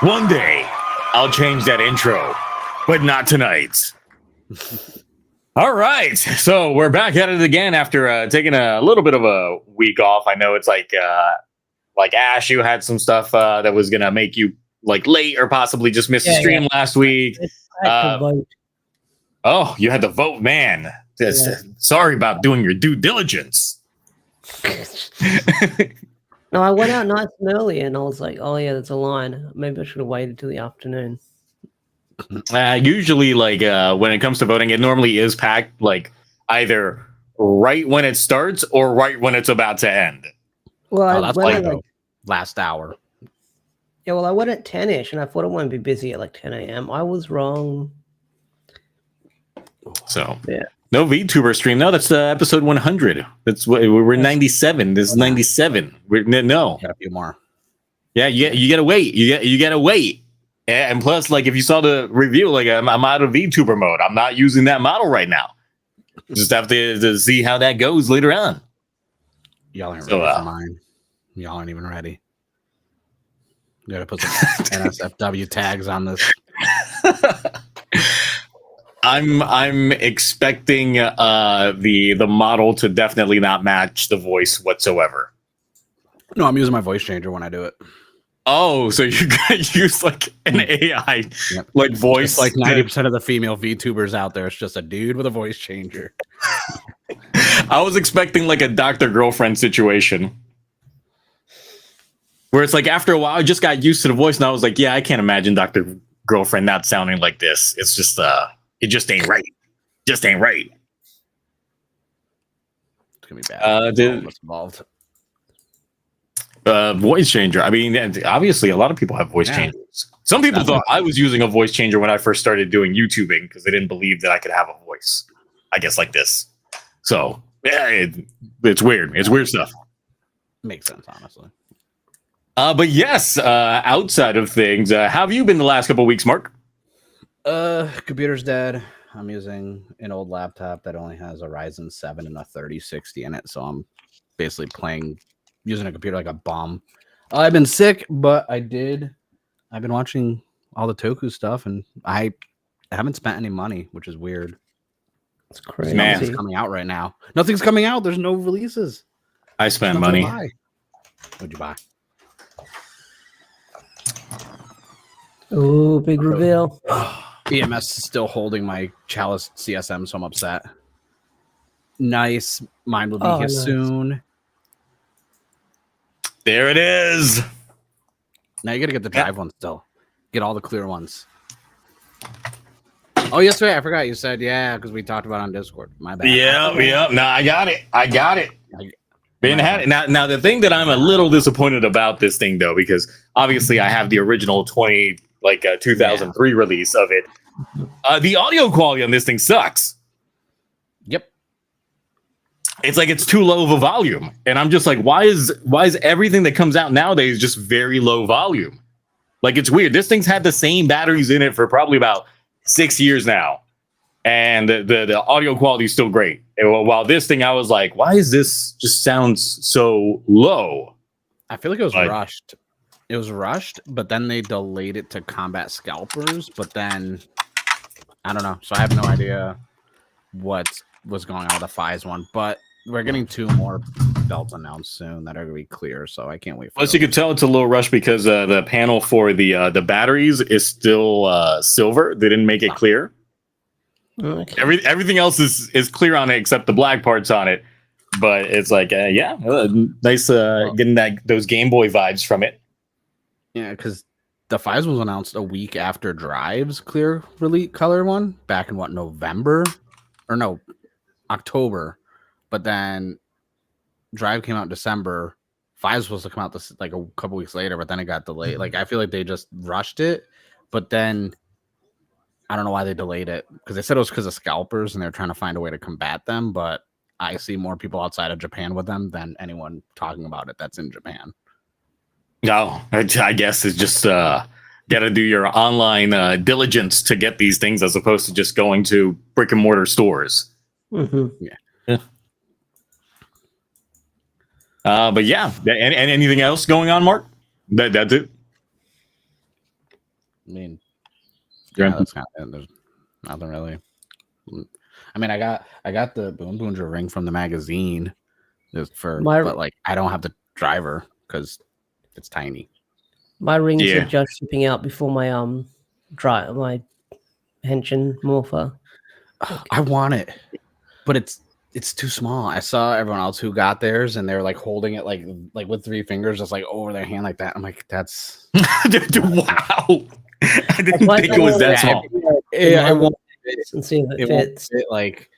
One day, I'll change that intro, but not tonight. All right, so we're back at it again after taking a little bit of a week off. I know it's like Ash, you had some stuff that was gonna make you like late or possibly just miss the stream last week. Oh, you had to vote, man. Sorry about doing your due diligence. No, I went out nice and early, and I was like, "Oh yeah, there's a line. Maybe I should have waited till the afternoon." Usually, like when it comes to voting, it normally is packed, like either right when it starts or right when it's about to end. Well, that's like last hour. Yeah, well, I went at 10ish, and I thought it wouldn't be busy at like 10 a.m. I was wrong. So yeah. No VTuber stream. No, that's episode 100. That's what we're 97. This is 97. No, got a few more. Yeah, you gotta wait. You gotta wait. And plus, like if you saw the review, like I'm out of VTuber mode. I'm not using that model right now. Just have to see how that goes later on. Y'all aren't ready for mine. Y'all aren't even ready. You gotta put some NSFW tags on this. I'm expecting the model to definitely not match the voice whatsoever. No, I'm using my voice changer when I do it. Oh, so you gotta use like an AI like voice. Just like 90% of the female VTubers out there, it's just a dude with a voice changer. I was expecting like a Dr. Girlfriend situation. Where it's like after a while I just got used to the voice and I was like, yeah, I can't imagine Dr. Girlfriend not sounding like this. It's just it just ain't right. Just ain't right. It's gonna be bad. What's involved? Voice changer. I mean, obviously, a lot of people have voice changers. Some people thought I was using a voice changer when I first started doing YouTubing because they didn't believe that I could have a voice. I guess like this. So yeah, it's weird. It's weird stuff. Makes sense, honestly. But yes, outside of things, how have you been the last couple of weeks, Mark? Computer's dead. I'm using an old laptop that only has a Ryzen 7 and a 3060 in it, so I'm basically using a computer like a bum. I've been sick, but I've been watching all the Toku stuff, and I haven't spent any money, which is weird. It's crazy. Nothing's coming out right now. Nothing's coming out. There's no releases. I spent money. What'd you buy? Oh, big reveal. EMS is still holding my Chalice CSM, so I'm upset. Nice. Mine will be here soon. There it is. Now you got to get the drive one still. Get all the clear ones. Oh, yes, wait. I forgot you said, because we talked about it on Discord. My bad. Yeah. No, I got it. Ben had it. Now, the thing that I'm a little disappointed about this thing, though, because obviously I have the original 2003 release of it. The audio quality on this thing sucks. Yep. It's like it's too low of a volume, and I'm just like, why is everything that comes out nowadays just very low volume? Like it's weird. This thing's had the same batteries in it for probably about 6 years now, and the audio quality is still great. And while this thing, I was like, why is this just sounds so low? I feel like it was rushed. it was rushed, but then they delayed it to combat scalpers. But then I don't know. So I have no idea what was going on with the FIS one. But we're getting 2 more belts announced soon that are going to be clear. So I can't wait for Plus, you can tell it's a little rushed because the panel for the batteries is still silver. They didn't make it clear. Okay. Everything else is clear on it except the black parts on it. But it's like, nice getting those Game Boy vibes from it. Yeah, because the FIS was announced a week after Drive's clear release color one back in November or no, October. But then Drive came out in December. FIS was supposed to come out this like a couple weeks later, but then it got delayed. Like I feel like they just rushed it, but then I don't know why they delayed it because they said it was because of scalpers and they're trying to find a way to combat them. But I see more people outside of Japan with them than anyone talking about it that's in Japan. No, I guess it's just got to do your online diligence to get these things as opposed to just going to brick and mortar stores. Mm-hmm. Yeah. But yeah, and anything else going on, Mark? That's it. I mean, that's kind of, there's nothing really. I mean, I got the Boonboomger ring from the magazine but like I don't have the driver because it's tiny. My rings are just shipping out before my my Henshin morpher. I want it, but it's too small. I saw everyone else who got theirs and they're like holding it like with 3 fingers, just like over their hand like that. I'm like, that's wow. I didn't think it was that small. Yeah, I want it and see if it fits. Like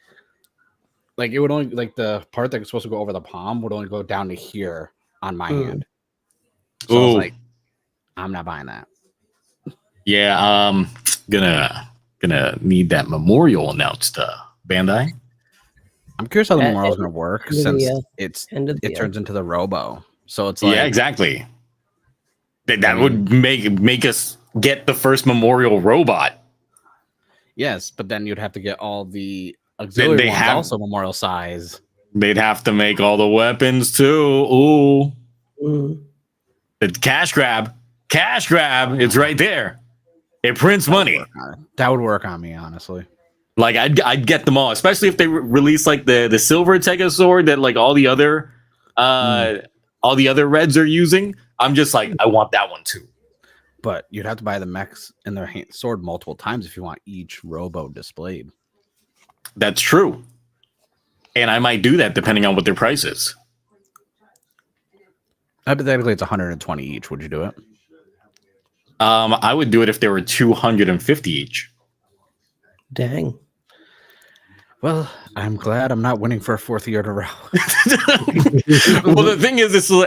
it would only the part that's supposed to go over the palm would only go down to here on my hand. So I was like, I'm not buying that. Yeah, gonna need that memorial announced, Bandai. I'm curious how the memorial is gonna work since it turns into the Robo. So it's like, yeah, exactly. That would make us get the first memorial robot. Yes, but then you'd have to get all the auxiliary ones also memorial size. They'd have to make all the weapons too. Ooh. The cash grab. It's right there. It prints money. That would work on me, honestly. Like I'd get them all, especially if they release like the silver Tega sword that like all the other reds are using. I'm just like, I want that one too. But you'd have to buy the mechs and their sword multiple times if you want each Robo displayed. That's true. And I might do that depending on what their price is. Hypothetically, it's 120 each. Would you do it? I would do it if they were 250 each. Dang. Well, I'm glad I'm not winning for a 4th year in a row. Well, the thing is, so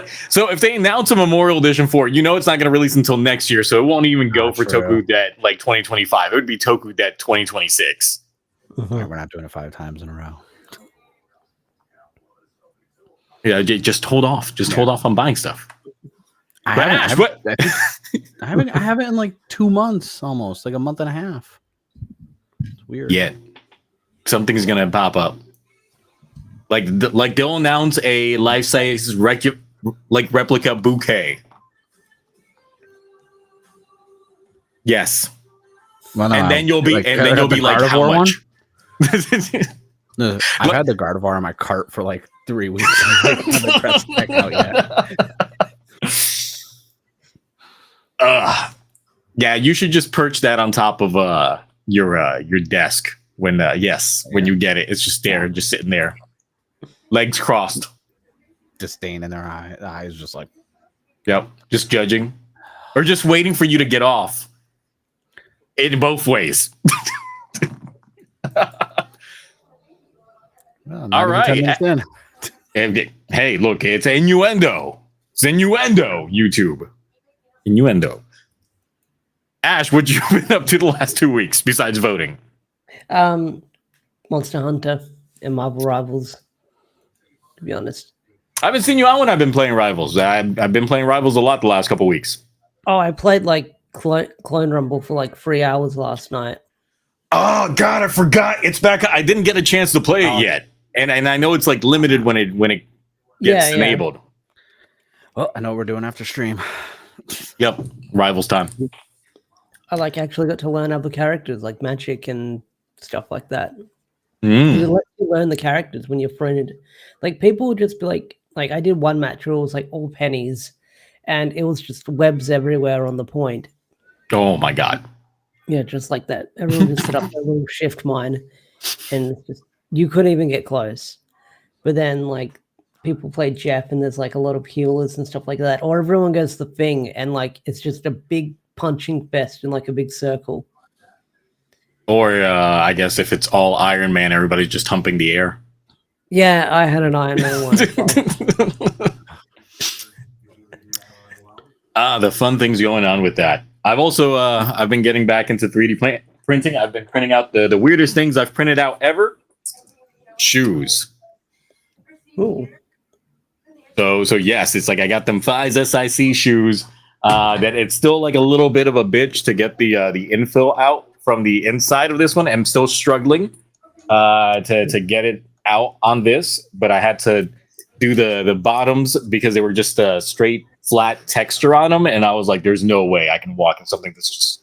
if they announce a Memorial Edition for it, it's not going to release until next year, so it won't even go for Toku Det like 2025. It would be Toku Det 2026. Yeah, we're not doing it 5 times in a row. Yeah, just hold off. Hold off on buying stuff. I haven't in like 2 months, almost like a month and a half. It's weird. Yeah, something's gonna pop up. Like they'll announce a life-size replica bouquet. Yes. Well, no, and then you'll be like, how much? No, I've had the Gardevoir in my cart for like 3 weeks. I haven't pressed back out yet. Yeah, you should just perch that on top of your desk when when you get it. It's just there, just sitting there, legs crossed, disdain in their eye. The eyes just like, yep, just judging, or just waiting for you to get off. In both ways. Well, all right. Hey, look, it's innuendo. It's innuendo, YouTube. Innuendo. Ash, what you been up to the last 2 weeks besides voting? Monster Hunter and Marvel Rivals, to be honest. I haven't seen you out when I've been playing Rivals. I've been playing Rivals a lot the last couple weeks. Oh, I played like Clone Rumble for like 3 hours last night. Oh God, I forgot. It's back. I didn't get a chance to play it yet, and I know it's like limited when it gets enabled. Well, I know what we're doing after stream. Yep, rivals time. I actually got to learn other characters like magic and stuff like that. Mm. You let you learn the characters when you're friended. People would just be like I did one match where it was all pennies, and it was just webs everywhere on the point. Oh my god. Yeah, just like that. Everyone just set up their little shift mine, and just you couldn't even get close. But then people play Jeff, and there's a lot of healers and stuff like that. Or everyone goes the thing, and it's just a big punching fest in a big circle. Or I guess if it's all Iron Man, everybody's just humping the air. Yeah, I had an Iron Man one. The fun things going on with that. I've also I've been getting back into 3D printing. I've been printing out the weirdest things I've printed out ever. Shoes. Ooh. So yes, it's I got them 5 SIC shoes. That it's still a little bit of a bitch to get the infill out from the inside of this one. I'm still struggling to get it out on this, but I had to do the bottoms because they were just a straight flat texture on them, and I was like, there's no way I can walk in something that's just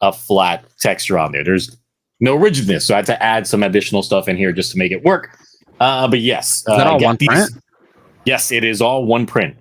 a flat texture on there. There's no rigidness, so I had to add some additional stuff in here just to make it work. But yes, is that all one print? Yes, it is all one print.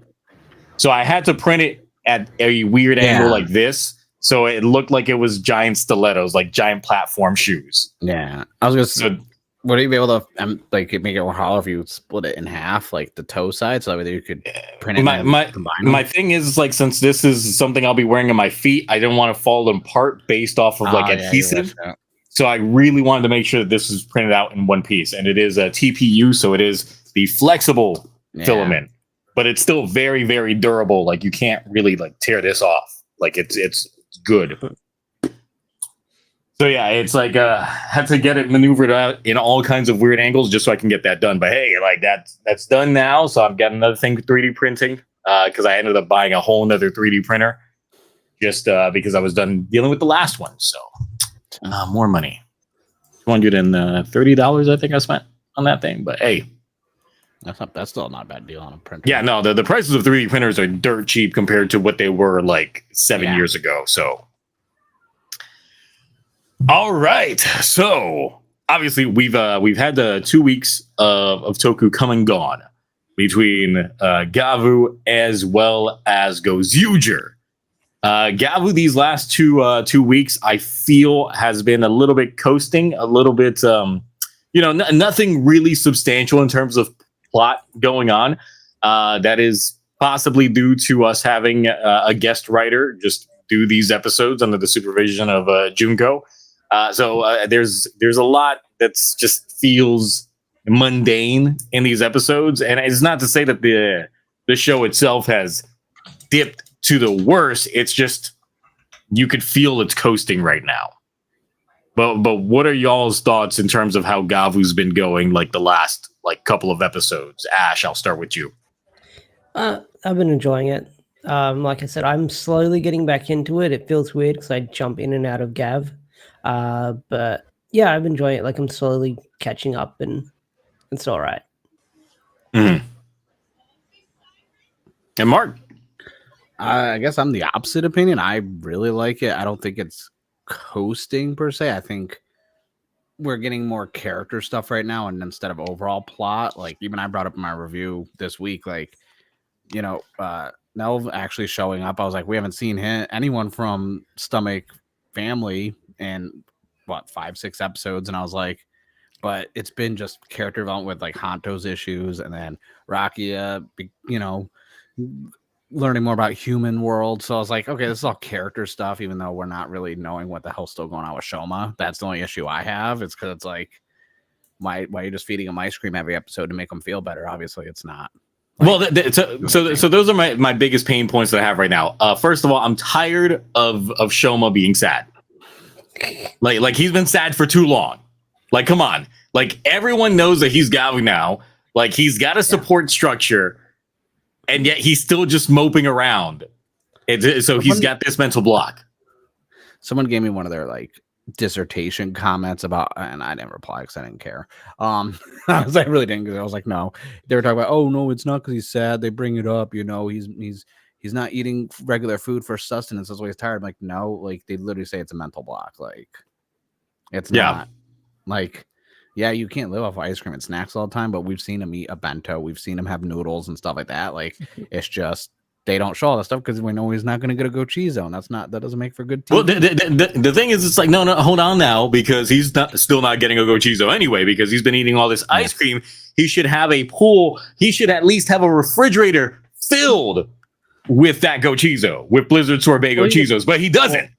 So I had to print it at a weird angle like this, so it looked like it was giant stilettos, giant platform shoes. Yeah, I was gonna say, would you be able to make it more hollow if you split it in half, the toe side, so that way you could print it? My thing is since this is something I'll be wearing on my feet, I didn't want to fall apart based off of adhesive. Yeah, so I really wanted to make sure that this is printed out in one piece, and it is a TPU, so it is the flexible filament, but it's still very, very durable. You can't really tear this off. It's good. So yeah, it's had to get it maneuvered out in all kinds of weird angles just so I can get that done. But hey, that's done now. So I've got another thing 3D printing because I ended up buying a whole nother 3D printer just because I was done dealing with the last one. So more money, $230 I think I spent on that thing. But hey, that's still not a bad deal on a printer. Yeah, no, the prices of 3D printers are dirt cheap compared to what they were 7 years ago. So. All right, so obviously we've had the 2 weeks of Toku come and gone between Gavv as well as youre. Gavv these last 2 weeks I feel has been a little bit coasting, a little bit nothing really substantial in terms of plot going on. That is possibly due to us having a guest writer just do these episodes under the supervision of Junko. So there's a lot that's just feels mundane in these episodes, and it's not to say that the show itself has dipped to the worst. It's just you could feel it's coasting right now. But what are y'all's thoughts in terms of how Gavv's been going the last couple of episodes? Ash, I'll start with you. I've been enjoying it. Like I said, I'm slowly getting back into it. It feels weird because I jump in and out of Gavv. But yeah, I've enjoyed it. I'm slowly catching up, and it's all right. Mm-hmm. And Mark, I guess I'm the opposite opinion. I really like it. I don't think it's coasting per se. I think we're getting more character stuff right now, and instead of overall plot, even I brought up in my review this week, Nelv actually showing up. I was like, we haven't seen anyone from Stomach Family in 5-6 episodes, and I was like, but it's been just character development with Hanto's issues, and then Rakia, learning more about human world. So I was like, okay, this is all character stuff, even though we're not really knowing what the hell's still going on with Shoma. That's the only issue I have. It's because it's why are you just feeding him ice cream every episode to make him feel better? Obviously, it's not. Well, so those are my biggest pain points that I have right now. First of all, I'm tired of Shoma being sad. He's been sad for too long. Come on. Everyone knows that he's Gavv now. He's got a support structure, and yet he's still just moping around. So he's got this mental block. Someone gave me one of their dissertation comments about, and I didn't reply because I didn't care. I really didn't, because I was like, no. They were talking about, oh no, it's not because he's sad. They bring it up, he's he's not eating regular food for sustenance. That's why he's tired. I'm like, no, like they literally say it's a mental block. Like it's not like, yeah, you can't live off ice cream and snacks all the time, but we've seen him eat a bento. We've seen him have noodles and stuff like that. Like it's just, they don't show all that stuff because we know he's not going to get a gochizo, and that doesn't make for good TV. Well, the thing is, it's like, no, hold on now, because he's still not getting a gochizo anyway, because he's been eating all this ice cream. He should have a pool. He should at least have a refrigerator filled with that gochizo, with Blizzard sorbet gochizos, but he doesn't.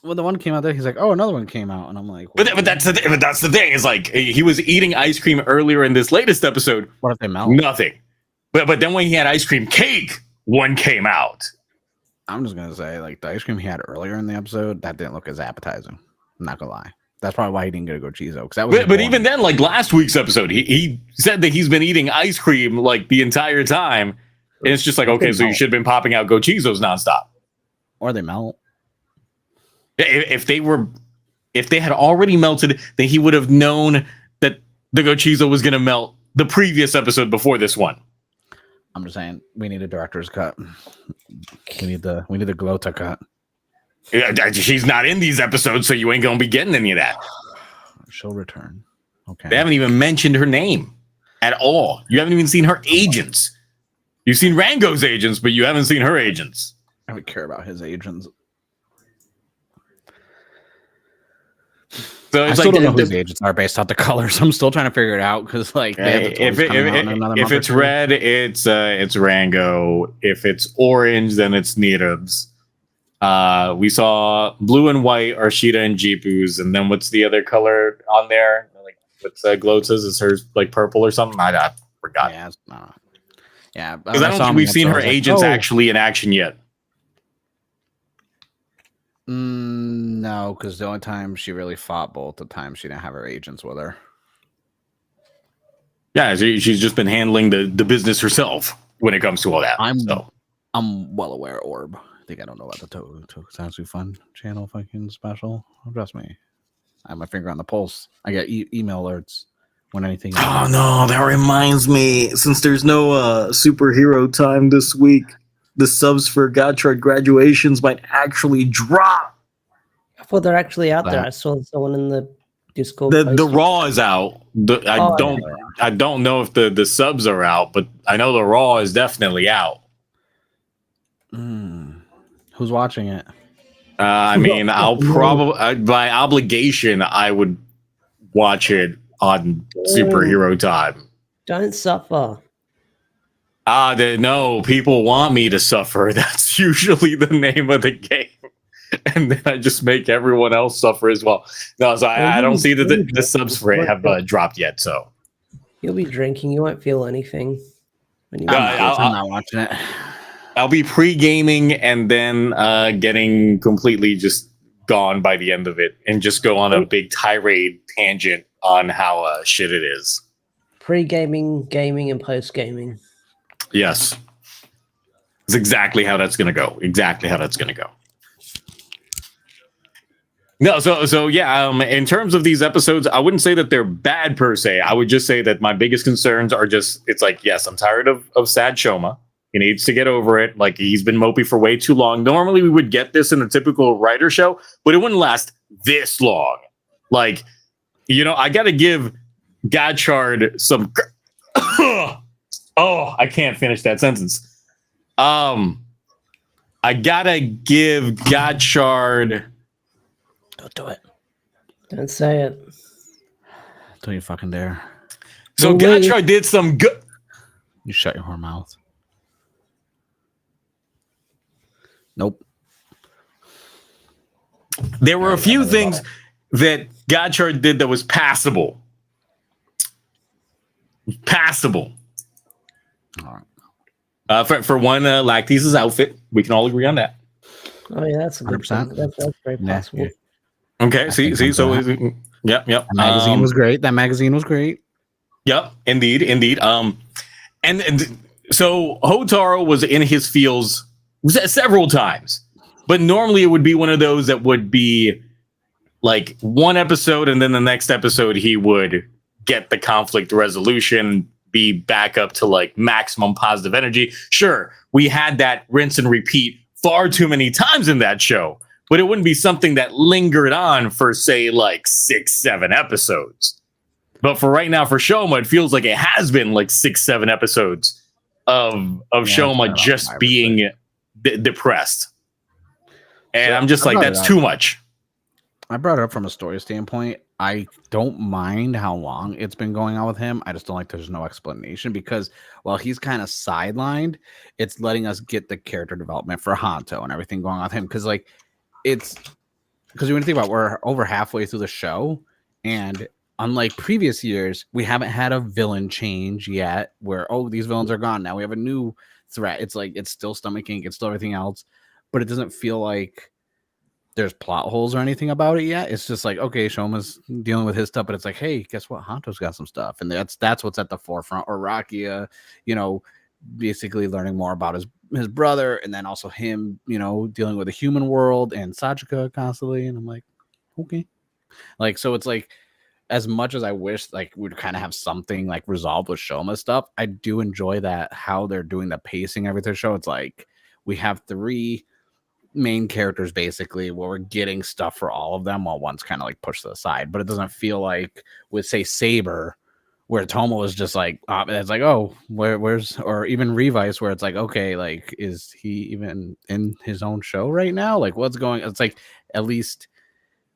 Well, the one came out there. He's like, oh, another one came out, and I'm like, but that's the thing. Is like he was eating ice cream earlier in this latest episode. What if they melt? Nothing. But then when he had ice cream cake, one came out. I'm just gonna say, like, the ice cream he had earlier in the episode, that didn't look as appetizing. I'm not gonna lie. That's probably why he didn't get a gochizo. Because that was. But even then, like last week's episode, he said that he's been eating ice cream like the entire time, and it's just like, okay, so you should have been popping out gochizos nonstop, or they melt. If they had already melted, then he would have known that the gochizo was gonna melt the previous episode before this one. I'm just saying, we need a director's cut. We need the Glota cut. She's not in these episodes, so you ain't gonna be getting any of that. She'll return. Okay. They haven't even mentioned her name at all. You haven't even seen her agents. You've seen Rango's agents, but you haven't seen her agents. I would care about his agents. So it's I still don't know who his agents are based off the colors. I'm still trying to figure it out because, like, if it's red, it's Rango. If it's orange, then it's Nirubs. We saw blue and white are Shida and Jipu's, and then what's the other color on there? Like what's Glota's? Is hers like purple or something? I forgot. Yeah, because I don't think we've seen her agents actually in action yet. No, because the only time she really fought both the times she didn't have her agents with her. Yeah, she's just been handling the business herself when it comes to all that. I'm well aware, Orb. I think I don't know about the Tokusatsu Fun channel fucking special. Trust me. I have my finger on the pulse. I get email alerts when anything. Oh no, that reminds me. Since there's no superhero time this week, the subs for Godchard graduations might actually drop. I thought they're actually out there. I saw someone in the Discord. The Raw is out. I don't know if the subs are out, but I know the Raw is definitely out. Who's watching it? I mean, I'll probably by obligation I would watch it on superhero time. Don't suffer. No, people want me to suffer. That's usually the name of the game. And then I just make everyone else suffer as well. No, so I don't see that the subs for it have dropped yet. So you'll be drinking. You won't feel anything. I'm not watching it. I'll be pre-gaming and then getting completely just gone by the end of it and just go on a big tirade tangent on how shit it is. Pre-gaming, gaming, and post-gaming. Yes. That's exactly how that's going to go. No, so yeah, in terms of these episodes, I wouldn't say that they're bad per se. I would just say that my biggest concerns are just, it's like, yes, I'm tired of Sad Shoma. He needs to get over it. Like, he's been mopey for way too long. Normally, we would get this in a typical writer show, but it wouldn't last this long. Like, I got to give Godchard some... Oh, I can't finish that sentence. I got to give Godchard... Don't do it. Don't say it. Don't you fucking dare. So Godchard did some good... You shut your whore mouth. Nope. There were a few things that Godchard did that was passable. All right. For one, Lactice's outfit. We can all agree on that. Oh, yeah, that's 100%. That's very possible. Okay, see, so yep. That magazine was great. Yep, indeed. And so Hotaro was in his feels several times, but normally it would be one of those that would be like one episode, and then the next episode he would get the conflict resolution be back up to like maximum positive energy. Sure, we had that rinse and repeat far too many times in that show, but it wouldn't be something that lingered on for say like 6-7 episodes. But for right now, for Shoma, it feels like it has been like 6-7 episodes of Shoma just being depressed. And so I'm just like, that's too much. I brought it up from a story standpoint. I don't mind how long it's been going on with him. I just don't like there's no explanation because while he's kind of sidelined, it's letting us get the character development for Hanto and everything going on with him. Because like it's because when you think about it, we're over halfway through the show, and unlike previous years, we haven't had a villain change yet where these villains are gone. Now we have a new threat. It's like it's still Stomach Ink, it's still everything else, but it doesn't feel like there's plot holes or anything about it yet. It's just like, okay, Shoma's dealing with his stuff, but it's like, hey, guess what? Hanto's got some stuff, and that's what's at the forefront. Or Rakia, basically learning more about his brother, and then also him, dealing with the human world and Sachika constantly. And I'm like, okay, like so it's like as much as I wish like we'd kind of have something like resolved with Shoma stuff, I do enjoy that how they're doing the pacing of their show. It's like we have 3 main characters basically where we're getting stuff for all of them while one's kind of like pushed to the side, but it doesn't feel like with say Saber where Tomo is just like it's like, oh, where's, or even Revice where it's like, okay, like is he even in his own show right now, like what's going, it's like at least,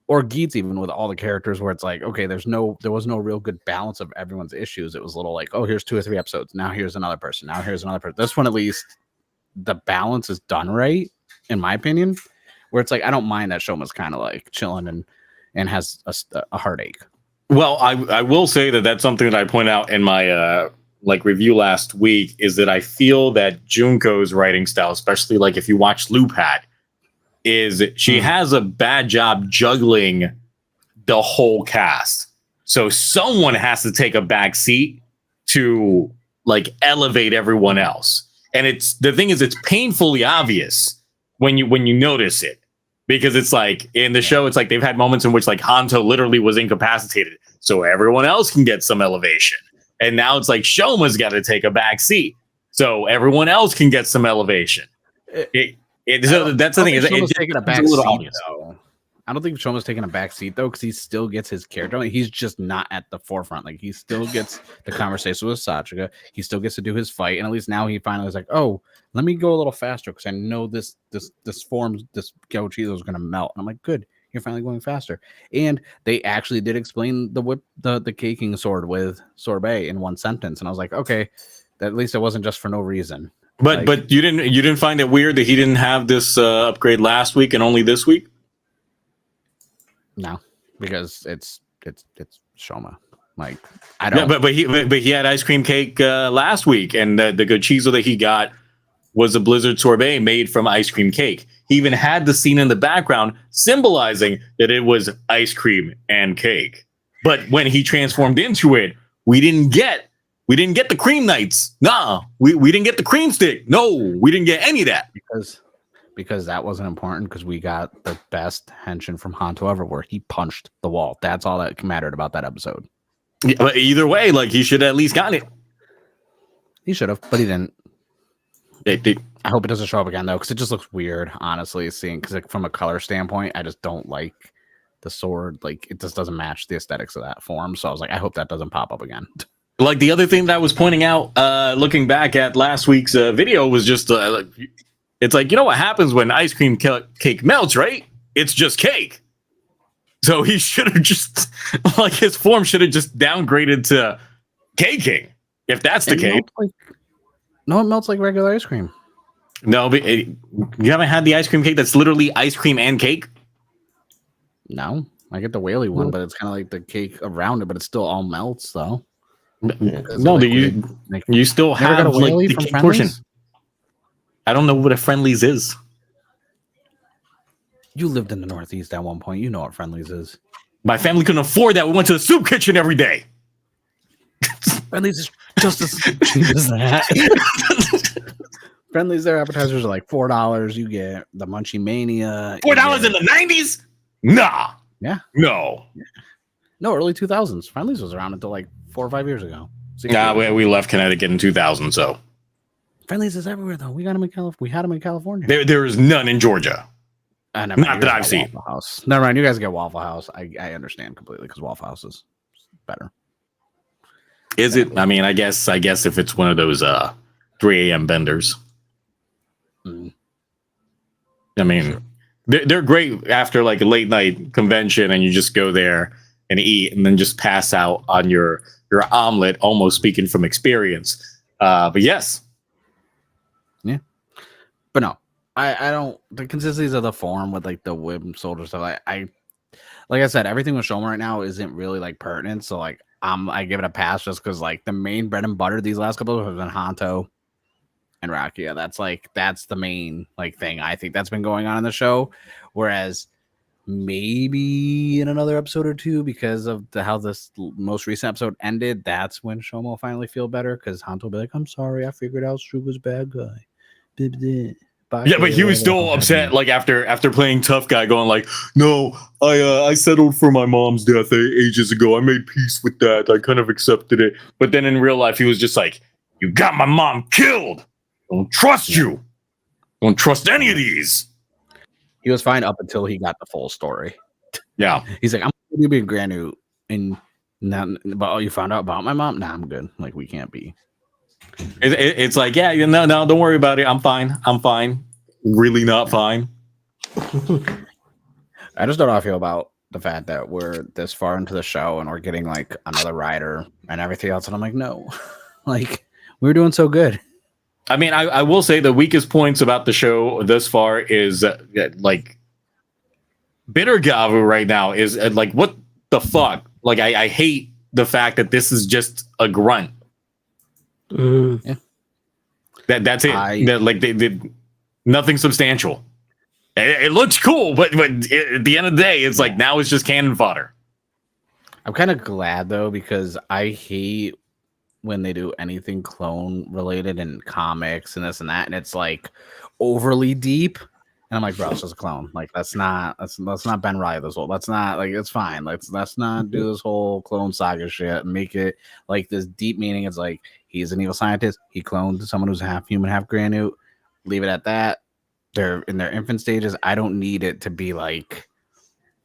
or Geets even with all the characters where it's like, okay, there was no real good balance of everyone's issues. It was a little like, oh, here's 2 or 3 episodes, now here's another person, now here's another person. This one at least the balance is done right, in my opinion, where it's like I don't mind that Shoma's kind of like chilling and has a heartache. Well, I will say that that's something that I point out in my review last week is that I feel that Junko's writing style, especially like if you watch Loopat, is she has a bad job juggling the whole cast. So someone has to take a back seat to like elevate everyone else. And it's painfully obvious when you notice it, because it's like in the show, it's like they've had moments in which like Hanto literally was incapacitated, so everyone else can get some elevation. And now it's like Shoma's got to take a back seat, so everyone else can get some elevation. So that's the thing. It's taking a back seat, though. I don't think Shoma's taking a back seat though, because he still gets his character. Like, he's just not at the forefront. Like he still gets the conversation with Sachika. He still gets to do his fight, and at least now he finally is like, oh, let me go a little faster because I know this form, this Gauchizo is going to melt. And I'm like, good, you're finally going faster. And they actually did explain the caking sword with sorbet in one sentence, and I was like, okay, that at least it wasn't just for no reason. But you didn't find it weird that he didn't have this upgrade last week and only this week? No, because it's Shoma. Like I don't. Yeah, but he had ice cream cake last week, and the Gauchizo that he got was a blizzard sorbet made from ice cream cake. He even had the scene in the background symbolizing that it was ice cream and cake. But when he transformed into it, we didn't get the cream nights. Nah, we didn't get the cream stick. No, we didn't get any of that because that wasn't important, because we got the best henshin from Hanto ever where he punched the wall. That's all that mattered about that episode. Yeah, but either way, like he should have at least gotten it. He should have, but he didn't. I hope it doesn't show up again though, because it just looks weird, honestly, seeing, because like, from a color standpoint, I just don't like the sword. Like it just doesn't match the aesthetics of that form. So I was like, I hope that doesn't pop up again. Like the other thing that I was pointing out, looking back at last week's video, was just it's like, you know what happens when ice cream cake melts, right? It's just cake. So he should have just, like, his form should have just downgraded to caking, if that's the case. No, it melts like regular ice cream. No, but you haven't had the ice cream cake that's literally ice cream and cake? No, I get the whaley one, but it's kind of like the cake around it, but it still all melts, though. No, you still have like the cake portion. I don't know what a Friendlies is. You lived in the Northeast at one point. You know what Friendlies is. My family couldn't afford that. We went to the soup kitchen every day. Friendlies is just as cheap as that. Friendlies, their appetizers are like $4. You get the Munchie Mania. $4 in the 90s? Nah. Yeah. No. No, early 2000s. Friendlies was around until like 4 or 5 years ago. Nah, we left Connecticut in 2000, so Friendlies is everywhere though. We got them in California. We had them in California. there is none in Georgia. Never mind, Not that I've seen. Waffle House. Never mind, you guys get Waffle House. I understand completely because Waffle House is better. Is it? I mean, I guess if it's one of those 3 a.m. vendors. I mean, they're great after like a late night convention, and you just go there and eat, and then just pass out on your omelet. Almost speaking from experience, but yes, yeah. But no, I don't. The consistencies of the form with like the whip soldier stuff. I like I said, everything with Shoma right now isn't really like pertinent. So like I give it a pass just because like the main bread and butter these last couple of have been Hanto and Rakia. That's the main like thing I think that's been going on in the show. Whereas maybe in another episode or two, because of how this most recent episode ended, that's when Shoma will finally feel better because Hanto will be like, I'm sorry, I figured out Suga's bad guy. Yeah, but he was still upset, like after playing tough guy, going like, "No, I settled for my mom's death ages ago. I made peace with that. I kind of accepted it." But then in real life, he was just like, "You got my mom killed. Don't trust you. Don't trust any of these." He was fine up until he got the full story. Yeah, he's like, "I'm going to be in Granu, and now, but you found out about my mom? Nah, I'm good. Like, we can't be." It's like, yeah, no, don't worry about it. I'm fine. Really not fine. I just don't know how I feel about the fact that we're this far into the show and we're getting like another rider and everything else. And I'm like, no, like we were doing so good. I mean, I will say the weakest points about the show thus far is like Bitter Gavv right now is like, what the fuck? Like, I hate the fact that this is just a grunt. Yeah. That's it. Like they did nothing substantial. It looks cool, but at the end of the day, it's like now it's just cannon fodder. I'm kind of glad though, because I hate when they do anything clone related in comics and this and that, and it's like overly deep. And I'm like, bro, it's just a clone. Like that's not Ben Riley this whole. That's not like it's fine. Let's not do this whole clone saga shit and make it like this deep meaning. It's like he's an evil scientist. He cloned someone who's half human, half Granute. Leave it at that. They're in their infant stages. I don't need it to be like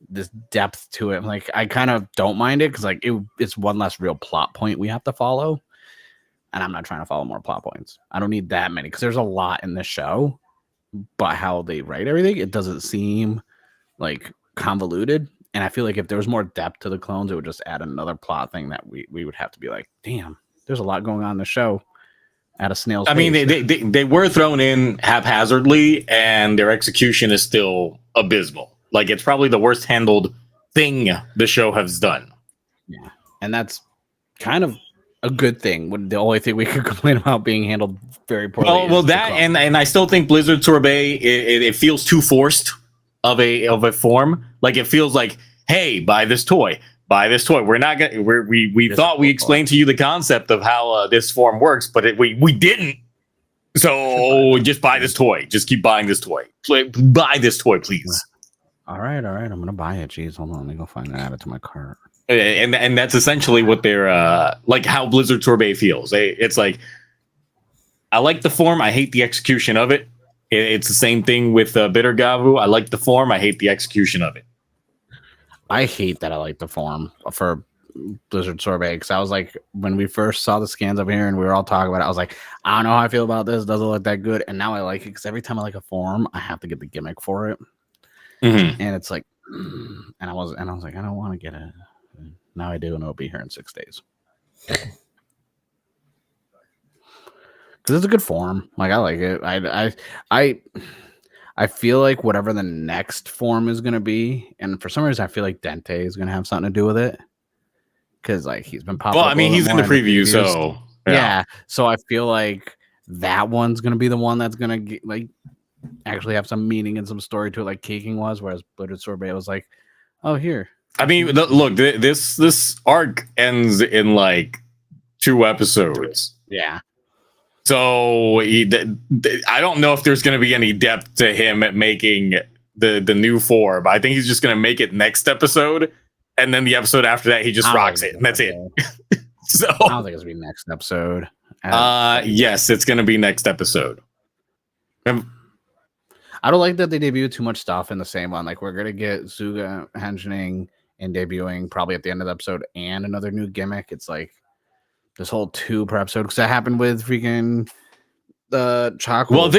this depth to it. Like I kind of don't mind it because like it's one less real plot point we have to follow. And I'm not trying to follow more plot points. I don't need that many because there's a lot in this show. But how they write everything, it doesn't seem like convoluted. And I feel like if there was more depth to the clones, it would just add another plot thing that we would have to be like, damn, there's a lot going on in the show at a snail's pace. I mean, they were thrown in haphazardly, and their execution is still abysmal. Like it's probably the worst handled thing the show has done. Yeah, and that's kind of a good thing. The only thing we could complain about being handled very poorly. Well, that and I still think Blizzard Sorbet it feels too forced of a form. Like it feels like, hey, buy this toy. We're not gonna. We thought we explained to you the concept of how this form works, but we didn't. So just buy this toy. Just keep buying this toy. Buy this toy, please. All right. I'm gonna buy it. Jeez, hold on. Let me go find and add it to my cart. And that's essentially what they're like how Blizzard Sorbet feels. It's like I like the form, I hate the execution of it. It's the same thing with Bitter Gavv. I like the form, I hate the execution of it. I hate that I like the form for Blizzard Sorbet because I was like, when we first saw the scans over here and we were all talking about it, I was like, I don't know how I feel about this. It doesn't look that good. And now I like it because every time I like a form, I have to get the gimmick for it. Mm-hmm. And it's like, and I was like, I don't want to get it. Now I do, and it'll be here in 6 days. Because it's a good form. Like I like it. I feel like whatever the next form is gonna be, and for some reason I feel like Dente is gonna have something to do with it. Because like he's been popping. Well, I mean, he's in the preview, so yeah. So I feel like that one's gonna be the one that's gonna get, like actually have some meaning and some story to it, like Caking was. Whereas Blizzard Sorbet was like, oh here. I mean, look, this arc ends in like 2 episodes. Yeah. So I don't know if there's going to be any depth to him at making the new form. I think he's just going to make it next episode, and then the episode after that he just rocks it, and that's it. So I don't think it's gonna be next episode. yes, it's gonna be next episode. I don't like that they debut too much stuff in the same one. Like we're gonna get Suga henching and debuting probably at the end of the episode and another new gimmick. It's like this whole 2 per episode because that happened with freaking the chocolate. Well,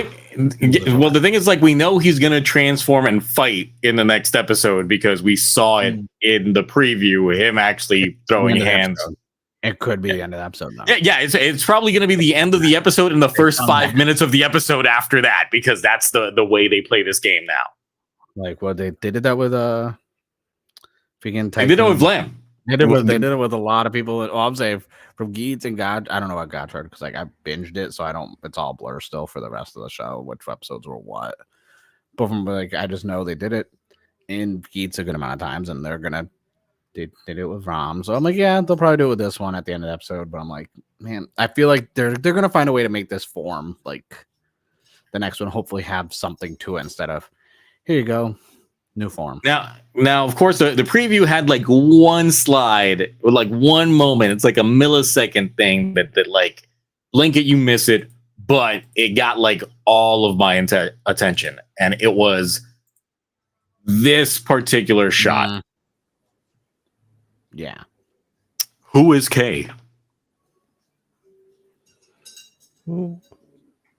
the thing is, like, we know he's gonna transform and fight in the next episode because we saw it in the preview. Him actually throwing hands. It could be the end of the episode, though. Yeah, it's probably going to be the end of the episode and the first 5 minutes of the episode after that, because that's the way they play this game now. Like, what they did that with freaking. They did it with Lamb. They did it with a lot of people. Oh, I'm saying from Geets and God. I don't know what God tried because like I binged it, so I don't. It's all blur still for the rest of the show. Which episodes were what? But from like I just know they did it in Geets a good amount of times, and they're gonna. They did it with Rom, so I'm like, yeah, they'll probably do it with this one at the end of the episode. But I'm like, man, I feel like they're gonna find a way to make this form like the next one. Hopefully, have something to it instead of here you go, new form. Now, of course, the preview had like one slide or like one moment. It's like a millisecond thing that like blink it, you miss it, but it got like all of my attention, and it was this particular shot. Yeah. Who is K?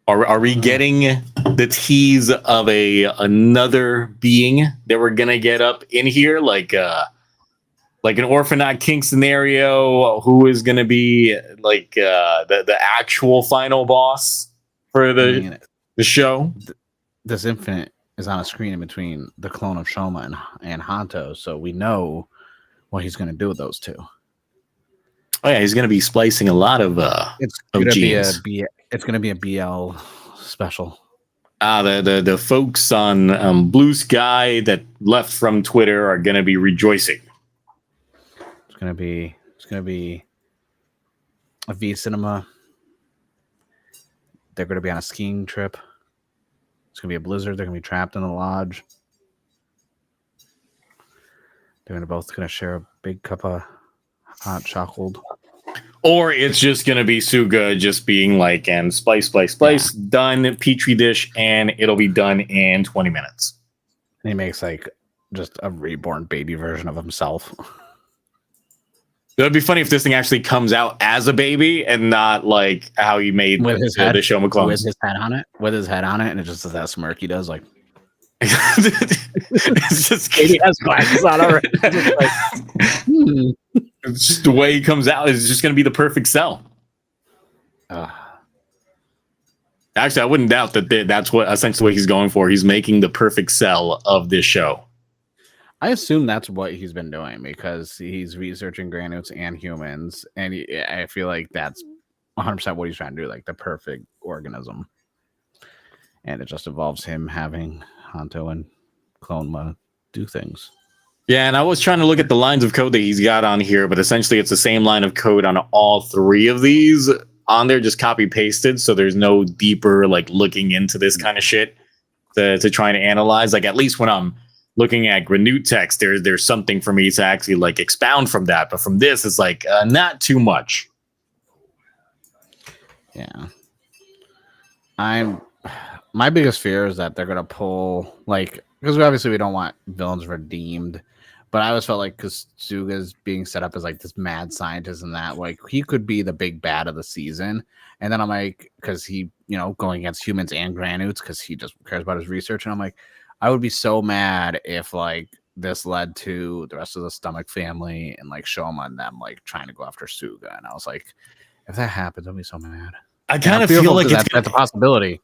Are we getting the tease of another being that we're gonna get up in here, like an Orphan Not King scenario? Who is gonna be like the actual final boss for the show? This Infinite is on a screen in between the clone of Shoma and Hanto, so we know what he's going to do with those two. Oh yeah, he's going to be splicing a lot of genes. It's going to be a BL special. The folks on Blue Sky that left from Twitter are going to be rejoicing. It's going to be a V Cinema. They're going to be on a skiing trip. It's going to be a blizzard. They're going to be trapped in the lodge. They're both going to share a big cup of hot chocolate. Or it's just going to be Suga just being like, and splice, done, petri dish, and it'll be done in 20 minutes. And he makes like just a reborn baby version of himself. It would be funny if this thing actually comes out as a baby and not like how he made with his head, the Shoma clones. With his head on it, and it just does that smirk he does, like. It's just he has glasses on already. It's just the way he comes out is just going to be the perfect cell. Actually, I wouldn't doubt that that's what essentially what he's going for. He's making the perfect cell of this show. I assume that's what he's been doing because he's researching granules and humans, and I feel like that's 100% what he's trying to do, like the perfect organism. And it just involves him having Hanto and Clonema do things. Yeah, and I was trying to look at the lines of code that he's got on here, but essentially it's the same line of code on all 3 of these on there, just copy pasted. So there's no deeper like looking into this kind of shit to try and analyze. Like at least when I'm looking at Granute text, there's something for me to actually like expound from that. But from this, it's like not too much. Yeah, my biggest fear is that they're gonna pull like because obviously we don't want villains redeemed, but I always felt like because Suga's being set up as like this mad scientist and that like he could be the big bad of the season, and then I'm like because he going against humans and Granutes because he just cares about his research, and I'm like I would be so mad if like this led to the rest of the Stomach family and like Shoma and them like trying to go after Suga, and I was like if that happens I'll be so mad. I kind of feel like that's a possibility.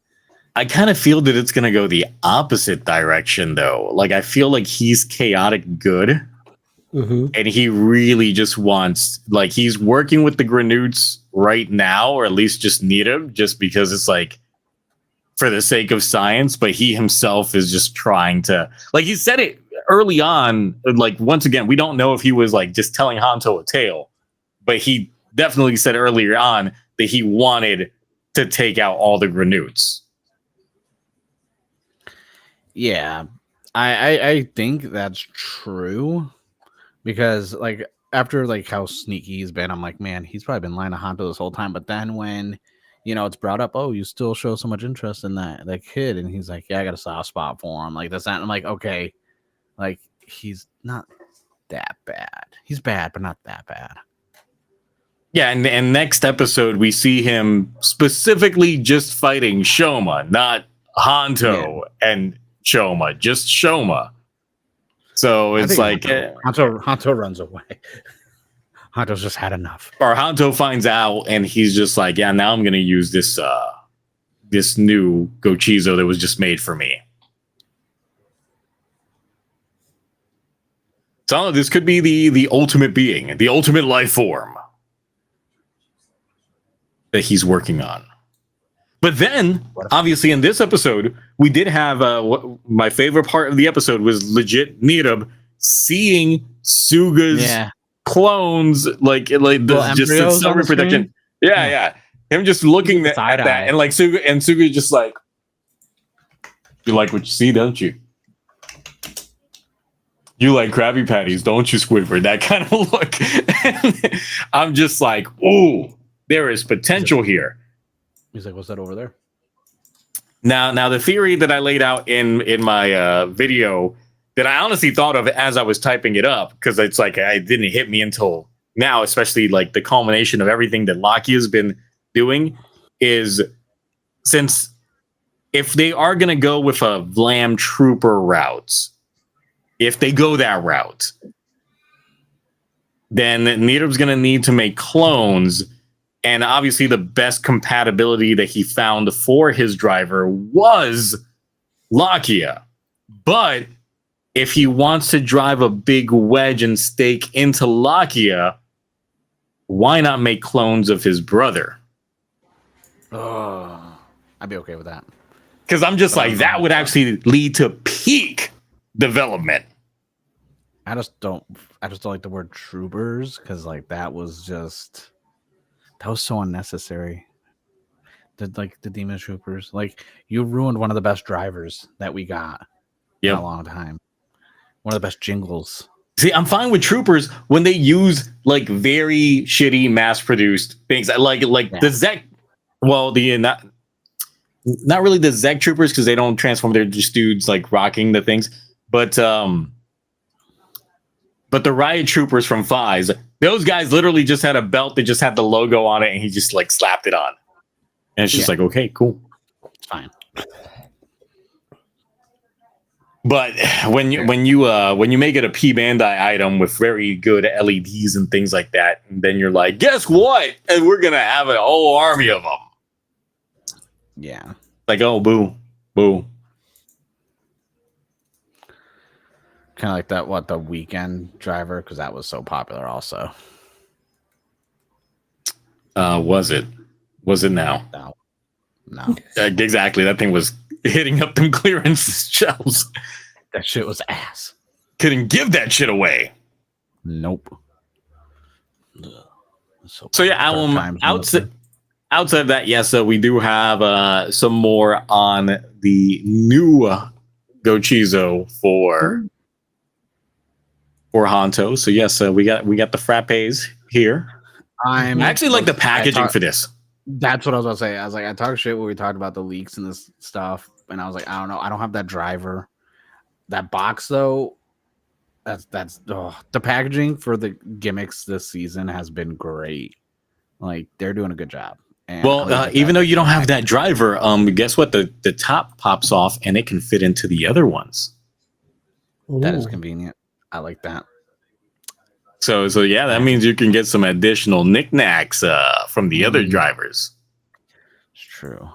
I kind of feel that it's going to go the opposite direction, though. Like, I feel like he's chaotic good. Mm-hmm. And he really just wants, like, he's working with the Granutes right now, or at least just need him, just because it's like for the sake of science. But he himself is just trying to, like, he said it early on. Like, once again, we don't know if he was like just telling Hanto a tale, but he definitely said earlier on that he wanted to take out all the Granutes. Yeah, I think that's true because like after like how sneaky he's been, I'm like, man, he's probably been lying to Honto this whole time. But then when it's brought up, oh, you still show so much interest in that kid, and he's like, yeah, I got a soft spot for him. Like that's not. I'm like, okay, like he's not that bad. He's bad, but not that bad. Yeah, and next episode we see him specifically just fighting Shoma, not Hanto and Shoma, just Shoma. So it's like Hanto runs away. Hanto's just had enough. Or Hanto finds out and he's just like, yeah, now I'm gonna use this this new Gochizo that was just made for me. So this could be the ultimate being, the ultimate life form that he's working on. But then, obviously, in this episode, we did have my favorite part of the episode was legit Nirab seeing Suga's clones, like just in some reproduction. Yeah. Him just looking at that, and like Suga just like, you like what you see, don't you? You like Krabby Patties, don't you, Squidward? That kind of look. I'm just like, ooh, there is potential here. He's like, what's that over there? Now the theory that I laid out in my video that I honestly thought of as I was typing it up, because it's like it didn't hit me until now, especially like the culmination of everything that Laki has been doing, is since if they are going to go with a Vlam Trooper route, if they go that route, then Nirab's going to need to make clones. And obviously the best compatibility that he found for his driver was Lakia. But if he wants to drive a big wedge and stake into Lakia, why not make clones of his brother? Oh, I'd be okay with that. Because I'm just like, that would actually lead to peak development. I just don't like the word troopers, because like that was so unnecessary. The demon troopers, like you ruined one of the best drivers that we got in a long time. One of the best jingles. See, I'm fine with troopers when they use like very shitty mass-produced things. Like the Zek. Well, the not really the Zek troopers, because they don't transform. They're just dudes like rocking the things. But the riot troopers from Fives, those guys literally just had a belt that just had the logo on it, and he just like slapped it on. And it's just like, okay, cool, it's fine. But when you make it a P Bandai item with very good LEDs and things like that, and then you're like, guess what? And we're gonna have a whole army of them. Yeah. Like, oh, boo. Kind of like that, the weekend driver, because that was so popular also. Was it? Was it now? No. Exactly. That thing was hitting up them clearance shelves. That shit was ass. Couldn't give that shit away. Nope. So yeah, outside of that, yes, so we do have some more on the new Gochizo for Hanto. So yes, we got the frappes here. I actually like the packaging for this. That's what I was about to say. I was like, I talked shit when we talked about the leaks and this stuff, and I was like, I don't know, I don't have that driver. That box though, that's the packaging for the gimmicks this season has been great. Like they're doing a good job. And even though you don't have that driver, guess what? The top pops off and it can fit into the other ones. Ooh. That is convenient. I like that. So yeah, that means you can get some additional knickknacks from the other drivers. It's true.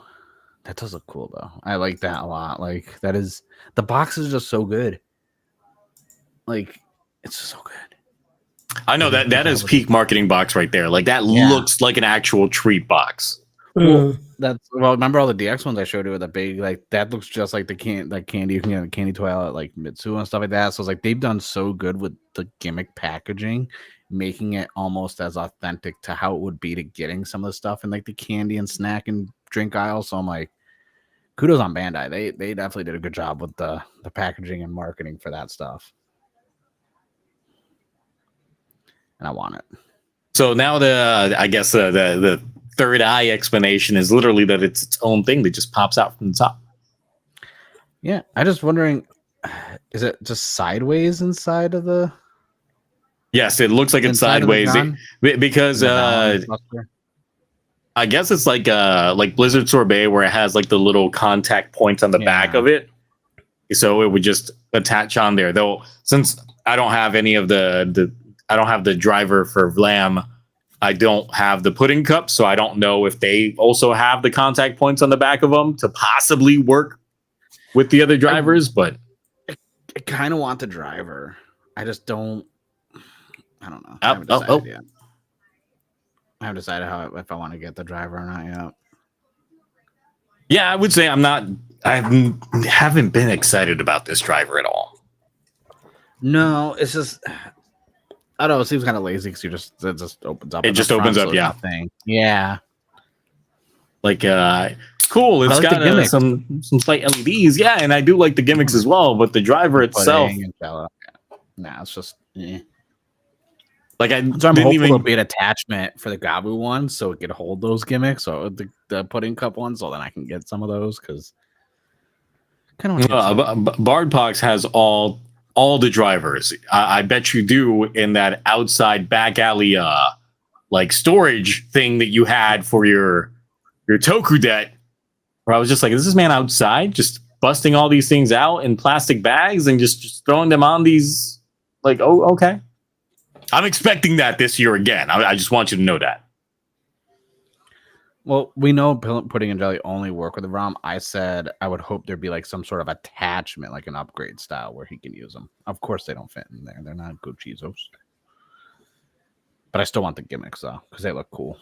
That does look cool though. I like that a lot. Like the box is just so good. Like it's just so good. I know that is peak marketing box right there. Like that looks like an actual treat box. Well, remember all the DX ones I showed you with the big, like that looks just like the candy you can get a candy toy at like Mitsu and stuff like that. So it's like they've done so good with the gimmick packaging, making it almost as authentic to how it would be to getting some of the stuff in like the candy and snack and drink aisle. So I'm like, kudos on Bandai. They definitely did a good job with the packaging and marketing for that stuff. and I want it. So now I guess the third eye explanation is literally that it's its own thing that just pops out from the top. Yeah, I'm just wondering, is it just sideways inside of the? Yes, it looks like it's sideways because I guess it's like Blizzard Sorbet where it has like the little contact points on the back of it, so it would just attach on there. Though since I don't have any of I don't have the driver for Vlam. I don't have the pudding cup, so I don't know if they also have the contact points on the back of them to possibly work with the other drivers. But I kind of want the driver. I just don't. I don't know. I haven't decided yet. I haven't decided if I want to get the driver or not yet. Yeah, I would say I haven't been excited about this driver at all. No, it's just. I don't know. It seems kind of lazy because it just opens up. It just opens up, yeah. Nothing. Yeah. Like, cool. It's got some slight LEDs, yeah, and I do like the gimmicks as well. But the driver itself, nah, it's just. Like I'm hopeful it'll be an attachment for the Gavv one, so it could hold those gimmicks, or the pudding cup one, so then I can get some of those because. Kind of. Bardpox has all the drivers. I bet you do in that outside back alley like storage thing that you had for your Toku debt, where I was just like, is this man outside just busting all these things out in plastic bags and just throwing them on these? Like, oh, okay. I'm expecting that this year again. I just want you to know that. Well, we know pudding and jelly only work with the ROM. I said I would hope there'd be like some sort of attachment, like an upgrade style, where he can use them. Of course, they don't fit in there. They're not good Cheezos. But I still want the gimmicks, though, because they look cool.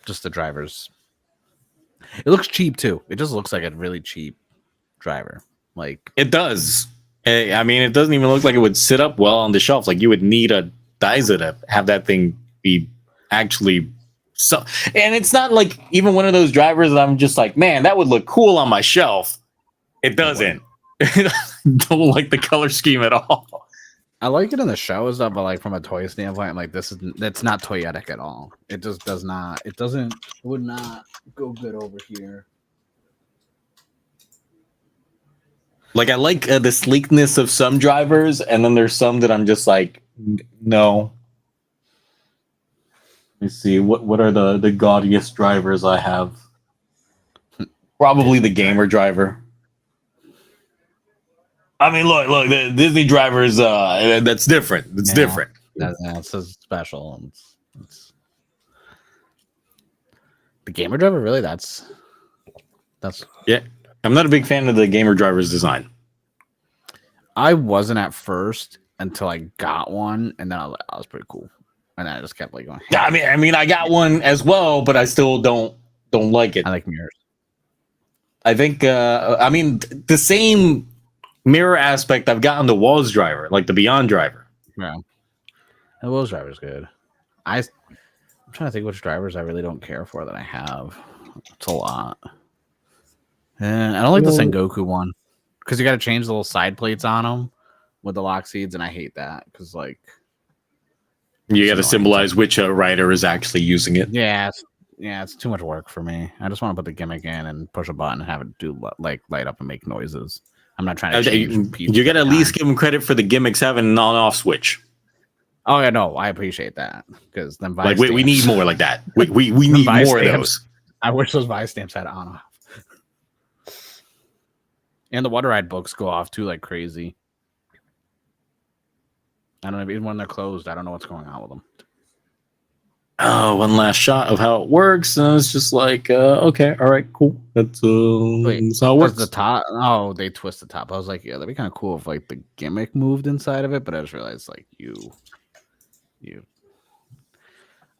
Just the drivers. It looks cheap, too. It just looks like a really cheap driver. Like it does. I mean, it doesn't even look like it would sit up well on the shelf. Like you would need a Dyza to have that thing be actually... So, and it's not like even one of those drivers that I'm just like, man, that would look cool on my shelf. It doesn't. Don't like the color scheme at all. I like it in the show and stuff, but like from a toy standpoint, I'm like, that's not toyetic at all. It just does not. It would not go good over here. Like I like the sleekness of some drivers, and then there's some that I'm just like, no. Let me see. What are the gaudiest drivers I have? Probably the gamer driver. I mean, look, the Disney drivers, that's different. It's different. That's so special. It's the gamer driver, really? That's yeah. I'm not a big fan of the gamer driver's design. I wasn't at first until I got one, and then I was pretty cool. And then I just kept like going. Yeah, I mean, I got one as well, but I still don't like it. I like mirrors. I think, I mean, the same mirror aspect I've got on the Walls driver, like the Beyond driver. Yeah, the Walls driver is good. I'm trying to think which drivers I really don't care for that I have. It's a lot. And I don't like the Sengoku one because you got to change the little side plates on them with the lock seeds, and I hate that because like. You got to symbolize which rider is actually using it. Yeah, it's too much work for me. I just want to put the gimmick in and push a button and have it do like light up and make noises. I'm not trying to change. You got to at least give them credit for the gimmicks having an on-off switch. Oh yeah, no, I appreciate that because then like we need more like that. We need more of those. I wish those Vice stamps had on-off. And the Water Ride books go off too like crazy. I don't know, even when they're closed, I don't know what's going on with them. Oh, one last shot of how it works, and it's just like, okay, all right, cool. That's how it works. The top, they twist the top. I was like, yeah, that'd be kind of cool if like the gimmick moved inside of it, but I just realized like you.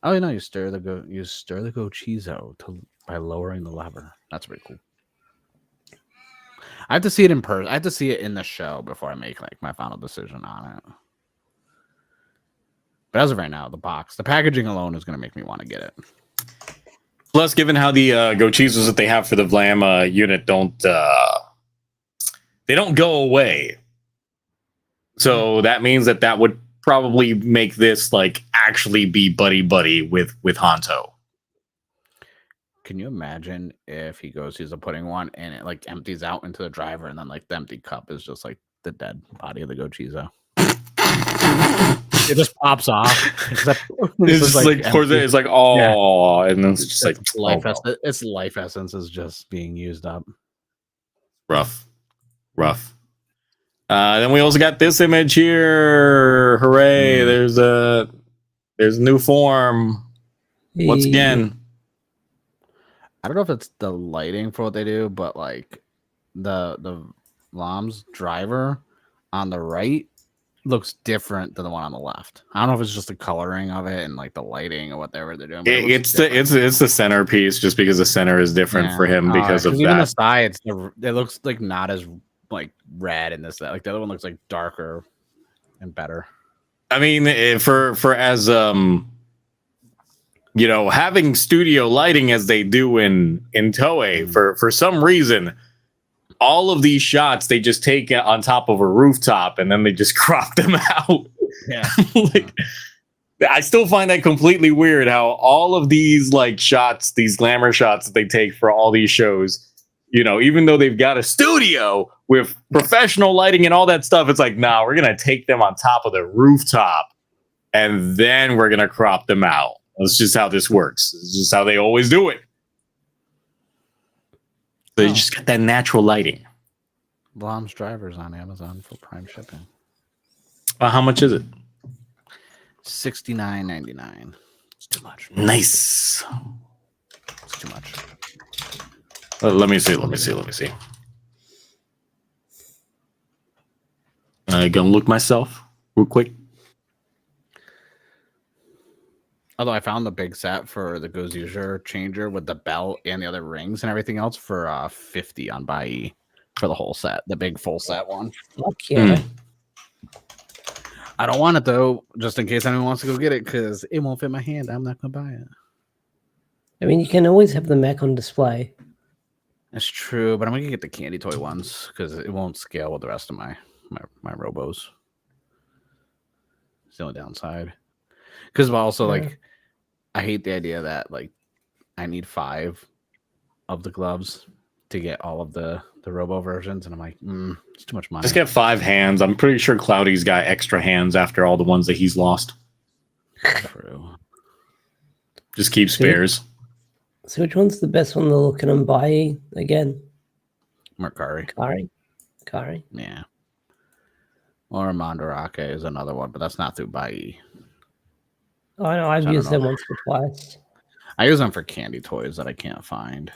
Oh, you know, you stir the go Chizo by lowering the lever. That's pretty cool. I have to see it in person. I have to see it in the show before I make like my final decision on it. But as of right now, the packaging alone is going to make me want to get it. Plus, given how the Go-Chizos that they have for the Vlam unit don't go away. So that means that would probably make this like actually be buddy with Hanto. Can you imagine if he goes, he's a pudding one, and it like empties out into the driver, and then like the empty cup is just like the dead body of the Gochizo? It just pops off. It's just like pours it. It's like oh, and then it's just like life. Its life essence is just being used up. Rough. Then we also got this image here. Hooray! There's a new form. Once again. I don't know if it's the lighting for what they do, but like the Lom's driver on the right looks different than the one on the left. I don't know if it's just the coloring of it and like the lighting or whatever they're doing. It's the centerpiece, just because the center is different for him because of even that. The sides, it looks like not as like red in this. Like the other one looks like darker and better. I mean, for as having studio lighting as they do in Toei, for some reason, all of these shots they just take on top of a rooftop and then they just crop them out. Yeah. I still find that completely weird how all of these like shots, these glamour shots that they take for all these shows, even though they've got a studio with professional lighting and all that stuff, it's like, nah, we're going to take them on top of the rooftop and then we're going to crop them out. That's just how this works. It's just how they always do it. So you just got that natural lighting. Lom's drivers on Amazon for Prime shipping. How much is it? $69.99. It's too much. Nice. It's too much. Let me see. Gonna look myself real quick. Although I found the big set for the Gozuger changer with the belt and the other rings and everything else for $50 on Bai for the whole set, the big full set one. Fuck yeah. I don't want it though, just in case anyone wants to go get it, because it won't fit my hand. I'm not gonna buy it. I mean, you can always have the mech on display. That's true, but I'm gonna get the candy toy ones because it won't scale with the rest of my robos. It's the only downside. Because also like I hate the idea that like I need 5 of the gloves to get all of the robo versions, and I'm like, it's too much money. Just get 5 hands. I'm pretty sure Cloudy's got extra hands after all the ones that he's lost. True. Just keep spares. So which one's the best one to look at and buy again? Mercari. Kari. Yeah. Or Mandarake is another one, but that's not through Bai. Oh, I know. I've used them once or twice. I use them for candy toys that I can't find.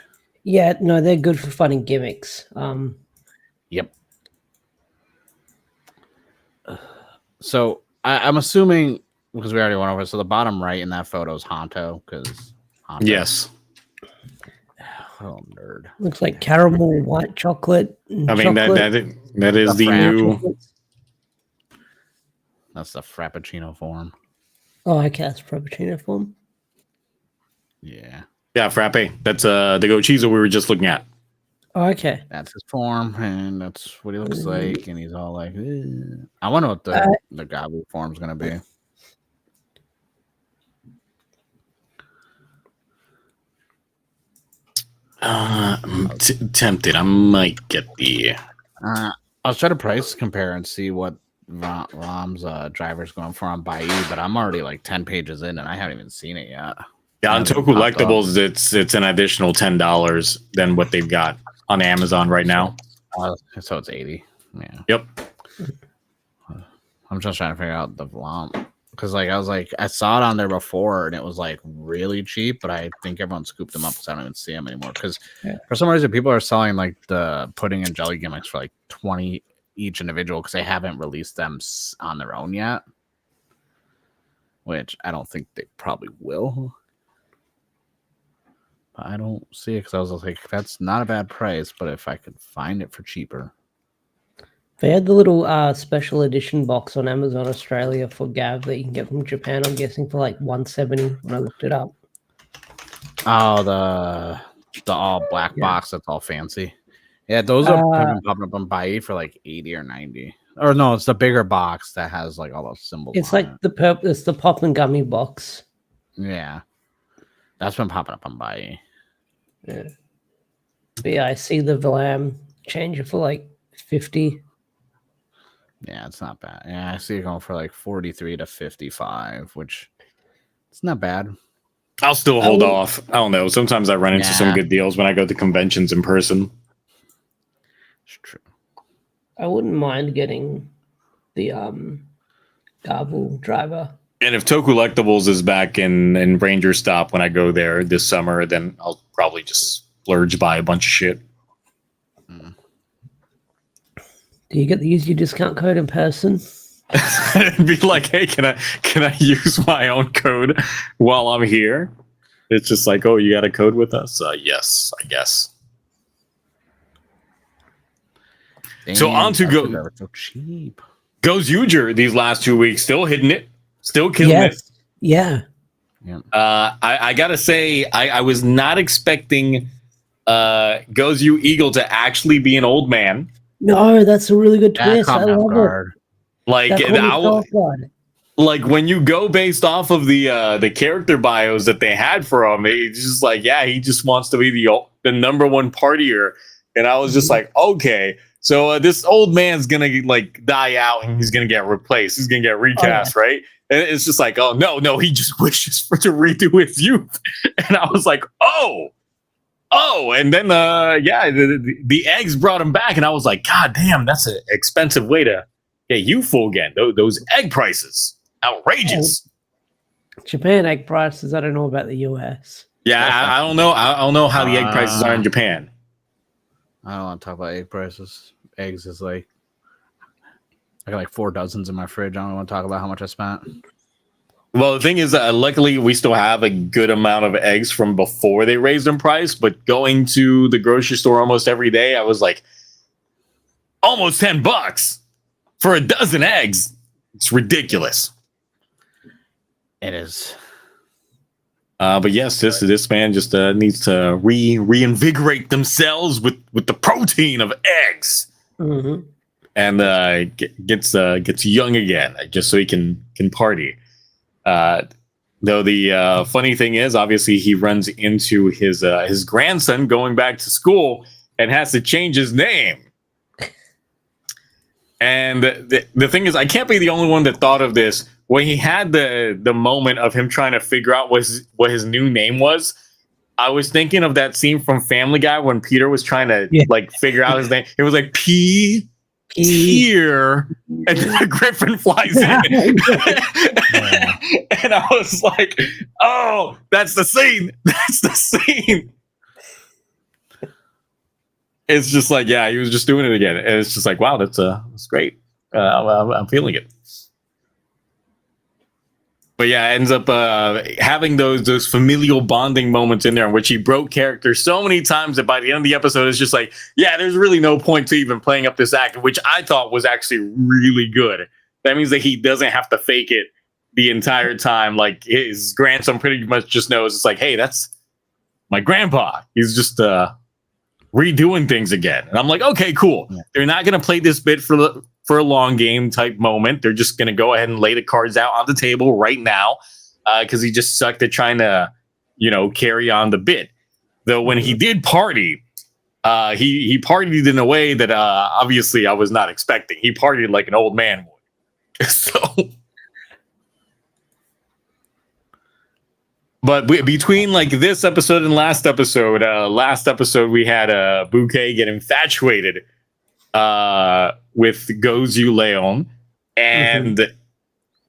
Yeah, no, they're good for finding gimmicks. Yep. So I'm assuming, because we already went over it, so the bottom right in that photo is Hanto, because yes. Oh, nerd. Looks like caramel white chocolate. I mean, that is the new. Chocolates. That's the Frappuccino form. Oh, okay, that's Frappuccino form. Yeah. Yeah, Frappe. That's the Gochizo we were just looking at. Oh, okay. That's his form, and that's what he looks like, and he's all like, "Ugh." I wonder what the Gavv form's going to be. I'm tempted. I might get the. I'll try to price compare and see what Rom's driver's going for on Bai, but I'm already like 10 pages in, and I haven't even seen it yet. Yeah, on tokullectibles, it's an additional $10 than what they've got on Amazon right now. So it's 80. Yeah. Yep. I'm just trying to figure out the Rom, because like I saw it on there before and it was like really cheap, but I think everyone scooped them up because I don't even see them anymore. Because for some reason people are selling like the pudding and jelly gimmicks for like 20 each individual because they haven't released them on their own yet, which I don't think they probably will. But I don't see it because I was like, that's not a bad price, but if I could find it for cheaper. They had the little special edition box on Amazon Australia for Gavv that you can get from Japan, I'm guessing for like $170 when I looked it up. Oh, the all black box that's all fancy. Yeah, those are popping up on Bai for like 80 or 90. Or no, it's the bigger box that has like all those symbols. It's on like it's the pop and gummy box. Yeah, that's been popping up on Buyee. Yeah. But yeah, I see the Vlam change it for like 50. Yeah, it's not bad. Yeah, I see it going for like 43 to 55, which it's not bad. I'll still hold off. I don't know. Sometimes I run into some good deals when I go to conventions in person. It's true. I wouldn't mind getting the Gavv driver. And if tokullectibles is back in Ranger Stop when I go there this summer, then I'll probably just splurge buy a bunch of shit. Do you get to use your discount code in person? Be like, hey, can I use my own code while I'm here? It's just like, oh, you got a code with us? Yes, I guess. Damn, so on to go. They're so cheap. Goes Uger these last 2 weeks, still hitting it, still killing it. Yeah. I gotta say, I was not expecting Goes You Eagle to actually be an old man. No, that's a really good twist. I love it. Like when you go based off of the character bios that they had for him, it's just like, yeah, he just wants to be the number one partier, and I was just like, okay, so this old man's gonna like die out and he's gonna get replaced, he's gonna get recast, right? And it's just like, oh no, he just wishes to redo his youth, and I was like, oh, and then the eggs brought him back, and I was like, god damn, that's an expensive way to get youthful again. Those egg prices, outrageous. Japan egg prices. I don't know about the US. Yeah, I don't know. I don't know how the egg prices are in Japan. I don't want to talk about egg prices. Eggs is like, I got like 4 dozens in my fridge. I don't want to talk about how much I spent. Well, the thing is, luckily, we still have a good amount of eggs from before they raised in price. But going to the grocery store almost every day, I was like, almost $10 for a dozen eggs. It's ridiculous. It is. But yes, this man just needs to reinvigorate themselves with the protein of eggs, and gets young again, just so he can party. Though the funny thing is, obviously, he runs into his grandson going back to school and has to change his name. And the thing is, I can't be the only one that thought of this. When he had the moment of him trying to figure out what his new name was, I was thinking of that scene from Family Guy when Peter was trying to like figure out his name. It was like P here, and then the griffin flies in. And I was like, oh, that's the scene. That's the scene. It's just like, yeah, he was just doing it again. And it's just like, wow, that's great. I'm feeling it. But yeah, ends up having those familial bonding moments in there in which he broke character so many times that by the end of the episode, it's just like, yeah, there's really no point to even playing up this act, which I thought was actually really good. That means that he doesn't have to fake it the entire time. Like his grandson pretty much just knows it's like, hey, that's my grandpa. He's just redoing things again. And I'm like, okay, cool. Yeah. They're not going to play this bit for a long game type moment. They're just going to go ahead and lay the cards out on the table right now because he just sucked at trying to, carry on the bit. Though when he did party, he partied in a way that obviously I was not expecting. He partied like an old man would. So, but between like this episode and last episode we had Bouquet get infatuated with Gozu Leon and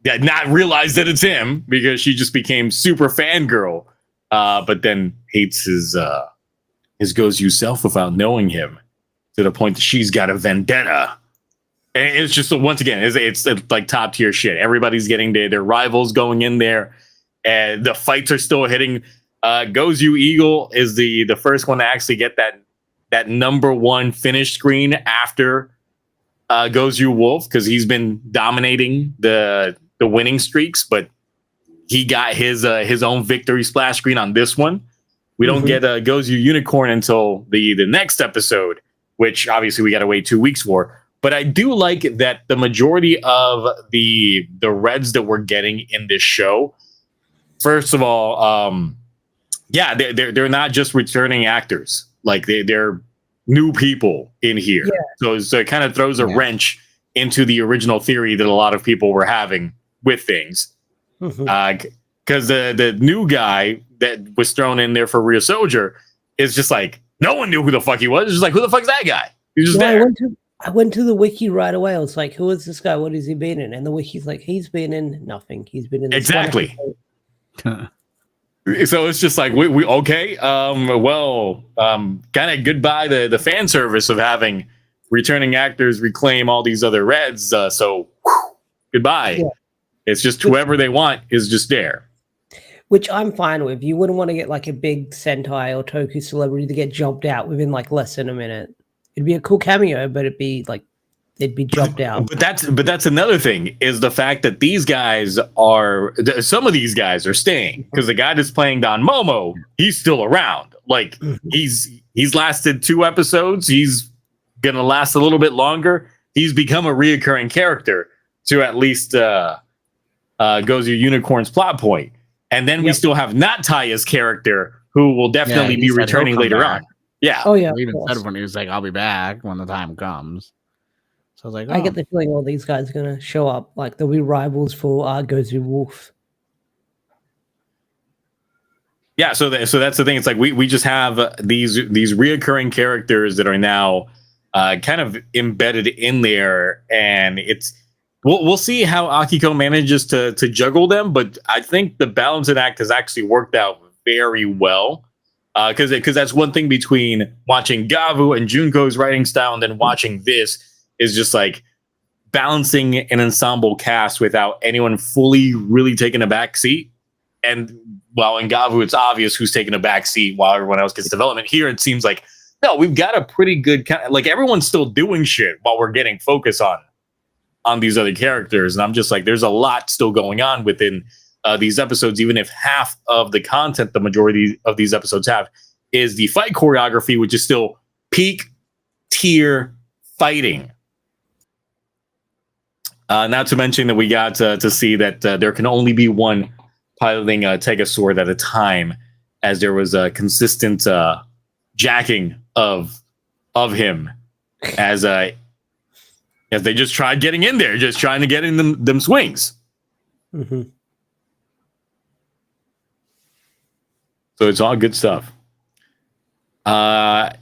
not realize that it's him because she just became super fangirl, but then hates his Gozu self without knowing him to the point that she's got a vendetta. And it's just, once again, it's like top tier shit. Everybody's getting their rivals going in there, and the fights are still hitting. Gozu Eagle is the first one to actually get that number one finish screen after Gozu Wolf, because he's been dominating the winning streaks, but he got his own victory splash screen on this one. We don't get a Gozu Unicorn until the next episode, which obviously we got to wait 2 weeks for. But I do like that the majority of the Reds that we're getting in this show, first of all, yeah, they're not just returning actors. Like they're new people in here. Yeah. So it kind of throws a wrench into the original theory that a lot of people were having with things. Because the new guy that was thrown in there for Real Soldier is just like, no one knew who the fuck he was. It's just like, who the fuck's that guy? He's just there. I went to the wiki right away. I was like, who is this guy? What has he been in? And the wiki's like, he's been in nothing. He's been in this exactly. So it's just like we okay. Kind of goodbye the fan service of having returning actors reclaim all these other Reds. Goodbye. Yeah. It's just whoever they want is just there. Which I'm fine with. You wouldn't want to get like a big Sentai or Toku celebrity to get jumped out within like less than a minute. It'd be a cool cameo, but it'd be jumped out. But that's another thing is the fact that these guys some of these guys are staying because the guy that's playing Don Momo, he's still around. Like he's lasted 2 episodes. He's gonna last a little bit longer. He's become a reoccurring character to at least Goes Your Unicorn's plot point. And then we still have Not Taya's character, who will definitely be returning later on. Yeah. Oh yeah. He even said when he was like, "I'll be back when the time comes." So I was like, I get the feeling all these guys are gonna show up. Like they'll be rivals for Gozu Wolf. Yeah. So that's the thing. It's like we just have these reoccurring characters that are now kind of embedded in there, and we'll see how Akiko manages to juggle them. But I think the balancing act has actually worked out very well. Because that's one thing between watching Gavv and Junko's writing style and then watching this is just like balancing an ensemble cast without anyone fully really taking a back seat. And while in Gavv, it's obvious who's taking a back seat while everyone else gets development. Here, it seems like, no, we've got a pretty good like everyone's still doing shit while we're getting focus on these other characters. And I'm just like, there's a lot still going on within these episodes, even if half of the content the majority of these episodes have is the fight choreography, which is still peak tier fighting. Not to mention that we got to see that there can only be one piloting a Tegasword at a time, as there was a consistent jacking of him as they just tried getting in there, just trying to get in them swings. So it's all good stuff. The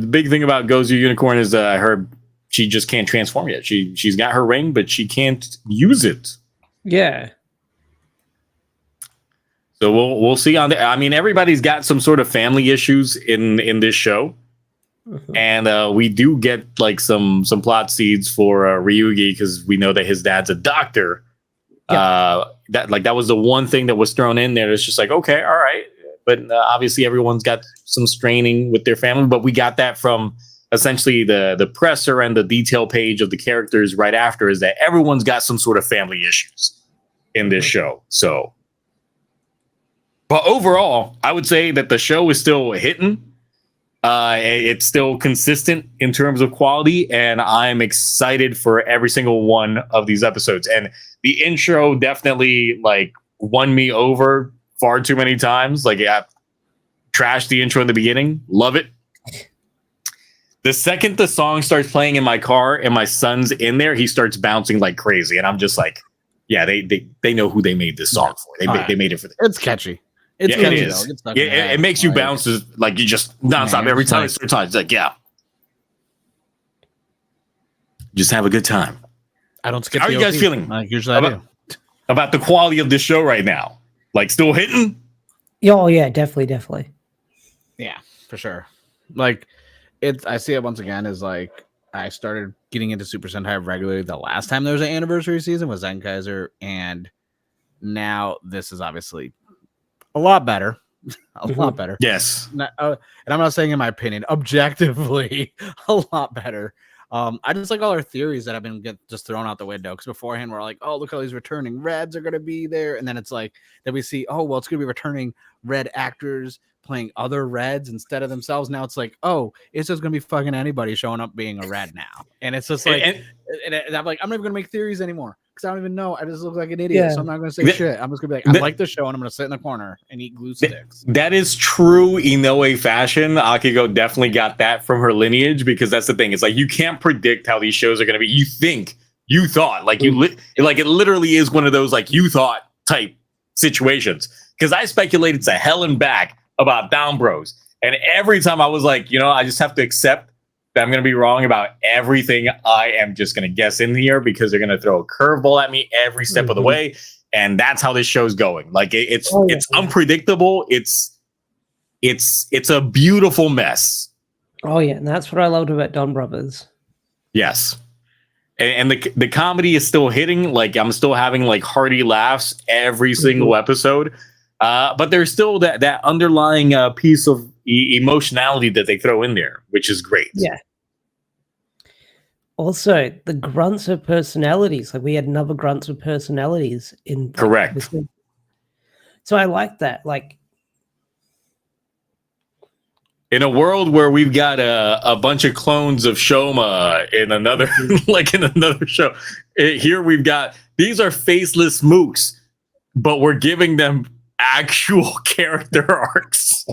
big thing about Goes Your Unicorn is I heard she just can't transform yet. She's got her ring, but she can't use it. Yeah. So we'll see on that. I mean, everybody's got some sort of family issues in this show. And we do get like some plot seeds for Ryugi because we know that his dad's a doctor. That was the one thing that was thrown in there. It's just like, okay, all right. But obviously everyone's got some straining with their family, but we got that from essentially the presser and the detail page of the characters right after is that everyone's got some sort of family issues in this show. So, but overall, I would say that the show is still hitting. It's still consistent in terms of quality, and I'm excited for every single one of these episodes. And the intro definitely like won me over far too many times. Like, trashed the intro in the beginning. Love it. The second the song starts playing in my car and my son's in there, he starts bouncing like crazy, and I'm just like, yeah, they know who they made this song for. They made it for them. It's catchy. It's catchy. It is. It makes you bounce like you just nonstop every time. It's like, yeah, just have a good time. I don't skip. How are you guys feeling? Usually I do. About the quality of this show right now? Like, still hitting? Oh yeah, definitely. Yeah, for sure. Like, I see it once again as like I started getting into Super Sentai regularly. The last time there was an anniversary season was Zenkaiser, and now this is obviously a lot better. A lot better. Yes. And I'm not saying in my opinion, objectively, a lot better. I just like all our theories that have been just thrown out the window. Because beforehand, we're like, oh, look how these returning Reds are going to be there. And then it's like, then we see, oh, well, it's going to be returning Red actors playing other Reds instead of themselves. Now it's like, oh, it's just gonna be fucking anybody showing up being a Red now, and it's just like, and I'm like, I'm never gonna make theories anymore because I don't even know. I just look like an idiot, so I'm not gonna say shit. I'm just gonna be like, I like this show, and I'm gonna sit in the corner and eat glue sticks. That is true Inoue fashion. Akiko definitely got that from her lineage because that's the thing. It's like you can't predict how these shows are gonna be. You thought like like it literally is one of those like you thought type situations. Because I speculated to hell and back about Down Bros. And every time I was like, I just have to accept that I'm going to be wrong about everything. I am just going to guess in here because they're going to throw a curveball at me every step of the way. And that's how this show's going. Like it's unpredictable. It's a beautiful mess. Oh yeah. And that's what I loved about Don Brothers. Yes. And the comedy is still hitting. Like I'm still having like hearty laughs every single episode. But there's still that underlying piece of emotionality that they throw in there, which is great. Yeah. Also, the grunts have personalities. Like we had another grunts with personalities in. Correct. So I like that. Like in a world where we've got a bunch of clones of Shoma in another, like in another show, here we've got these are faceless mooks, but we're giving them actual character arcs.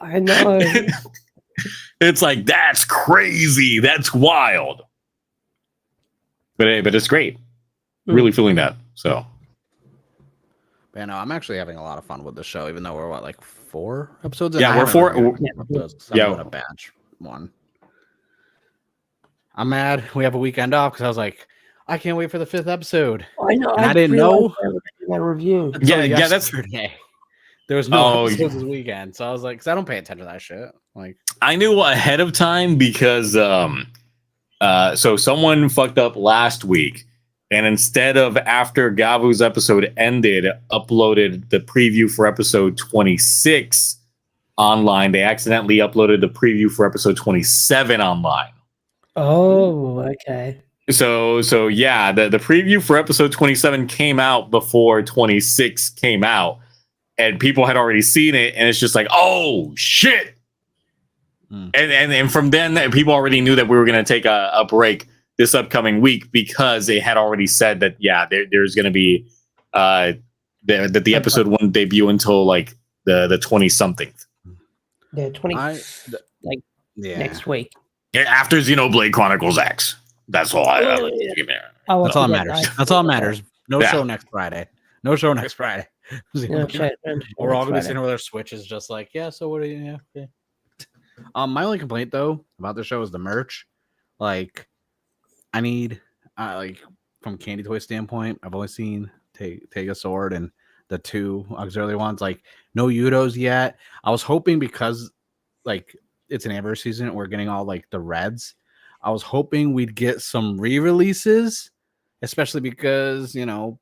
I know. It's like that's crazy. That's wild. But it's great. Really feeling that. So. But no, I'm actually having a lot of fun with the show, even though we're like 4 episodes. Yeah, we're 4. Yeah, a batch one. I'm mad. We have a weekend off because I was like, I can't wait for the 5th episode. I know. And I didn't know that review. Yeah, that's there was no episodes this weekend, so I was like, because I don't pay attention to that shit. Like, I knew ahead of time because so someone fucked up last week, and instead of after Gavv's episode ended, uploaded the preview for episode 26 online. They accidentally uploaded the preview for episode 27 online. Oh, okay. So yeah, the preview for episode 27 came out before 26 came out, and people had already seen it, and it's just like, oh shit. And from then people already knew that we were going to take a break this upcoming week because they had already said that there's going to be that the episode wouldn't debut until like the 20 something. Yeah, 20 next week. Yeah, after Xenoblade Chronicles X. That's all I that's all that matters. That's all that matters. No show next Friday. No show next Friday. We're all gonna be sitting with our Switches just like, so what do you my only complaint though about the show is the merch. Like I need like from Candy Toy standpoint, I've only seen Take a Sword and the 2 auxiliary ones, like no Yudos yet. I was hoping because like it's an anniversary season, we're getting all like the Reds. I was hoping we'd get some re-releases, especially because, a lot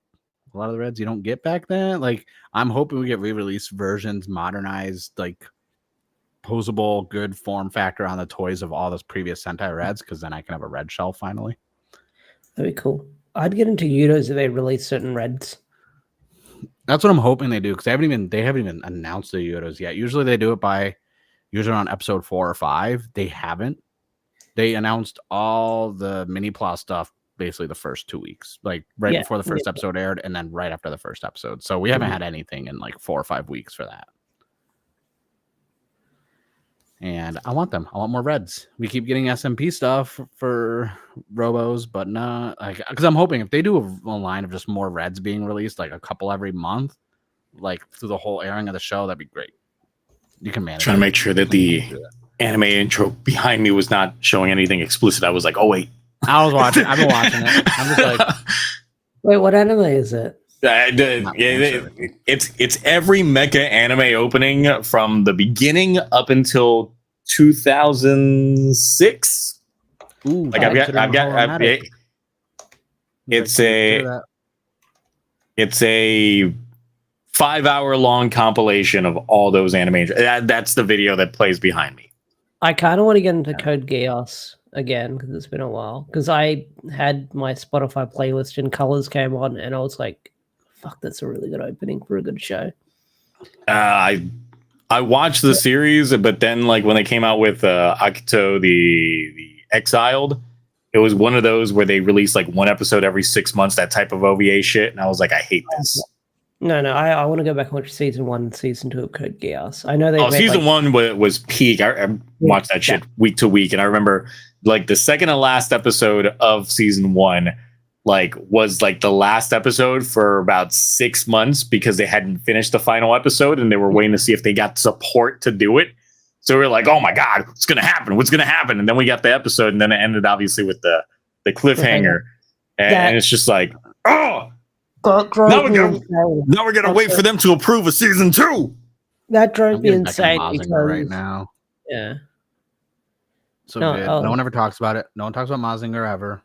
of the Reds you don't get back then. Like, I'm hoping we get re-release versions, modernized, like, posable, good form factor on the toys of all those previous Sentai Reds, because then I can have a Red shelf finally. That'd be cool. I'd get into Yudos if they release certain Reds. That's what I'm hoping they do, because they haven't even announced the Yudos yet. Usually they do it usually on episode 4 or 5. They haven't. They announced all the mini plot stuff basically the first 2 weeks, like before the first episode aired, and then right after the first episode. So we haven't had anything in like 4 or 5 weeks for that. And I want them. I want more Reds. We keep getting SMP stuff for Robos, but not like, because I'm hoping if they do a line of just more Reds being released, like a couple every month, like through the whole airing of the show, that'd be great. You can manage. Trying to make sure that the anime intro behind me was not showing anything explicit. I was like, oh wait, I was watching. I've been watching it. I'm just like, wait, what anime is it? It's every mecha anime opening from the beginning up until 2006. Ooh, like I've got it's a 5-hour long compilation of all those anime. That's the video that plays behind me. I kind of want to get into Code Geass again because it's been a while. Because I had my Spotify playlist and Colors came on, and I was like, "Fuck, that's a really good opening for a good show." I I watched the series, but then like when they came out with Akito the Exiled, it was one of those where they released like one episode every 6 months, that type of OVA shit, and I was like, I hate this. No, I want to go back and watch season 1 and season 2 of Code Geass. I know they. Oh, season 1 was peak. I watched that shit week to week, and I remember like the second and last episode of season 1, like was like the last episode for about 6 months because they hadn't finished the final episode and they were waiting to see if they got support to do it. So we were like, oh my God, what's gonna happen? What's gonna happen? And then we got the episode, and then it ended obviously with the cliffhanger, and it's just like, oh. Now we're gonna wait for them to approve a season 2. That drove me insane because right now. Yeah. So good. No one ever talks about it. No one talks about Mazinger ever.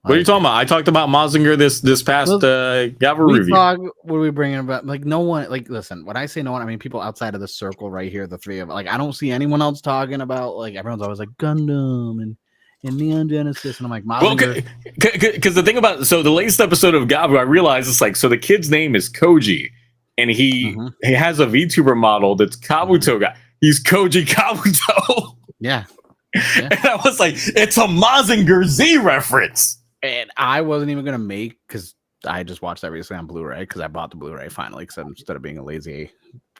What are you talking about? I talked about Mazinger this past Gavv review. What are we bringing about? Like no one. Like listen, when I say no one, I mean people outside of the circle right here, the three of like I don't see anyone else talking about like everyone's always like Gundam and Neon Genesis, and I'm like, Mazinger. Well, because the thing about the latest episode of Gavv, I realized it's like so the kid's name is Koji, and he has a VTuber model that's Kabuto guy. He's Koji Kabuto. Yeah. And I was like, it's a Mazinger Z reference. And I wasn't even gonna make because I just watched that recently on Blu-ray because I bought the Blu-ray finally because instead of being a lazy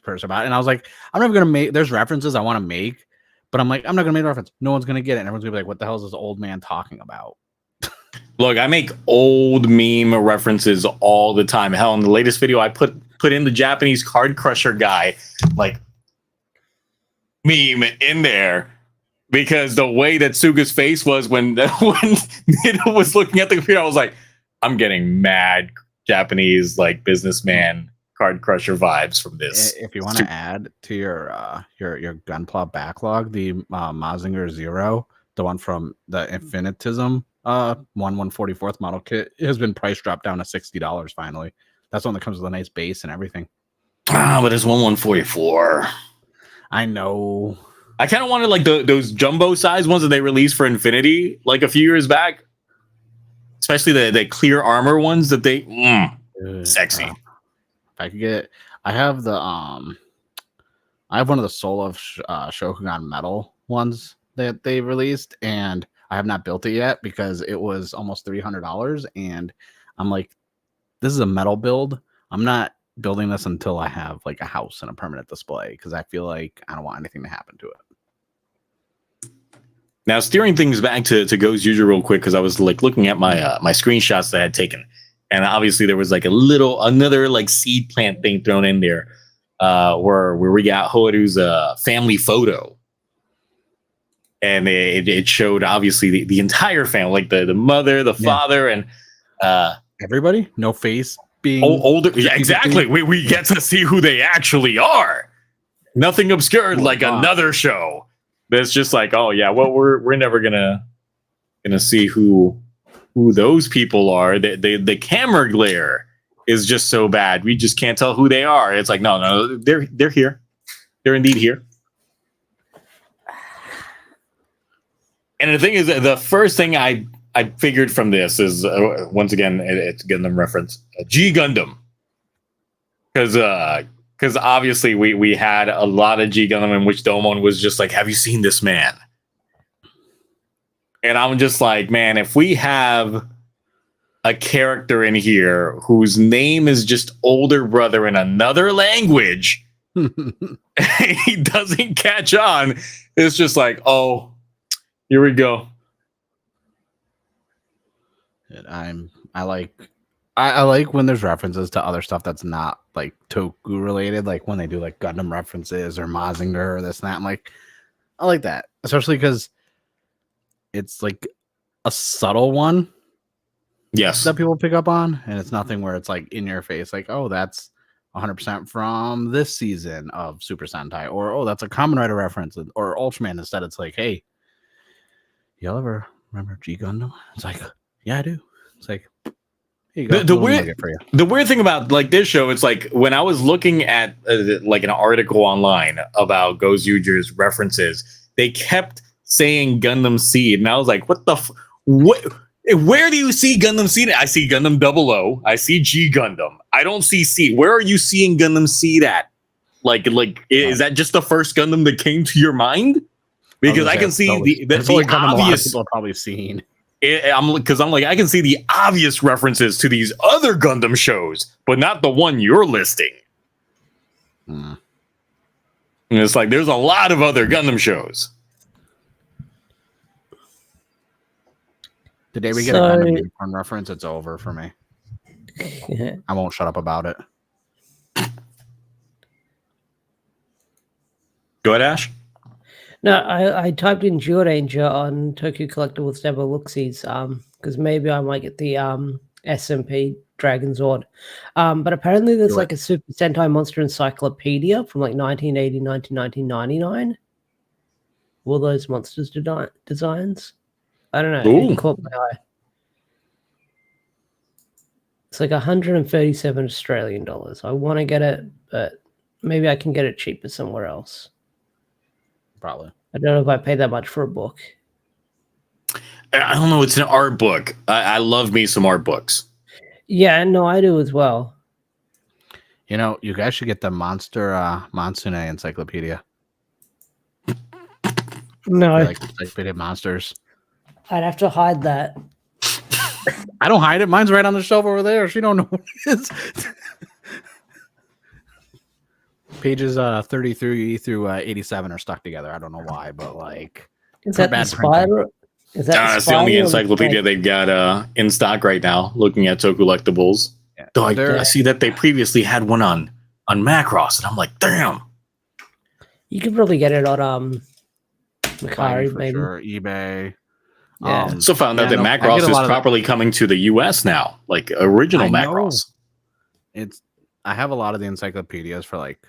person about it, and I was like, I'm never gonna make. There's references I want to make. But I'm like, I'm not going to make a reference. No one's going to get it. And everyone's going to be like, what the hell is this old man talking about? Look, I make old meme references all the time. Hell, in the latest video, I put in the Japanese card crusher guy, like, meme in there. Because the way that Suga's face was when Nido was looking at the computer, I was like, I'm getting mad Japanese, like, businessman card crusher vibes from this. If you want to add to your Gunpla backlog, the Mazinger Zero, the one from the Infinitism 1/144th model kit, has been price dropped down to $60 finally. That's one that comes with a nice base and everything. But it's 1/144. I know. I kind of wanted like those jumbo size ones that they released for Infinity like a few years back, especially the clear armor ones that they sexy. I could get. I have the I have one of the Soul of Shokugan metal ones that they released, and I have not built it yet because it was almost $300, and I'm like, this is a metal build. I'm not building this until I have like a house and a permanent display because I feel like I don't want anything to happen to it. Now, steering things back to Go's Usual real quick because I was like looking at my my screenshots that I had taken. And obviously there was like another like seed plant thing thrown in there where we got Horu's family photo. And it showed obviously the entire family, like the mother, the father, and everybody, no face being older. Yeah, exactly. We get to see who they actually are. Nothing obscured like another show. That's just like, oh yeah, well we're never gonna see who those people are. The camera glare is just so bad. We just can't tell who they are. It's like, no, they're here. They're indeed here. And the thing is, the first thing I figured from this is, once again, it's Gundam reference, G Gundam. Because obviously we had a lot of G Gundam in which Domon was just like, have you seen this man? And I'm just like, man, if we have a character in here whose name is just older brother in another language, he doesn't catch on. It's just like, oh, here we go. I like when there's references to other stuff that's not like Toku related, like when they do like Gundam references or Mazinger or this and that. I'm like, I like that, especially because it's like a subtle one. Yes, that people pick up on, and it's nothing where it's like in your face, like, oh, that's 100% from this season of Super Sentai, or oh, that's a Kamen Rider reference, or Ultraman. Instead, it's like, hey, y'all ever remember G Gundam? It's like, yeah, I do. It's like, here you go. The weird thing about like this show, it's like when I was looking at like an article online about Gozuger's references, they kept saying Gundam Seed, and I was like, what the what? Where do you see Gundam Seed? I see Gundam 00. I see G Gundam. I don't see Seed. Where are you seeing Gundam Seed at? Is that just the first Gundam that came to your mind? Because I can see the obvious. People have probably seen. I'm like, I can see the obvious references to these other Gundam shows, but not the one you're listing. Hmm. And it's like there's a lot of other Gundam shows. The day we get a Gundam unicorn reference, it's over for me. I won't shut up about it. Go ahead, Ash. No, I typed in Juranger on Toku Collectibles to have a look-sees, because maybe I might get the SMP Dragon Zord. But apparently there's like a Super Sentai Monster Encyclopedia from like 1989 to 1999. All those monsters designs. I don't know. Ooh. It caught my eye. It's like 137 Australian dollars. I want to get it, but maybe I can get it cheaper somewhere else. Probably. I don't know if I pay that much for a book. I don't know. It's an art book. I love me some art books. Yeah, no, I do as well. You know, you guys should get the Monster Monsoon Encyclopedia. No, Like Encyclopedia Monsters. I'd have to hide that. I don't hide it. Mine's right on the shelf over there. She don't know what it is. Pages 33 through 87 are stuck together. I don't know why, but like, is that the spider? Is that that's the only encyclopedia they've got in stock right now. Looking at tokullectibles, though I see that they previously had one on Macross, and I'm like, damn. You could probably get it on Macari, maybe. Sure. eBay. Yeah. So found out that Macross is properly coming to the US now, like original Macross. I have a lot of the encyclopedias for like,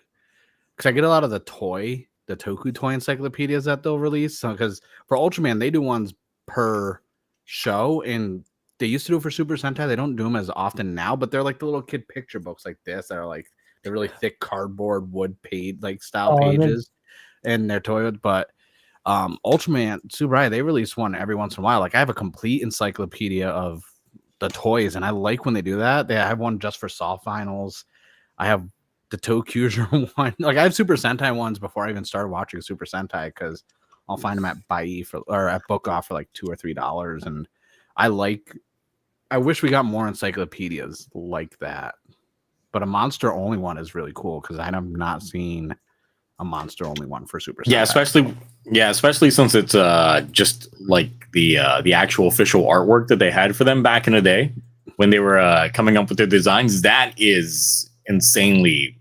because I get a lot of the Toku toy encyclopedias that they'll release. So, because for Ultraman, they do ones per show, and they used to do it for Super Sentai. They don't do them as often now, but they're like the little kid picture books like this that are like they're really thick cardboard wood page like style pages, and they're toy. But Ultraman Super Rai, they release one every once in a while. Like I have a complete encyclopedia of the toys, and I like when they do that. I have one just for soft vinyls. I have the Tokuger one. Like I have Super Sentai ones before I even started watching Super Sentai because I'll find them at Bai or at Book Off for like $2 or $3. And I wish we got more encyclopedias like that. But a monster only one is really cool because I have not seen a monster only one for Super Sentai. Especially since it's just like the actual official artwork that they had for them back in the day when they were coming up with their designs. That is insanely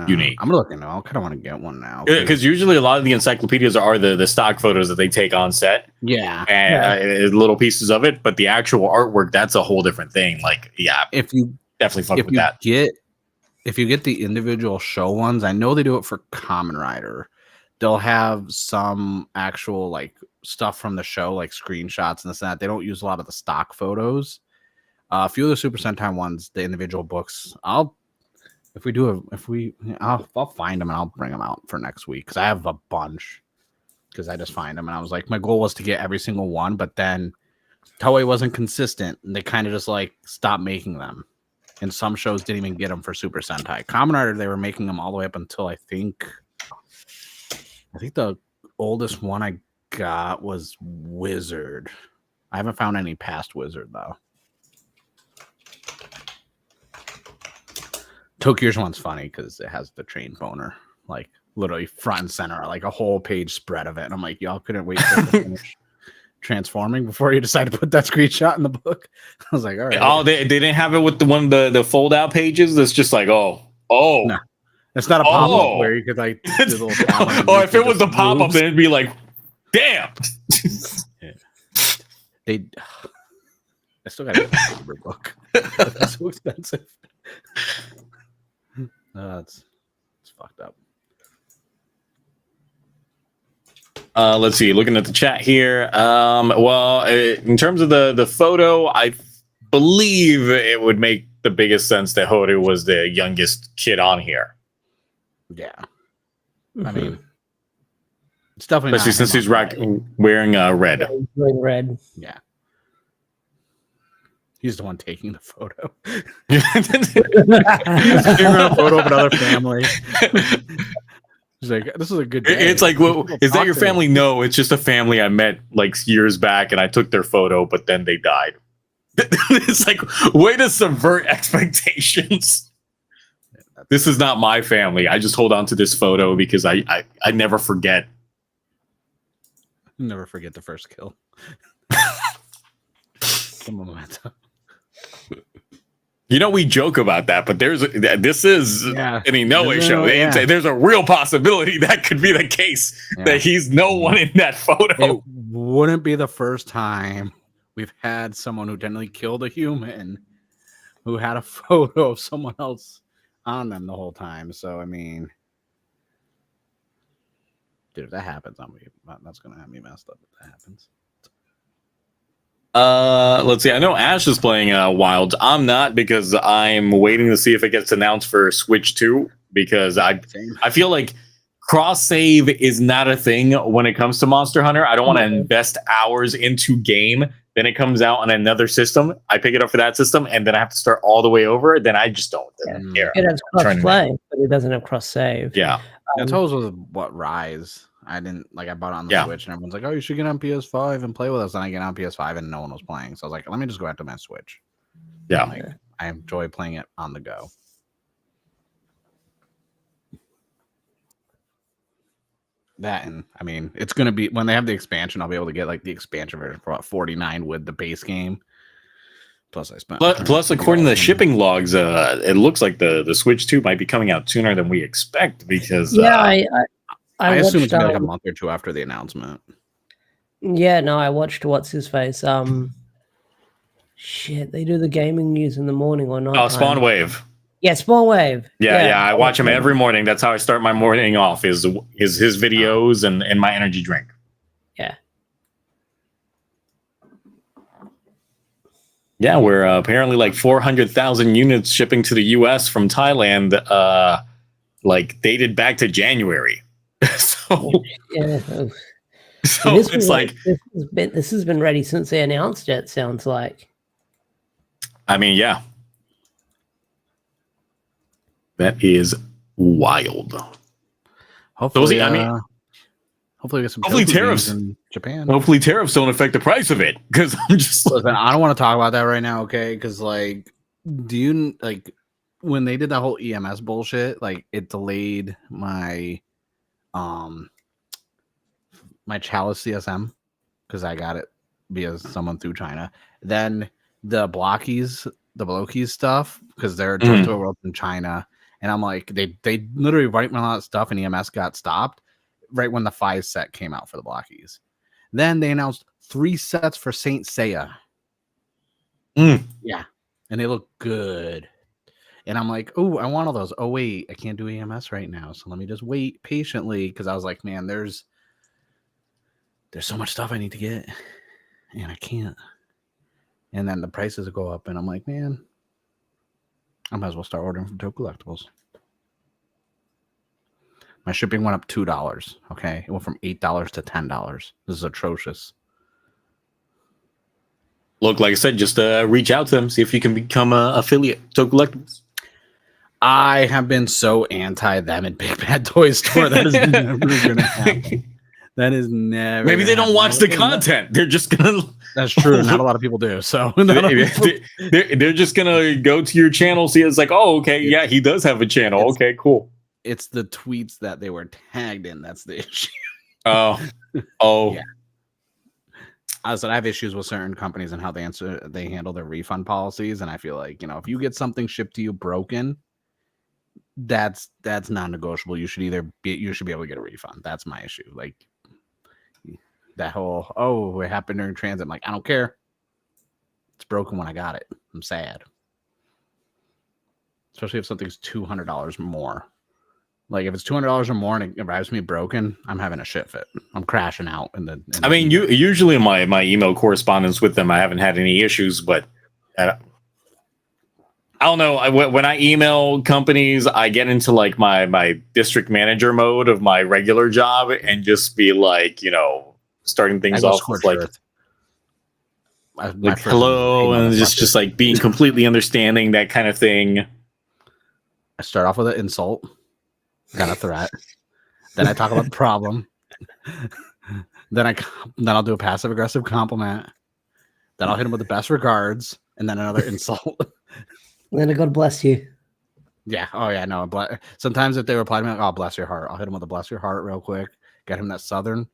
unique. I'm looking now. I kind of want to get one now because usually a lot of the encyclopedias are the stock photos that they take on set. Yeah, and little pieces of it, but the actual artwork, that's a whole different thing. Like, yeah, if you definitely fuck with that. If you get the individual show ones, I know they do it for Kamen Rider. They'll have some actual like stuff from the show, like screenshots and this and that. They don't use a lot of the stock photos. A few of the Super Sentai ones, the individual books, I'll find them and I'll bring them out for next week because I have a bunch because I just find them and I was like, my goal was to get every single one, but then Toei wasn't consistent and they kind of just like stopped making them. And some shows didn't even get them for Super Sentai. Kamen Rider, they were making them all the way up until I think the oldest one I got was Wizard. I haven't found any past Wizard though. Tokyo's one's funny because it has the train boner, like literally front and center, like a whole page spread of it. And I'm like, y'all couldn't wait for it to finish transforming before you decided to put that screenshot in the book. I was like, all right. Oh, they didn't have it with the fold out pages. That's just like, no. It's not a pop up where you could like do the little or if it was the pop up, then it'd be like, damn. I still got to get the paper book. That's so expensive. It's fucked up. Let's see. Looking at the chat here. In terms of the photo, I believe it would make the biggest sense that Horu was the youngest kid on here. Yeah, I mean, it's definitely especially since he's wearing red. Wearing red. Yeah. He's the one taking the photo. It's He's taking a photo of another family. He's like, this is a good day. like, well, is that your family? No, it's just a family I met like years back, and I took their photo, but then they died. It's like, way to subvert expectations. This is not my family. I just hold on to this photo because I never forget. Never forget the first kill. The memento. You know, we joke about that, but this is an Inoue show. Yeah. There's a real possibility that could be the case, that he's no one in that photo. It wouldn't be the first time we've had someone who technically killed a human who had a photo of someone else on them the whole time. So, I mean, dude, if that happens, that's going to have me messed up if that happens. Let's see. I know Ash is playing Wilds. I'm not, because I'm waiting to see if it gets announced for Switch 2, because I feel like cross save is not a thing when it comes to Monster Hunter. I don't want to invest hours into game, then it comes out on another system. I pick it up for that system, and then I have to start all the way over. Then I just don't care. It has cross play, but it doesn't have cross save. Yeah. That's always was what Rise. I didn't I bought it on the Switch, and everyone's like, "Oh, you should get on PS5 and play with us." And I get on PS5, and no one was playing, so I was like, "Let me just go after my Switch." Yeah, I enjoy playing it on the go. That, and I mean, it's gonna be when they have the expansion, I'll be able to get like the expansion version for about $49 with the base game. Plus, I spent. Plus, according to the shipping logs, it looks like the Switch 2 might be coming out sooner than we expect, because I assume it's gonna be like a month or two after the announcement. Yeah, no, I watched What's His Face. Shit, they do the gaming news in the morning or not? Oh, Spawn Wave. Yeah, Spawn Wave. Yeah, I watch him every morning. That's how I start my morning off. Is his videos and my energy drink. Yeah. Yeah, we're apparently like 400,000 units shipping to the U.S. from Thailand, like dated back to January. So it's like this has been ready since they announced it. Sounds like. I mean, yeah, that is wild. Hopefully, hopefully we get some. Hopefully tariffs in Japan. Hopefully tariffs don't affect the price of it, because I'm just. Listen, I don't want to talk about that right now, okay? Because like, do you like when they did that whole EMS bullshit? Like, it delayed my my Chalice CSM because I got it via someone through China. Then the Blockies stuff, because they're just to a world in China, and I'm like, they literally right when all that stuff in EMS got stopped, right when the 5 set came out for the Blockies. Then they announced 3 sets for Saint Seiya. Yeah, and they look good. And I'm like, oh, I want all those. Oh, wait, I can't do EMS right now. So let me just wait patiently, because I was like, man, there's so much stuff I need to get, and I can't. And then the prices go up, and I'm like, man, I might as well start ordering from tokullectibles. My shipping went up $2. Okay, it went from $8 to $10. This is atrocious. Look, like I said, just reach out to them, see if you can become an affiliate tokullectibles. I have been so anti them and Big Bad Toy Store. That is never going to happen. That is never. Maybe they don't watch the content. They're just gonna. That's true. Not a lot of people do. So they're just gonna go to your channel, see it's like, oh, okay, yeah, he does have a channel. Okay, cool. It's the tweets that they were tagged in. That's the issue. Oh. Yeah. I have issues with certain companies and how they handle their refund policies, and I feel like, if you get something shipped to you broken, that's non-negotiable. You should be able to get a refund. That's my issue. Like that whole it happened during transit. I'm like, I don't care. It's broken when I got it. I'm sad, especially if something's $200 more. Like if it's $200 or more and it arrives me broken, I'm having a shit fit. I'm crashing out I mean, usually in my email correspondence with them, I haven't had any issues, but I don't know. When I email companies, I get into like my district manager mode of my regular job and just be like, starting things off with My like first hello, one was, and "Hey, just like being completely understanding, that kind of thing. I start off with an insult, then a threat, then I talk about the problem, then I'll do a passive aggressive compliment, then I'll hit him with the best regards, and then another insult. Then God bless you. Yeah. Oh yeah. No. Sometimes if they reply to me like, "Oh, bless your heart," I'll hit him with a "bless your heart" real quick. Get him that southern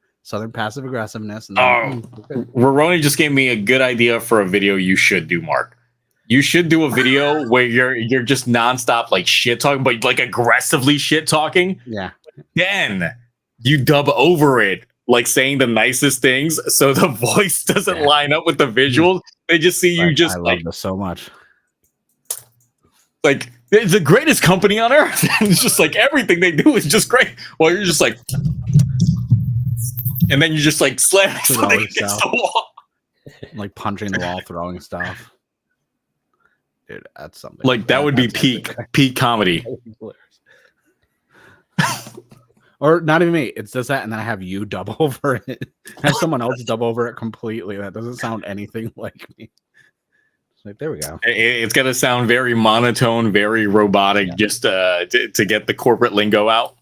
passive aggressiveness. And then, Roroni just gave me a good idea for a video you should do, Mark. You should do a video where you're just nonstop like shit talking, but like aggressively shit talking. Yeah. Then you dub over it, like saying the nicest things, so the voice doesn't line up with the visuals. They just see you just I like love this so much. Like it's the greatest company on earth. And it's just like everything they do is just great. Well, you're just like, and then you just like slamming something against the wall, like punching the wall, throwing stuff. Dude, that's something. Like that would be peak comedy. Or not even me. It's just that, and then I have you dub over it. Have someone else dub over it completely. That doesn't sound anything like me. Like, there we go. It's going to sound very monotone, very robotic, just to get the corporate lingo out.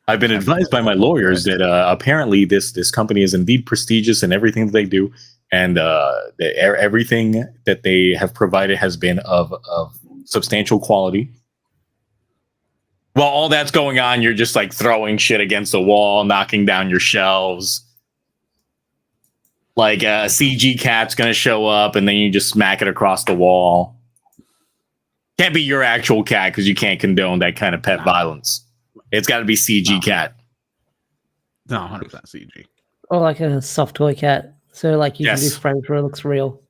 I've been advised by my lawyers that apparently this company is indeed prestigious in everything that they do, and everything that they have provided has been of substantial quality. While all that's going on, you're just like throwing shit against the wall, knocking down your shelves. Like a CG cat's gonna show up, and then you just smack it across the wall. Can't be your actual cat because you can't condone that kind of pet violence. It's got to be CG cat. No, 100% CG. Or like a soft toy cat. So like you can do frames where it looks real.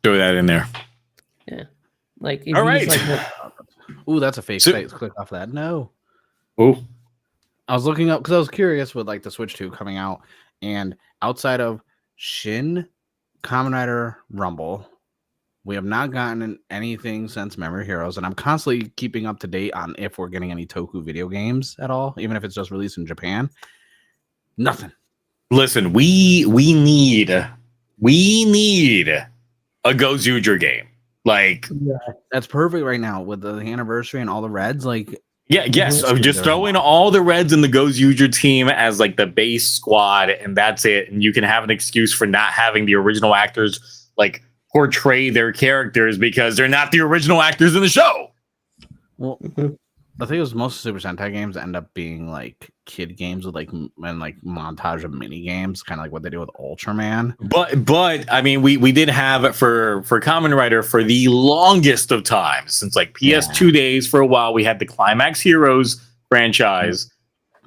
Throw that in there. Yeah. Like if all right. Ooh, that's a fake site. Let's click off that. No. Ooh. I was looking up because I was curious with like the Switch 2 coming out, and outside of Shin, Kamen Rider Rumble, we have not gotten anything since Memory Heroes, and I'm constantly keeping up to date on if we're getting any Toku video games at all, even if it's just released in Japan. Nothing. Listen, we need a Gozuger game. Like that's perfect right now with the anniversary and all the reds. Like yes, just throw in all the reds in the Gozuger team as like the base squad, and that's it. And you can have an excuse for not having the original actors like portray their characters because they're not the original actors in the show. Well, I think it was most Super Sentai games end up being like kid games with like montage of mini games, kind of like what they do with Ultraman. But I mean, we did have it for Kamen Rider for the longest of times since like PS2 days. For a while, we had the Climax Heroes franchise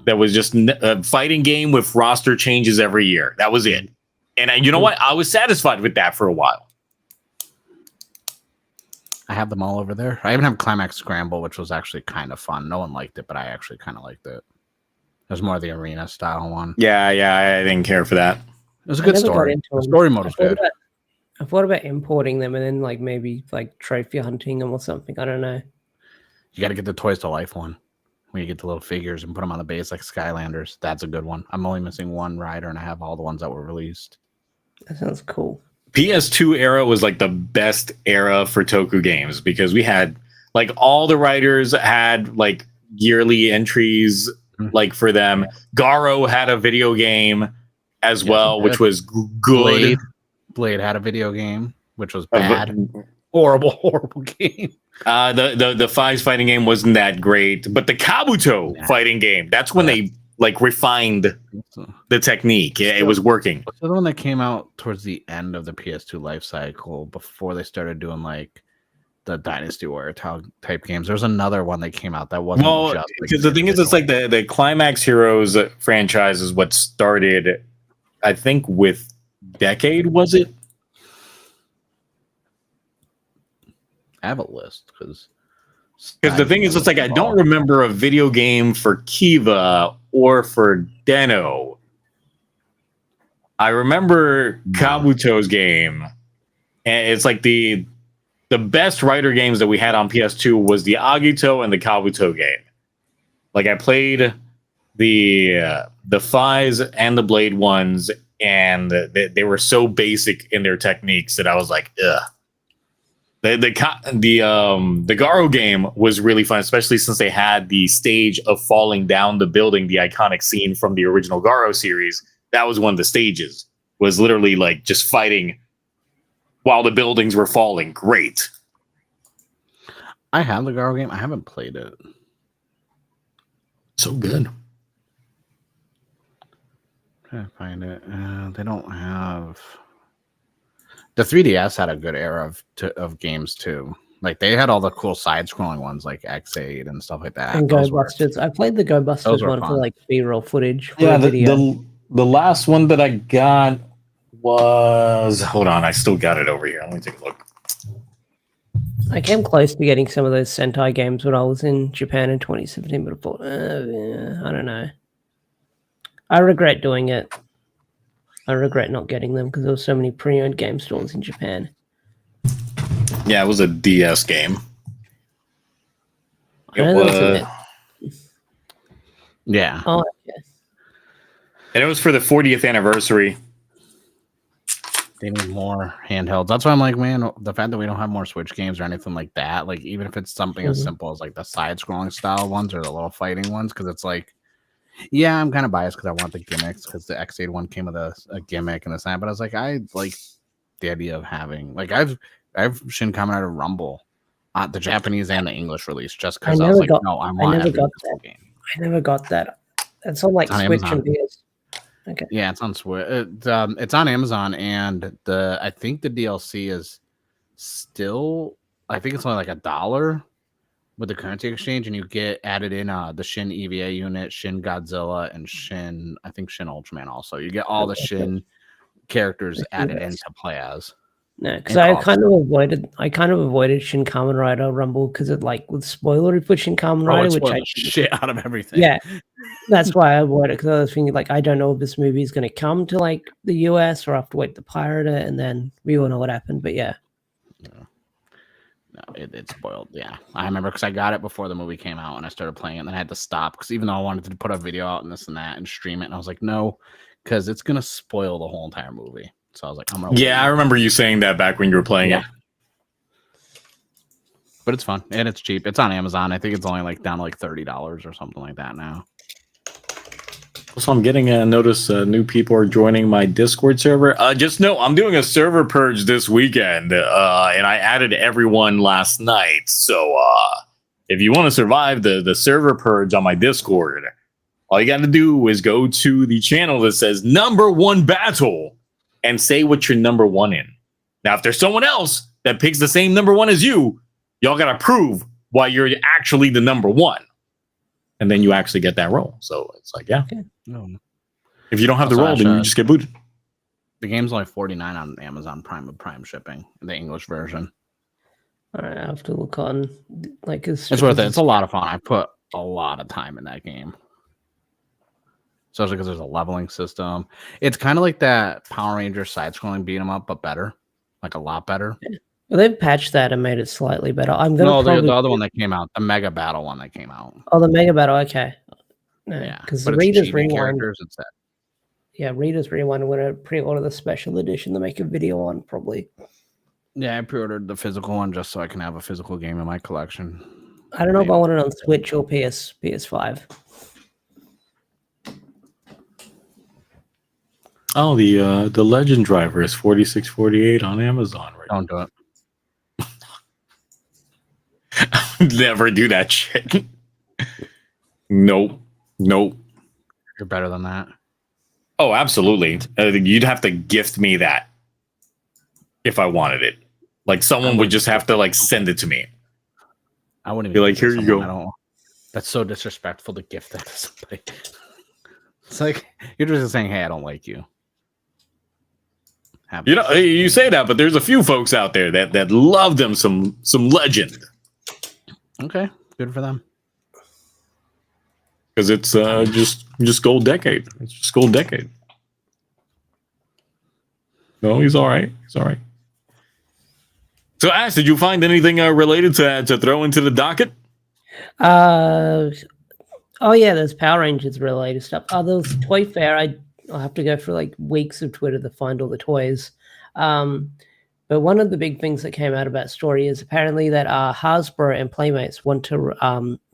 that was just a fighting game with roster changes every year. That was it. And you know what? I was satisfied with that for a while. I have them all over there. I even have Climax Scramble, which was actually kind of fun. No one liked it, but I actually kind of liked it. There's more of the arena style one. Yeah, I didn't care for that. It was a good story. The story mode was good. I thought about importing them and then like maybe like trophy hunting them or something. I don't know. You got to get the Toys to Life one. When you get the little figures and put them on the base like Skylanders. That's a good one. I'm only missing one rider and I have all the ones that were released. That sounds cool. PS2 era was like the best era for Toku games because we had like all the writers had like yearly entries like for them. Garo had a video game as well, which was good. Blade had a video game, which was bad. Horrible game. The Fives fighting game wasn't that great, but the Kabuto fighting game, that's when they like refined the technique. It was working. So the one that came out towards the end of the PS2 life cycle before they started doing like the Dynasty Warrior type games. There's another one that came out that wasn't just because the thing is, it's like the Climax Heroes franchise is what started, I think, with Decade, was it? I have a list because the thing is, it's like I don't remember a video game for Kiva or for Deno. I remember Kabuto's game, and it's like the best writer games that we had on PS2 was the Agito and the Kabuto game. Like I played the Fies and the Blade ones, and they were so basic in their techniques that I was like, ugh. The Garo game was really fun, especially since they had the stage of falling down the building, the iconic scene from the original Garo series. That was one of the stages. Was literally like just fighting while the buildings were falling. Great. I have the Garo game. I haven't played it. So good. Trying to find it. They don't have. The 3DS had a good era of games too. Like they had all the cool side-scrolling ones, like X8 and stuff like that. And Go Busters. I played the Go Busters one for like B-roll footage. Yeah, the last one that I got was. Hold on, I still got it over here. Let me take a look. I came close to getting some of those Sentai games when I was in Japan in 2017, but I thought, yeah, I don't know. I regret doing it. I regret not getting them because there were so many pre-owned game stores in Japan. Yeah, it was a DS game. It was. Yeah. Oh, yeah. And it was for the 40th anniversary. They need more handhelds. That's why I'm like, man, the fact that we don't have more Switch games or anything like that, like even if it's something as simple as like the side-scrolling style ones or the little fighting ones, because it's like, yeah, I'm kind of biased because I want the gimmicks because the X8 one came with a gimmick and the sign, but I was like, I like the idea of having like I've Shin Kamen Rider Rumble, the Japanese and the English release, just because I was like, no, I want every game. I never got that. That's on like Switch and PS. Okay. Yeah, it's on Switch. It's on Amazon, and I think the DLC is still. I think it's only like $1 with the currency exchange, and you get added in the Shin EVA unit, Shin Godzilla, and Shin. I think Shin Ultraman also. You get all the Shin characters added in to play as. No, because I kind of avoided Shin Kamen Rider Rumble because it like was spoilery for Shin Kamen Rider, which I shit out of everything. Yeah, that's why I avoided it because I was thinking like I don't know if this movie is going to come to like the US or I have to wait to pirate it, and then we all know what happened. But yeah, no, it's spoiled. Yeah, I remember because I got it before the movie came out and I started playing it, and then I had to stop because even though I wanted to put a video out and this and that and stream it, and I was like, no, because it's gonna spoil the whole entire movie. So I was like, I'm gonna. Yeah, I remember you saying that back when you were playing it. But it's fun and it's cheap. It's on Amazon. I think it's only like down to like $30 or something like that now. So I'm getting a notice new people are joining my Discord server. Just know I'm doing a server purge this weekend, and I added everyone last night. So if you want to survive the server purge on my Discord, all you got to do is go to the channel that says #1 battle and say what you're #1 in. Now, if there's someone else that picks the same #1 as you, y'all got to prove why you're actually the #1. And then you actually get that role. So it's like, yeah. Okay. No. If you don't have the role, then you just get booted. The game's only $49 on Amazon Prime with Prime shipping, the English version. all right, I have to look on like It's worth it. It's a lot of fun. I put a lot of time in that game. Especially because there's a leveling system. It's kind of like that Power Ranger side-scrolling beat 'em up, but better, like a lot better. Well, they've patched that and made it slightly better. The other one that came out, the Mega Battle one that came out. Oh, the Mega Battle. Okay. No, Yeah, because but Reader's Rewind. It's that. Yeah, Reader's Rewind. I'm gonna pre-order the special edition to make a video on probably. Yeah, I pre-ordered the physical one just so I can have a physical game in my collection. I don't know if I want it on Switch or PS5. Oh, the Legend Driver is $46.48 on Amazon right Don't do it. Never do that shit. Nope. You're better than that. Oh, absolutely. You'd have to gift me that if I wanted it. Like someone would just have to like send it to me. I wouldn't be like, here you go. That's so disrespectful to gift that to somebody. It's like you're just saying, hey, I don't like you. You know, you say that, but there's a few folks out there that love them some Legend. Okay, good for them. Because it's just Gold Decade. It's just Gold Decade. No, he's all right. He's all right. So, Ash, did you find anything related to throw into the docket? I Oh yeah, there's Power Rangers related stuff. Oh, there was Toy Fair. I'll have to go through like weeks of Twitter to find all the toys. But one of the big things that came out of that story is apparently that Hasbro and Playmates want to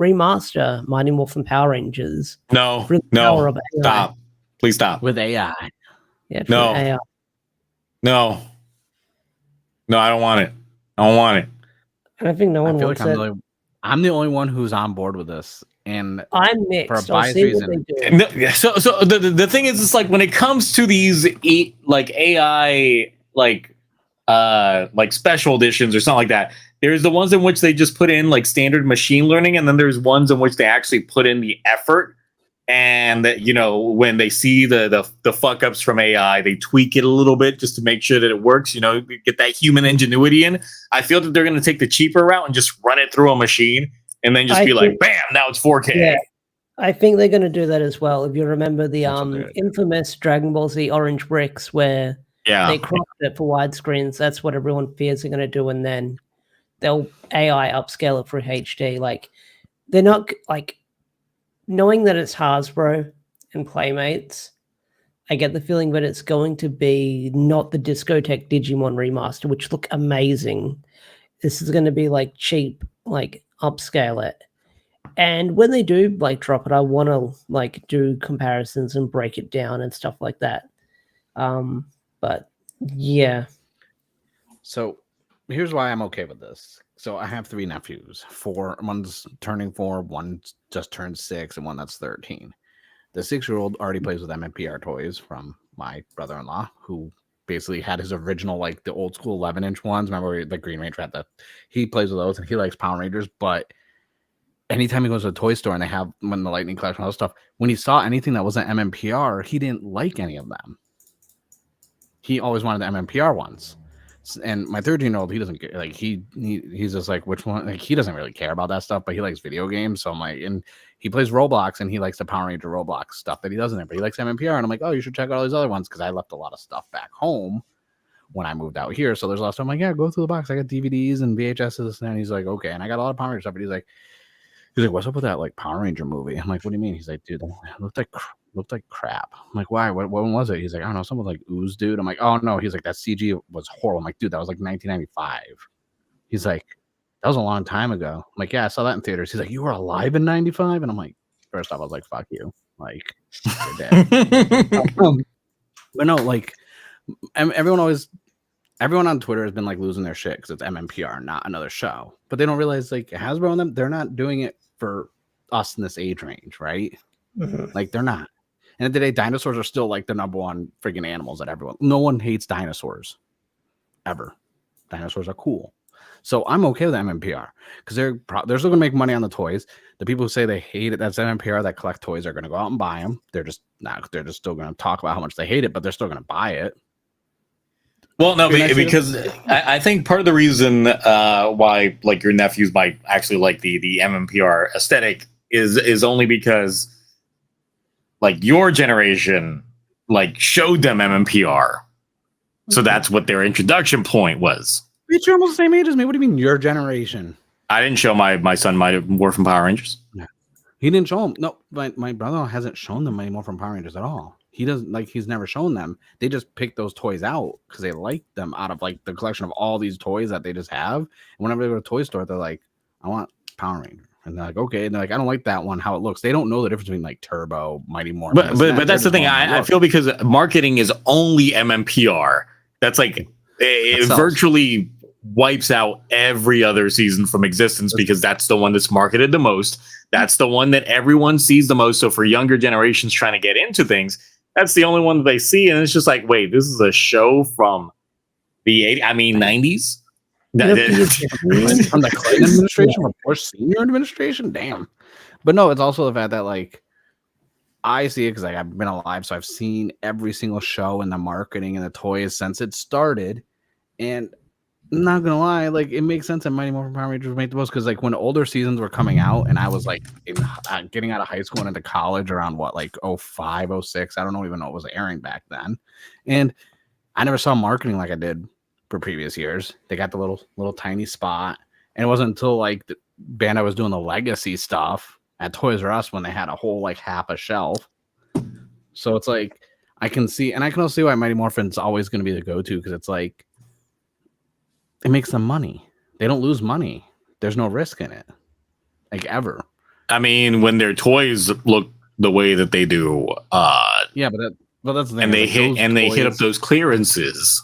remaster Mighty Morphin Power Rangers. No, through the power of AI. stop. Please stop. With AI. Yeah, through No. AI. No, I don't want it. I don't want it. And I think no one I feel wants like it. I'm the only one who's on board with this. And I'm mixed. for a I'll biased see what reason. they do. No, so the thing is, it's like when it comes to these like AI like special editions or something like that, there's the ones in which they just put in like standard machine learning, and then there's ones in which they actually put in the effort. And you know, when they see the fuck ups from AI, they tweak it a little bit just to make sure that it works. You know, get that human ingenuity in. I feel that they're going to take the cheaper route and just run it through a machine, and then just be like, bam, now it's 4K. Yeah, I think they're going to do that as well. If you remember the That's what they're- infamous Dragon Ball Z Orange Bricks, where Yeah. they cropped it for widescreens, that's what everyone fears they're going to do, and then they'll AI upscale it for HD. Like, they're not like, knowing that it's Hasbro and Playmates, I get the feeling that it's going to be not the Discotheque Digimon remaster, which look amazing. This is going to be like cheap, like upscale it. And when they do like drop it, I want to like do comparisons and break it down and stuff like that. But yeah. So here's why I'm okay with this. So I have 3 nephews. One's turning 4, one just turned 6, and one that's 13. The 6-year-old already plays with MMPR toys from my brother-in-law, who basically had his original, like the old school 11-inch ones. Remember the Green Ranger had that? He plays with those, and he likes Power Rangers. But anytime he goes to a toy store and they have when the Lightning Collection, all that stuff, when he saw anything that wasn't MMPR, he didn't like any of them. He always wanted the MMPR ones. And my 13-year-old, he doesn't like he's just like, which one? Like, he doesn't really care about that stuff, but he likes video games. So I'm like, and he plays Roblox, and he likes the Power Ranger Roblox stuff that he doesn't have, but he likes MMPR. And I'm like, oh, you should check out all these other ones, because I left a lot of stuff back home when I moved out here. So there's a lot of stuff. I'm like, yeah, go through the box. I got DVDs and VHSs, and he's like, okay. And I got a lot of Power Ranger stuff, but he's like, what's up with that like Power Ranger movie? I'm like, what do you mean? He's like, dude, it looked like crap. I'm like, why? What one was it? He's like, I don't know, something like ooze, dude. I'm like, oh no. He's like, that CG was horrible. I'm like, dude, that was like 1995. He's like, that was a long time ago. I'm like, yeah, I saw that in theaters. He's like, you were alive in 95? And I'm like, first off, I was like, fuck you. Like, you're dead. But no, like, everyone on Twitter has been like losing their shit because it's MMPR, not another show. But they don't realize, like, Hasbro and them, they're not doing it for us in this age range, right? Mm-hmm. Like, they're not. And at the day, dinosaurs are still like the number one freaking animals that everyone. No one hates dinosaurs, ever. Dinosaurs are cool, so I'm okay with MMPR because they're still gonna make money on the toys. The people who say they hate it, that's MMPR, that collect toys, are gonna go out and buy them. They're just still gonna talk about how much they hate it, but they're still gonna buy it. Well, no, because I think part of the reason why like your nephews might actually like the MMPR aesthetic is only because like your generation like showed them MMPR, so that's what their introduction point was. Bitch, you're almost the same age as me. What do you mean your generation? I didn't show my son my Morphin Power Rangers. No. He didn't show them. No, my brother hasn't shown them any Morphin Power Rangers at all. He doesn't like. He's never shown them. They just picked those toys out because they like them out of like the collection of all these toys that they just have. And whenever they go to a toy store, they're like, I want Power Ranger. And they're like, okay. And they're like, I don't like that one, how it looks. They don't know the difference between like Turbo, Mighty Morphin. But that's the thing. I feel because marketing is only MMPR. That's like it virtually wipes out every other season from existence because that's the one that's marketed the most. That's the one that everyone sees the most. So for younger generations trying to get into things, that's the only one that they see. And it's just like, wait, this is a show from the 90s. From the Clinton administration, from Bush senior administration, damn. But no, it's also the fact that like I see it because like I've been alive, so I've seen every single show and the marketing and the toys since it started. And I'm not gonna lie, like it makes sense that Mighty Morphin Power Rangers make the most because like when older seasons were coming out and I was like getting out of high school and into college around what like 05, 06, I don't even know what was airing back then, and I never saw marketing like I did for previous years. They got the little tiny spot, and it wasn't until like the Bandai was doing the legacy stuff at Toys R Us when they had a whole like half a shelf. So it's like I can see, and I can also see why Mighty Morphin's always going to be the go-to, because it's like it makes them money. They don't lose money. There's no risk in it, like ever. I mean, when their toys look the way that they do, yeah, but that's the thing. And they hit up those clearances.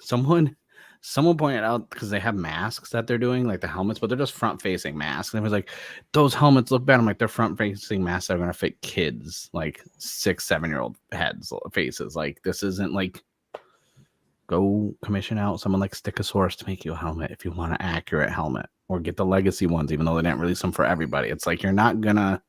Someone pointed out, because they have masks that they're doing, like the helmets, but they're just front-facing masks. And it was like, those helmets look bad. I'm like, they're front-facing masks that are going to fit kids, like 6-7-year-old faces. Like, this isn't like, go commission out someone like Stickosaurus to make you a helmet if you want an accurate helmet, or get the legacy ones, even though they didn't release them for everybody. It's like, you're not going to.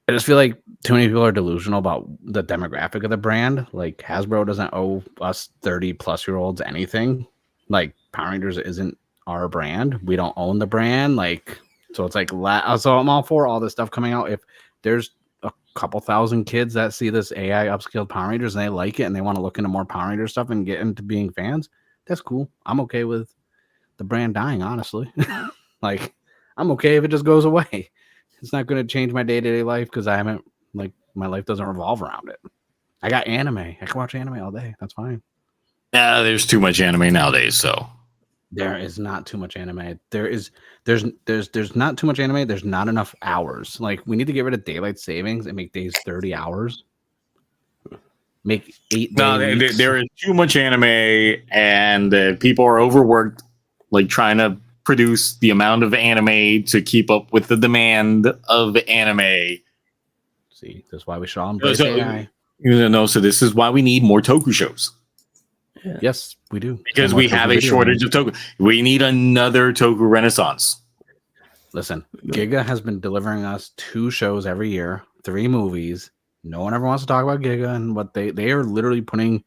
I just feel like too many people are delusional about the demographic of the brand. Like, Hasbro doesn't owe us 30-plus-year-olds anything. Like, Power Rangers isn't our brand. We don't own the brand. Like, so it's like, so I'm all for all this stuff coming out. If there's a couple thousand kids that see this AI upscaled Power Rangers and they like it and they want to look into more Power Ranger stuff and get into being fans, that's cool. I'm okay with the brand dying, honestly. Like, I'm okay if it just goes away. It's not going to change my day-to-day life, because I haven't, like, my life doesn't revolve around it. I got anime. I can watch anime all day. That's fine. There's too much anime nowadays, so. There is not too much anime. There's not too much anime. There's not enough hours. Like, we need to get rid of daylight savings and make days 30 hours. Make 8 days. There is too much anime, and people are overworked, like, trying to produce the amount of anime to keep up with the demand of anime. See, that's why we should all embrace AI. So this is why we need more Toku shows. Yeah. Yes, we do. Because we have a shortage of Toku. We need another Toku renaissance. Listen, Giga has been delivering us 2 shows every year, 3 movies. No one ever wants to talk about Giga and what they are literally putting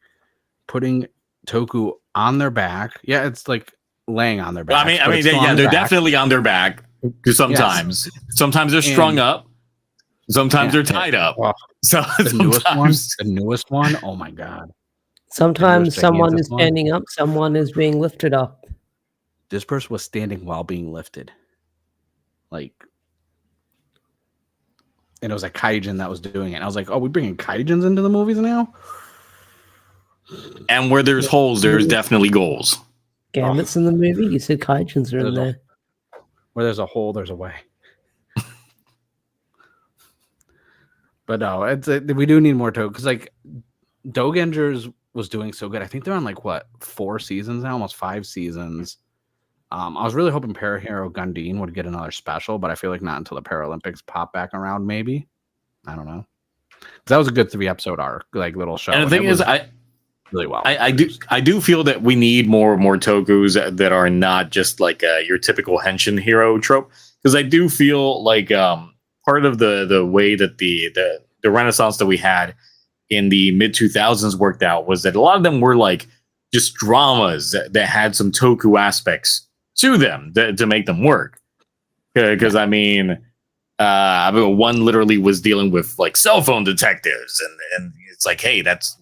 Toku on their back. Yeah, it's like laying on their back. They're definitely on their back. Sometimes they're strung up. Sometimes they're tied up. Well, the newest one. Oh my god! Sometimes someone is standing up. Someone is being lifted up. This person was standing while being lifted. Like, and it was a kaijin that was doing it. And I was like, "Oh, we bringing kaijins into the movies now?" And where there's holes, there's definitely goals. Gambit's in the movie. You said kaijins are in there. Where there's a hole, there's a way. But no, we do need more Toku, because like Dogengers was doing so good. I think they're on like 4 seasons now, almost 5 seasons. I was really hoping Parahero Gundeen would get another special, but I feel like not until the Paralympics pop back around. Maybe, I don't know. That was a good 3-episode arc, like little show. And the thing is, really well. I do feel that we need more Tokus that are not just like your typical henshin hero trope, because I do feel like part of the way that the renaissance that we had in the mid 2000s worked out was that a lot of them were like just dramas that had some Toku aspects to them to make them work. Because one literally was dealing with like cell phone detectives, and it's like, hey, that's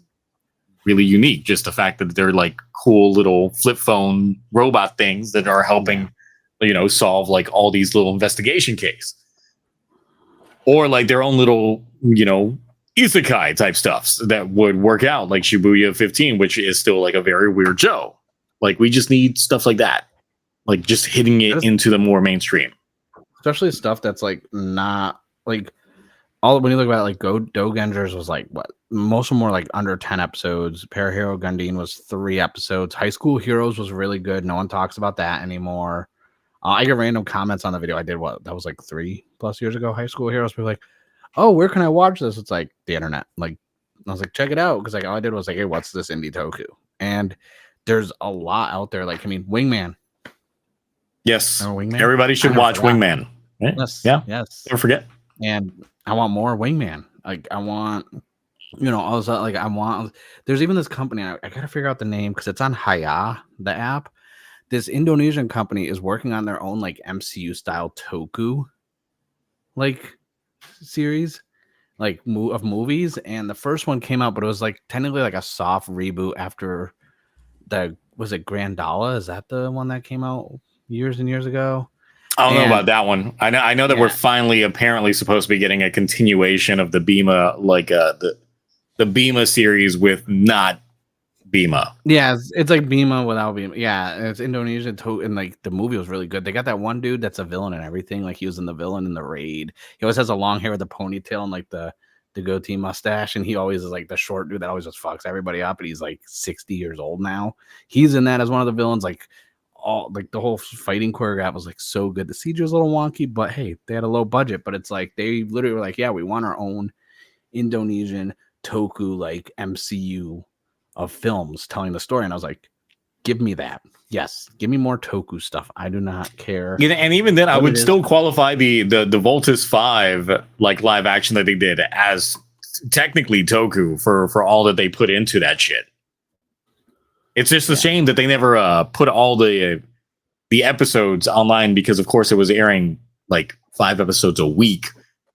really unique. Just the fact that they're like cool little flip phone robot things that are helping, solve like all these little investigation cases, or like their own little, isekai type stuffs that would work out, like Shibuya 15, which is still like a very weird show. Like, we just need stuff like that, like just hitting it into the more mainstream, especially stuff that's like not like all. When you look at it, like Dogengers was like most of them were like under 10 episodes. Parahero Gundeen was 3 episodes. High School Heroes was really good. No one talks about that anymore. I get random comments on the video I did. That was like 3+ years ago. High School Heroes. People like, oh, where can I watch this? It's like the internet. Like, I was like, check it out, because like all I did was like, hey, what's this indie Toku? And there's a lot out there. Like, Wingman. Yes, Wingman? Everybody should watch Wingman. Right? Yes, yeah, yes. Don't forget. And I want more Wingman. Like, I want, I was like, there's even this company. I gotta figure out the name, because it's on Haya, the app. This Indonesian company is working on their own like MCU style Toku like series, like of movies. And the first one came out, but it was like technically like a soft reboot after was it Grandala? Is that the one that came out years and years ago? I don't know about that one. I know that Yeah. we're finally apparently supposed to be getting a continuation of the Bima, like the Bima series with not Bima. Yeah, it's like Bima without Bima. Yeah, it's Indonesian and like the movie was really good. They got that one dude that's a villain and everything. Like he was in the villain in the raid. He always has a long hair with a ponytail and like the goatee mustache, and he always is like the short dude that always just fucks everybody up. And he's like 60 years old now. He's in that as one of the villains. Like all like the whole fighting choreograph was like so good. The CG was a little wonky, but hey, they had a low budget. But it's like they literally were like, yeah, we want our own Indonesian Toku like MCU of films telling the story. And I was like, give me that. Yes, give me more Toku stuff. I do not care. Yeah, and even then, I would still qualify the Voltus 5 like live action that they did as technically Toku for all that they put into that shit. It's just a shame that they never put all the episodes online because, of course, it was airing like 5 episodes a week,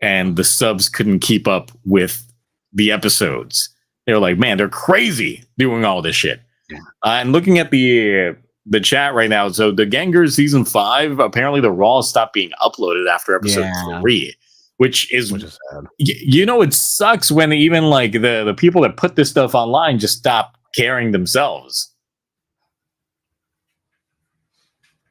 and the subs couldn't keep up with the episodes. They were like, man, they're crazy doing all this shit. Yeah. And looking at the chat right now, so the Gengar season 5, apparently the Raw stopped being uploaded after episode 3, which is sad. You know, it sucks when even like the people that put this stuff online just stop caring themselves.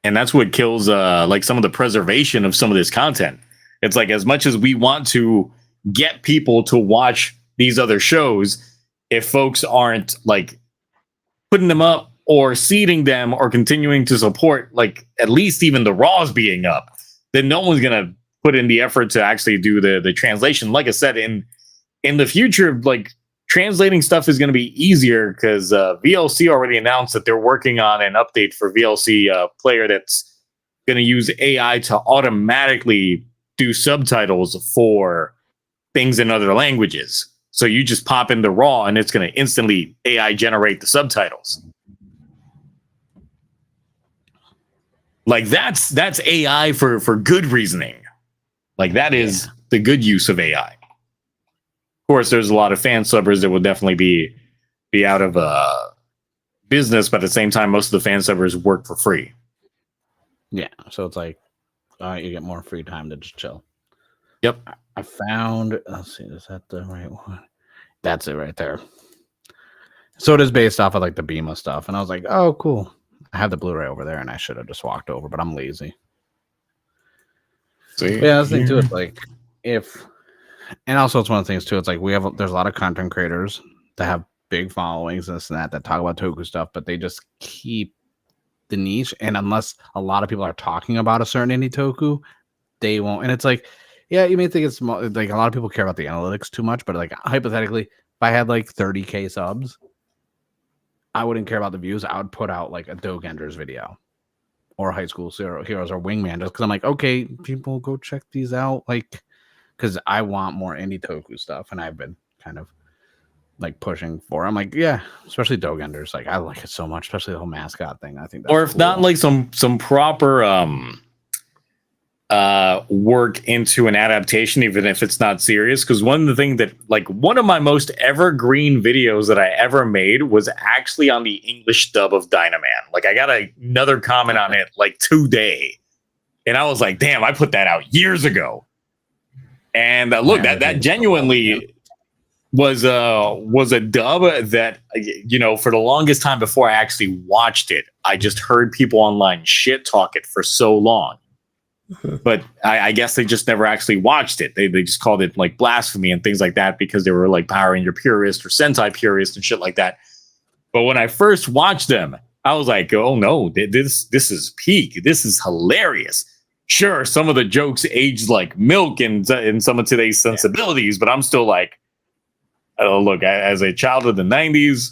And that's what kills like some of the preservation of some of this content. It's like, as much as we want to get people to watch these other shows, if folks aren't like putting them up or seeding them or continuing to support like at least even the Raws being up, then no one's gonna put in the effort to actually do the translation. Like I said, in the future, like translating stuff is gonna be easier because VLC already announced that they're working on an update for VLC player that's gonna use AI to automatically do subtitles for things in other languages. So you just pop in the Raw and it's going to instantly AI generate the subtitles. Like that's AI for good reasoning. Like that is the good use of AI. Of course, there's a lot of fan subbers that will definitely be out of business, but at the same time, most of the fan subbers work for free. Yeah, so it's like you get more free time to just chill. Yep. I found, let's see, is that the right one? That's it right there. So it is based off of like the Bima stuff. And I was like, oh, cool. I have the Blu-ray over there and I should have just walked over, but I'm lazy. See? Yeah, that's the thing too. It's like and also it's one of the things too. It's like there's a lot of content creators that have big followings and this and that talk about Toku stuff, but they just keep the niche. And unless a lot of people are talking about a certain indie Toku, they won't. And it's like, yeah, you may think it's like a lot of people care about the analytics too much, but like hypothetically, if I had like 30K subs, I wouldn't care about the views. I would put out like a Dogenders video or High School Heroes or Wingman just because I'm like, okay, people go check these out. Like, because I want more indie Toku stuff, and I've been kind of like pushing for. I'm like, yeah, especially Dogenders. Like, I like it so much, especially the whole mascot thing. I think that's or if not like some proper work into an adaptation, even if it's not serious. Because one of the things that like one of my most evergreen videos that I ever made was actually on the English dub of Dynaman. Like I got another comment on it like today, and I was like, damn, I put that out years ago. And look, that genuinely was a dub that, you know, for the longest time before I actually watched it, I just heard people online shit talk it for so long. But I guess they just never actually watched it. They just called it like blasphemy and things like that because they were like Power Ranger purist or Sentai purist and shit like that. But when I first watched them, I was like, oh no, this is peak. This is hilarious. Sure, some of the jokes aged like milk in some of today's sensibilities, but I'm still like, oh, look, as a child of the 90s,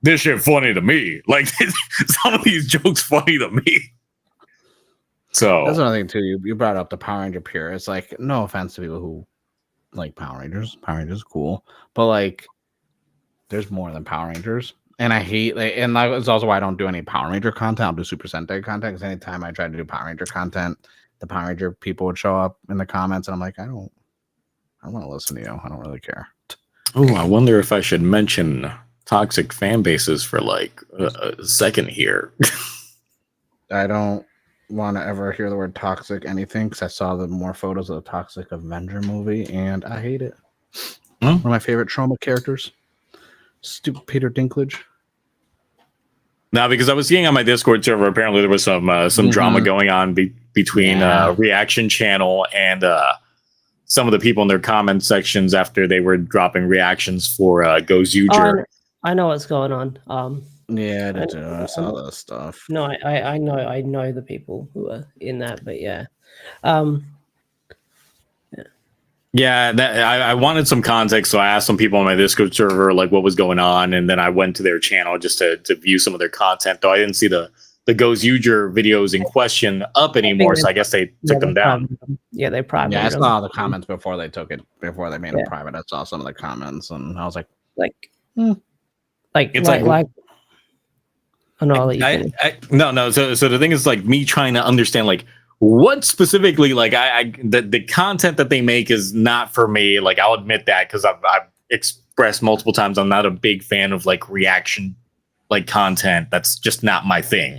this shit funny to me. Like some of these jokes funny to me. So that's another thing too. You brought up the Power Ranger pure. It's like, no offense to people who like Power Rangers. Power Rangers is cool, but like, there's more than Power Rangers. And I hate and that's also why I don't do any Power Ranger content. I'll do Super Sentai content because anytime I try to do Power Ranger content, the Power Ranger people would show up in the comments, and I'm like, I don't want to listen to you. I don't really care. Oh, I wonder if I should mention toxic fan bases for like a second here. I don't. want to ever hear the word toxic anything because I saw the more photos of the Toxic Avenger movie and I hate it. One of my favorite trauma characters. Stupid Peter Dinklage. No, because I was seeing on my Discord server, apparently there was some drama going on between Reaction Channel and some of the people in their comment sections after they were dropping reactions for Goes Uger. I know what's going on. Yeah, I saw that stuff. No, I know the people who are in that, but yeah. Yeah, I wanted some context, so I asked some people on my Discord server like what was going on, and then I went to their channel just to view some of their content. Though I didn't see the Goes Uger videos in question up anymore, so I guess they took them down. Yeah, they private. Yeah, I saw the comments before they took it, before they made it private. I saw some of the comments, and I was like, no. So the thing is, like, me trying to understand, like, what specifically, like, the content that they make is not for me. Like, I'll admit that because I've expressed multiple times I'm not a big fan of like reaction like content. That's just not my thing.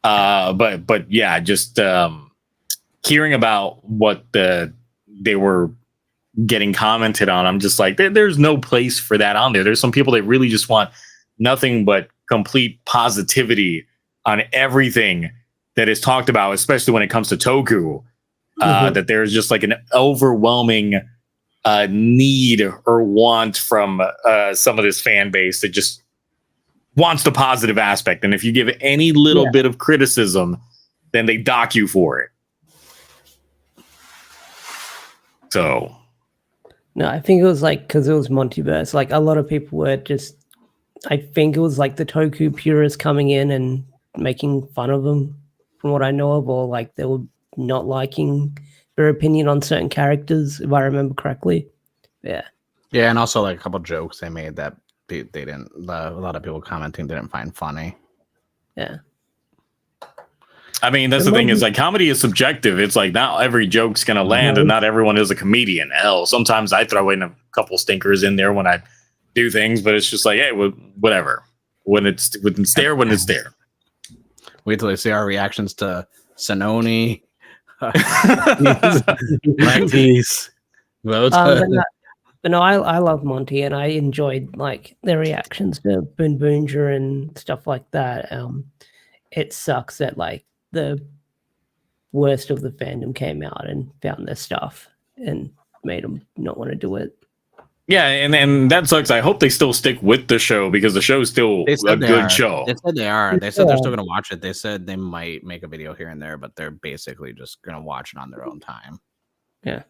But yeah, just hearing about what they were getting commented on, I'm just like, there's no place for that on there. There's some people that really just want nothing but complete positivity on everything that is talked about, especially when it comes to Toku. That there's just like an overwhelming need or want from some of this fan base that just wants the positive aspect. And if you give any little bit of criticism, then they dock you for it. So no, I think it was like because it was Montyverse. Like a lot of people were just, I think it was like the Toku purists coming in and making fun of them, from what I know of, or like they were not liking their opinion on certain characters, if I remember correctly. Yeah, and also like a couple jokes they made that they didn't. A lot of people commenting didn't find funny. Yeah. I mean, that's the thing is like comedy is subjective. It's like not every joke's gonna land, and not everyone is a comedian. Hell, sometimes I throw in a couple stinkers in there when I do things, but it's just like, hey, whatever. When it's there, when it's there. Wait till they see our reactions to Sanoni, Lactese, but no, I love Monty, and I enjoyed like their reactions to Boonboomger and stuff like that. It sucks that like the worst of the fandom came out and found their stuff and made them not want to do it. Yeah, and that sucks. I hope they still stick with the show because the show is still a good show. They said they are. They said they're still going to watch it. They said they might make a video here and there, but they're basically just going to watch it on their own time. Yeah.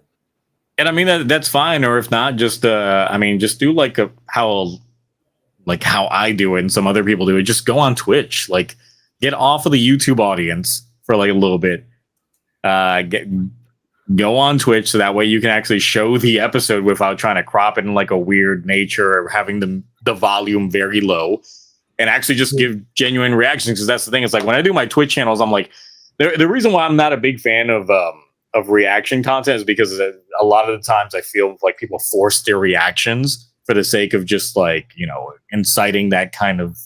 And I mean, that's fine. Or if not, just just do like how I do it and some other people do it. Just go on Twitch. Like, get off of the YouTube audience for like a little bit. Go on Twitch so that way you can actually show the episode without trying to crop it in like a weird nature or having the volume very low, and actually just give genuine reactions. Because that's the thing. It's like when I do my Twitch channels, I'm like, the reason why I'm not a big fan of reaction content is because a lot of the times I feel like people force their reactions for the sake of just like, inciting that kind of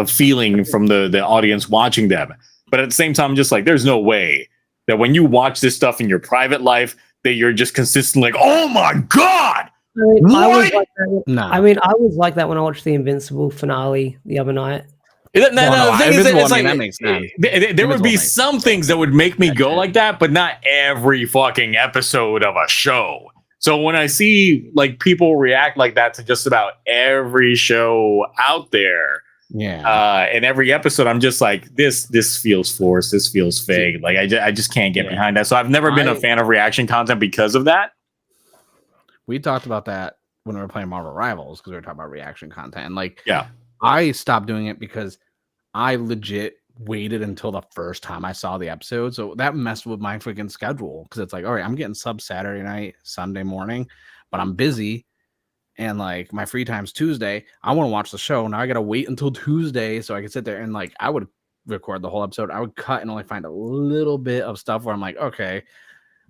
feeling from the audience watching them. But at the same time, I'm just like, there's no way that when you watch this stuff in your private life that you're just consistently like, oh my God. I was like that when I watched the Invincible finale the other night. The thing is, it's like, that makes sense. There would be some things that would make me go like that, but not every fucking episode of a show. So when I see like people react like that to just about every show out there, and every episode, I'm just like, this feels forced. This feels fake. Like I just can't get behind that. So I've never been a fan of reaction content because of that. We talked about that when we were playing Marvel Rivals because we were talking about reaction content. And like, I stopped doing it because I legit waited until the first time I saw the episode. So that messed with my freaking schedule because it's like, all right, I'm getting sub Saturday night, Sunday morning, but I'm busy. And like my free time's Tuesday. I want to watch the show. Now I got to wait until Tuesday so I can sit there and like, I would record the whole episode. I would cut and only find a little bit of stuff where I'm like, okay,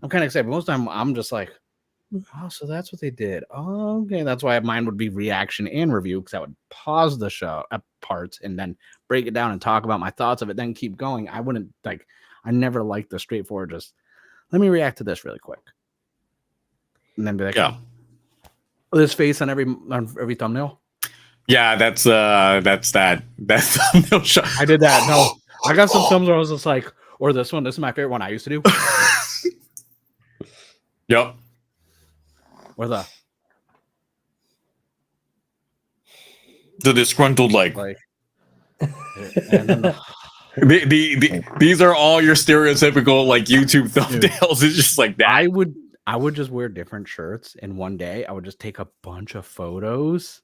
I'm kind of excited. But most of the time I'm just like, Oh, so that's what they did. Oh, okay, that's why mine would be reaction and review, because I would pause the show at parts and then break it down and talk about my thoughts of it, then keep going. I wouldn't like. I never liked the straightforward. Just let me react to this really quick, and then be like, Yeah. this face on every thumbnail. Yeah, that's that thumbnail shot. I did that. No, I got some films where I was just like, or this one. This is my favorite one I used to do. Yep. Or the disgruntled like and then these are all your stereotypical like YouTube thumbnails. It's just like that. I would just wear different shirts, and one day I would just take a bunch of photos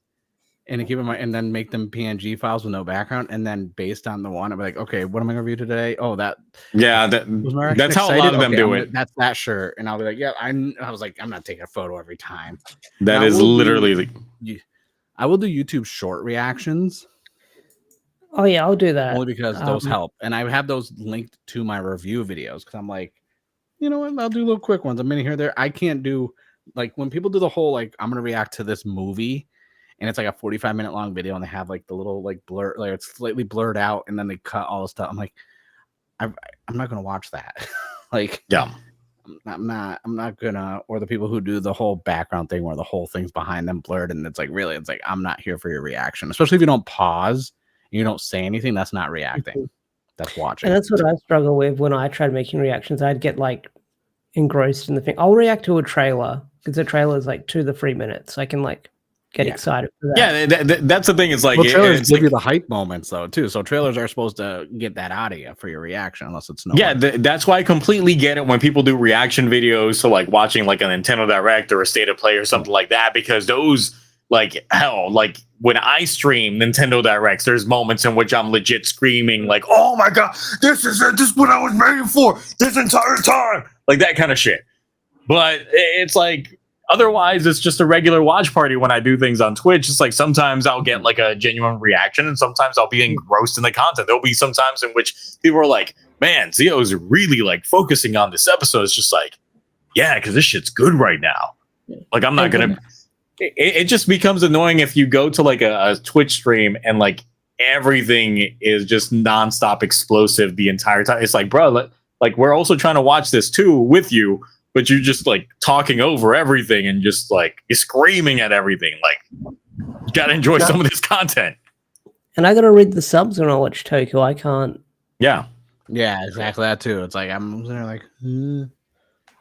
and keep them and then make them PNG files with no background, and then based on the one, I'd be like, okay, what am I gonna review today? Oh, that's how a lot of them do it. That's that shirt, and I'll be like, yeah, I was like, I'm not taking a photo every time. That is literally. I will do YouTube short reactions. Oh yeah, I'll do that. Only because those help. And I have those linked to my review videos, because I'm like, you know what? I'll do little quick ones. A minute here, there. I can't do like when people do the whole like I'm gonna react to this movie, and it's like a 45-minute long video, and they have like the little like blur, like it's slightly blurred out, and then they cut all the stuff. I'm like, I'm not gonna watch that. Like, yeah. I'm not gonna, or the people who do the whole background thing where the whole thing's behind them blurred, and it's like, really, it's like, I'm not here for your reaction, especially if you don't pause, you don't say anything. That's not reacting. That's watching. And that's what I struggle with when I tried making reactions. I'd get like engrossed in the thing. I'll react to a trailer because the trailer is like 2 to 3 minutes. I can like get excited for that. Yeah, that's the thing. It's like trailers give you the hype moments though too. So trailers are supposed to get that out of you for your reaction, unless it's no. Yeah, that's why I completely get it when people do reaction videos to like watching like a Nintendo Direct or a State of Play or something like that, because those like hell, like when I stream Nintendo Directs, there's moments in which I'm legit screaming like, "Oh my god, this is it! This is what I was waiting for this entire time!" Like that kind of shit. But it's like. Otherwise, it's just a regular watch party when I do things on Twitch. It's like sometimes I'll get like a genuine reaction, and sometimes I'll be engrossed in the content. There'll be some times in which people are like, man, Zio's really like focusing on this episode. It's just like, yeah, because this shit's good right now. Like, I'm not going to. It just becomes annoying if you go to like a Twitch stream and like everything is just nonstop explosive the entire time. It's like, bro, like we're also trying to watch this too with you. But you're just like talking over everything and just like you're screaming at everything. Like, you gotta enjoy some of this content. And I gotta read the subs when I watch Toku. I can't. Yeah, exactly that too. It's like I'm there like. And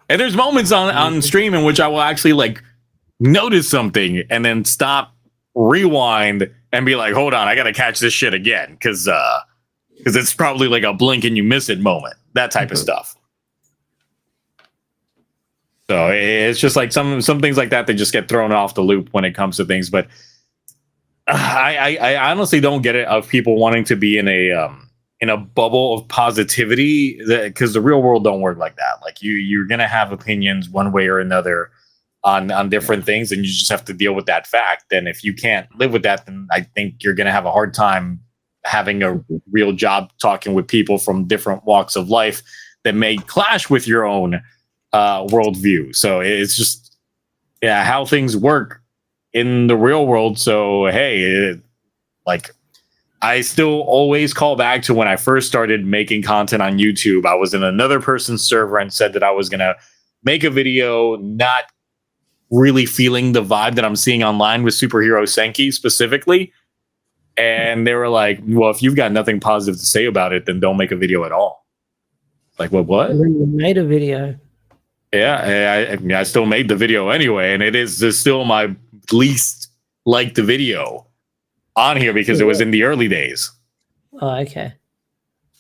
there's moments on stream in which I will actually like notice something and then stop, rewind, and be like, hold on, I gotta catch this shit again because it's probably like a blink and you miss it moment. That type of stuff. So it's just like some things like that, they just get thrown off the loop when it comes to things. But I honestly don't get it of people wanting to be in a bubble of positivity, because the real world don't work like that. Like you're gonna have opinions one way or another on different things, and you just have to deal with that fact. And if you can't live with that, then I think you're gonna have a hard time having a real job talking with people from different walks of life that may clash with your own worldview. So it's just how things work in the real world. So hey, like I still always call back to when I first started making content on YouTube. I was in another person's server and said that I was gonna make a video, not really feeling the vibe that I'm seeing online with Superhero Senki specifically. And they were like, well, if you've got nothing positive to say about it, then don't make a video at all. Like, what? You made a video. Yeah, I still made the video anyway, and it's still my least liked video on here because it was in the early days. Oh, okay.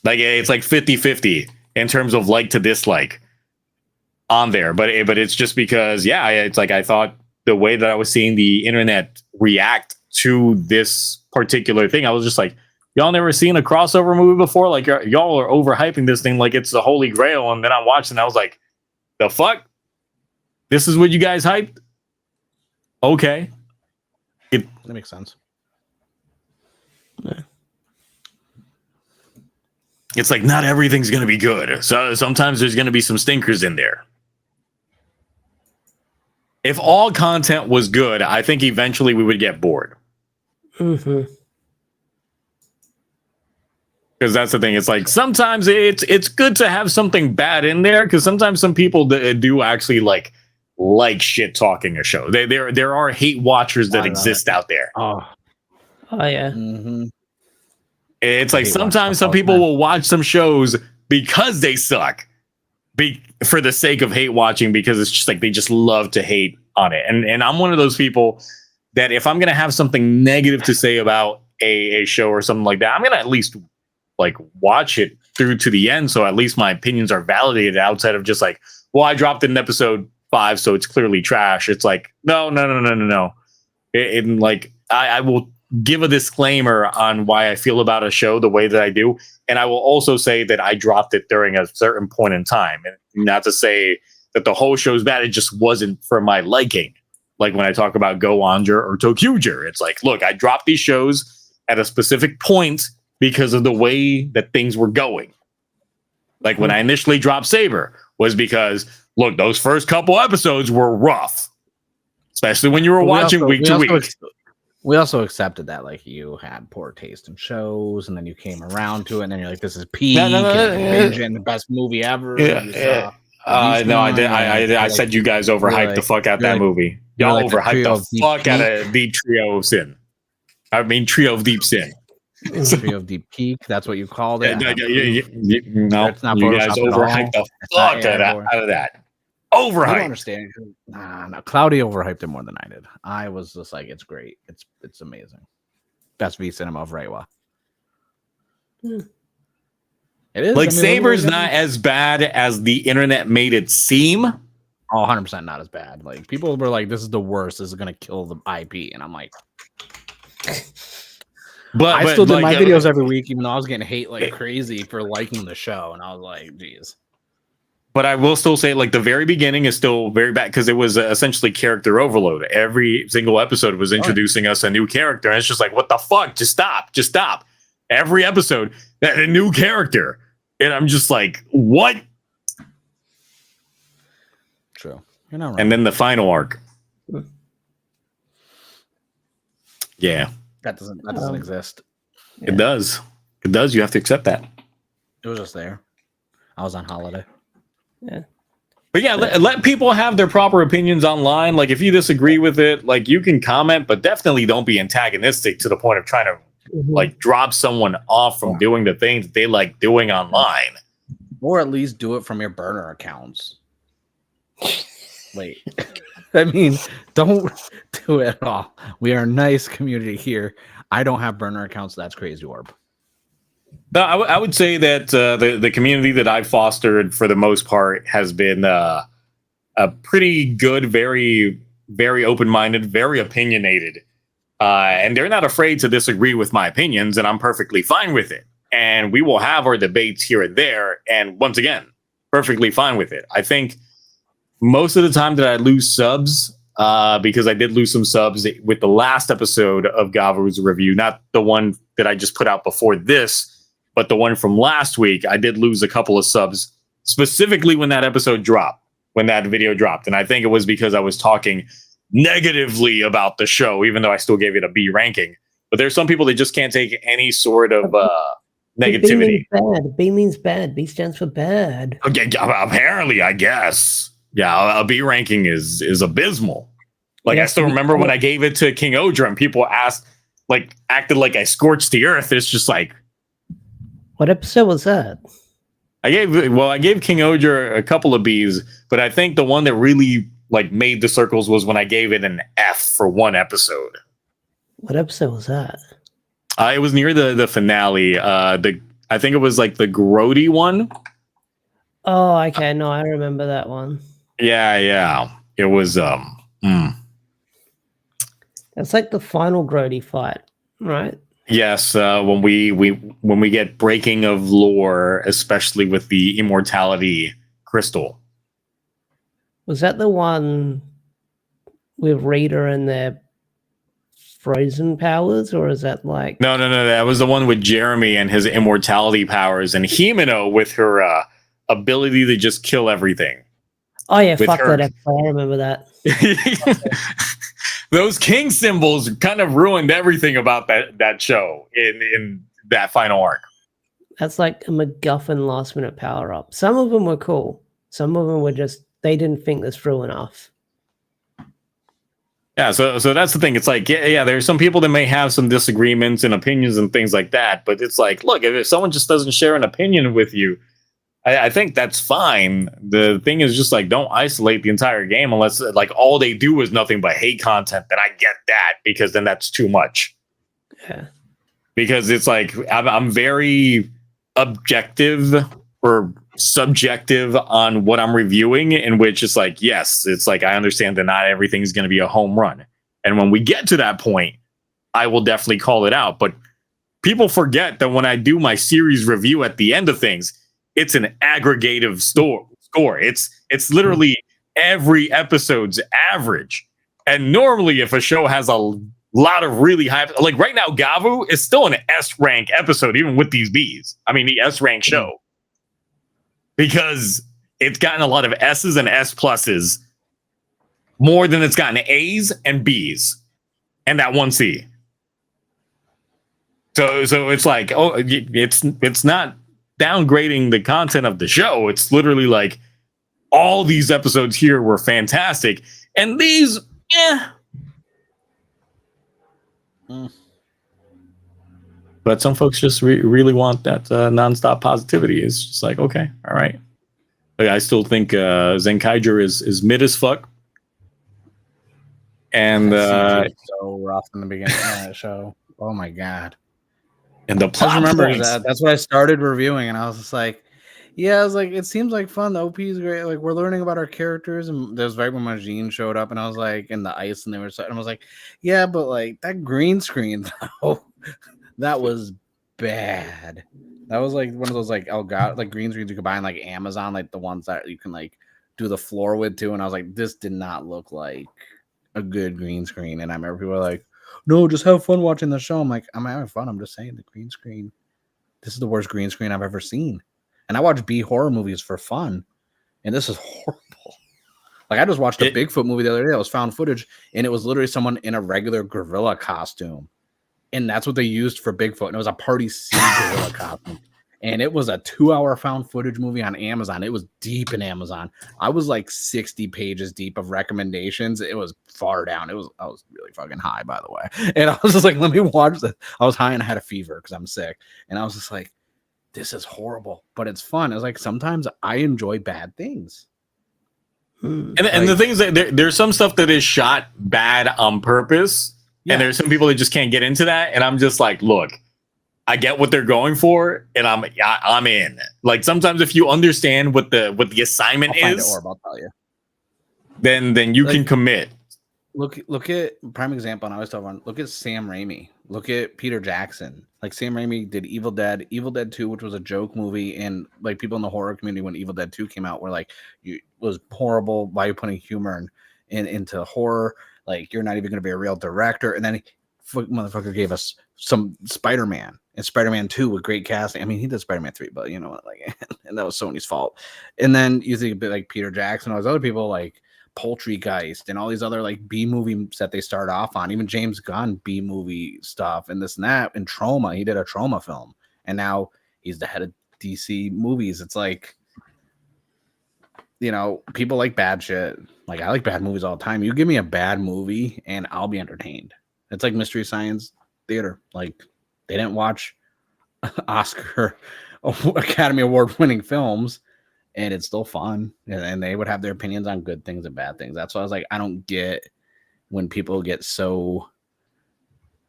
Like it's like 50-50 in terms of like to dislike on there, but it's just because it's like I thought the way that I was seeing the internet react to this particular thing, I was just like, y'all never seen a crossover movie before? Like y'all are overhyping this thing like it's the holy grail, and then I watched and I was like, the fuck? This is what you guys hyped? Okay. That makes sense. Yeah. It's like not everything's going to be good. So sometimes there's going to be some stinkers in there. If all content was good, I think eventually we would get bored. Mm-hmm. Because that's the thing. It's like sometimes it's good to have something bad in there. Because sometimes some people do actually like shit talking a show. There are hate watchers that exist out there. Oh yeah. Mm-hmm. It's like sometimes some people will watch some shows because they suck, for the sake of hate watching, because it's just like they just love to hate on it. And I'm one of those people that if I'm gonna have something negative to say about a show or something like that, I'm gonna at least like watch it through to the end, so at least my opinions are validated outside of just like, well, I dropped it in episode 5, so it's clearly trash. It's like, no. Like I will give a disclaimer on why I feel about a show the way that I do, and I will also say that I dropped it during a certain point in time, and not to say that the whole show's bad. It just wasn't for my liking. Like when I talk about Go-Onger or TokuTonic, it's like, look, I dropped these shows at a specific point because of the way that things were going. Like when I initially dropped Saber was because, look, those first couple episodes were rough, especially when you were watching week to week. We also accepted that like you had poor taste in shows, and then you came around to it, and then you're like, "This is peak, and the best movie ever." No, I did. I said you guys overhyped the fuck out that movie. Y'all overhyped the fuck out of the Trio of Sin. I mean, Trio of Deep Sin. Trio of Deep Peak. That's what you called it. No, you guys overhyped the fuck out of that. Overhyped. I don't understand. No, Cloudy overhyped it more than I did. I was just like, it's great. It's amazing. Best V cinema of Reiwa. It is. Like, Saber's not as bad as the internet made it seem. Oh, 100% not as bad. Like, people were like, this is the worst. This is going to kill the IP. And I'm like... But I still did my videos every week, even though I was getting hate like crazy for liking the show. And I was like, geez. But I will still say, like, the very beginning is still very bad because it was essentially character overload. Every single episode was introducing us a new character. And it's just like, what the fuck? Just stop. Every episode, a new character. And I'm just like, what? True. You're not right. And then the final arc. Yeah. That doesn't exist. It does. It does. You have to accept that. It was just there. I was on holiday. Yeah. But yeah, let people have their proper opinions online. Like, if you disagree with it, like, you can comment, but definitely don't be antagonistic to the point of trying to like drop someone off from doing the things that they like doing online. Or at least do it from your burner accounts. Wait. I mean, don't do it at all. We are a nice community here. I don't have burner accounts. That's crazy, Orb. No, I would say that the community that I've fostered for the most part has been a pretty good, very, very open-minded, very opinionated. And they're not afraid to disagree with my opinions, and I'm perfectly fine with it. And we will have our debates here and there. And once again, perfectly fine with it. I think most of the time that I lose subs, because I did lose some subs with the last episode of Gavv's review, not the one that I just put out before this, but the one from last week. I did lose a couple of subs, specifically when that episode dropped, when that video dropped. And I think it was because I was talking negatively about the show, even though I still gave it a B ranking. But there's some people that just can't take any sort of negativity. B means bad. B stands for bad. Okay, apparently, I guess. Yeah, a B ranking is abysmal. Like, I still remember when I gave it to King Odra and people acted like I scorched the earth. It's just like, what episode was that? I gave King Odra a couple of Bs, but I think the one that really made the circles was when I gave it an F for one episode. What episode was that? It was near the finale. I think it was like the Grody one. Oh, okay. No, I remember that one. Yeah. It was That's like the final Grody fight, right? Yes, when we get breaking of lore, especially with the immortality crystal. Was that the one with Rita and their frozen powers, or is that like... No, that was the one with Jeremy and his immortality powers, and Himeno with her ability to just kill everything. Oh yeah, fuck that episode. I remember that. Those king symbols kind of ruined everything about that show in that final arc. That's like a MacGuffin last minute power up. Some of them were cool. Some of them were just they didn't think this through enough. Yeah, so that's the thing. It's like, yeah, there's some people that may have some disagreements and opinions and things like that, but it's like, look, if someone just doesn't share an opinion with you, I think that's fine. The thing is just like, don't isolate the entire game unless like all they do is nothing but hate content. Then I get that, because then that's too much. Yeah. Because it's like I'm very objective or subjective on what I'm reviewing, in which it's like, yes, it's like I understand that not everything's going to be a home run, and when we get to that point, I will definitely call it out. But people forget that when I do my series review at the end of things, it's an aggregative score. It's literally every episode's average. And normally, if a show has a lot of really high, like right now, Gavv is still an S rank episode, even with these Bs. I mean, the S rank show, because it's gotten a lot of S's and S pluses more than it's gotten A's and B's, and that one C. So it's like, oh, it's not downgrading the content of the show. It's literally like all these episodes here were fantastic, and these, But some folks just really want that nonstop positivity. It's just like, okay, all right. But I still think Zenkaiger is mid as fuck. And so rough in the beginning of that show. Oh my god. And the plot, I remember that's what I started reviewing, and I was just like, yeah, I was like, it seems like fun. The OP is great. Like, we're learning about our characters, and there's right when Majin showed up, and I was like, in the ice, and they were, and I was like, yeah, but like that green screen though, that was bad. That was like one of those like, oh god, like green screens you could buy in like Amazon, like the ones that you can like do the floor with too. And I was like, this did not look like a good green screen. And I remember people were like, no, just have fun watching the show. I'm like, I'm having fun. I'm just saying the green screen. This is the worst green screen I've ever seen. And I watch B horror movies for fun, and this is horrible. Like I just watched a Bigfoot movie the other day. It was found footage, and it was literally someone in a regular gorilla costume, and that's what they used for Bigfoot. And it was a party scene gorilla costume, and it was a 2-hour found footage movie on Amazon. It was deep in Amazon. I was like 60 pages deep of recommendations. It was far down. I was really fucking high, by the way, and I was just like, let me watch this. I was high and I had a fever because I'm sick, and I was just like, this is horrible, but it's fun. It's like sometimes I enjoy bad things. And the thing is that there's some stuff that is shot bad on purpose, and there's some people that just can't get into that. And I'm just like, look, I get what they're going for, and I'm in. Like sometimes if you understand what the assignment is, I'll tell you. Then you can commit. Look at prime example. And I always tell everyone, look at Sam Raimi. Look at Peter Jackson. Like Sam Raimi did Evil Dead 2, which was a joke movie, and like people in the horror community when Evil Dead 2 came out were like, it was horrible. Why are you putting humor into horror? Like you're not even going to be a real director. And then motherfucker gave us some Spider-Man and Spider-Man 2 with great casting. I mean, he did Spider-Man 3, but you know what? Like, and that was Sony's fault. And then you think a bit like Peter Jackson, all those other people like Poultrygeist and all these other like B movies that they start off on, even James Gunn B movie stuff and this and that, and Trauma. He did a Trauma film, and now he's the head of DC movies. It's like, you know, people like bad shit. Like I like bad movies all the time. You give me a bad movie and I'll be entertained. It's like Mystery Science Theater. Like they didn't watch Oscar Academy Award winning films, and it's still fun, and they would have their opinions on good things and bad things. That's why I was like, I don't get when people get so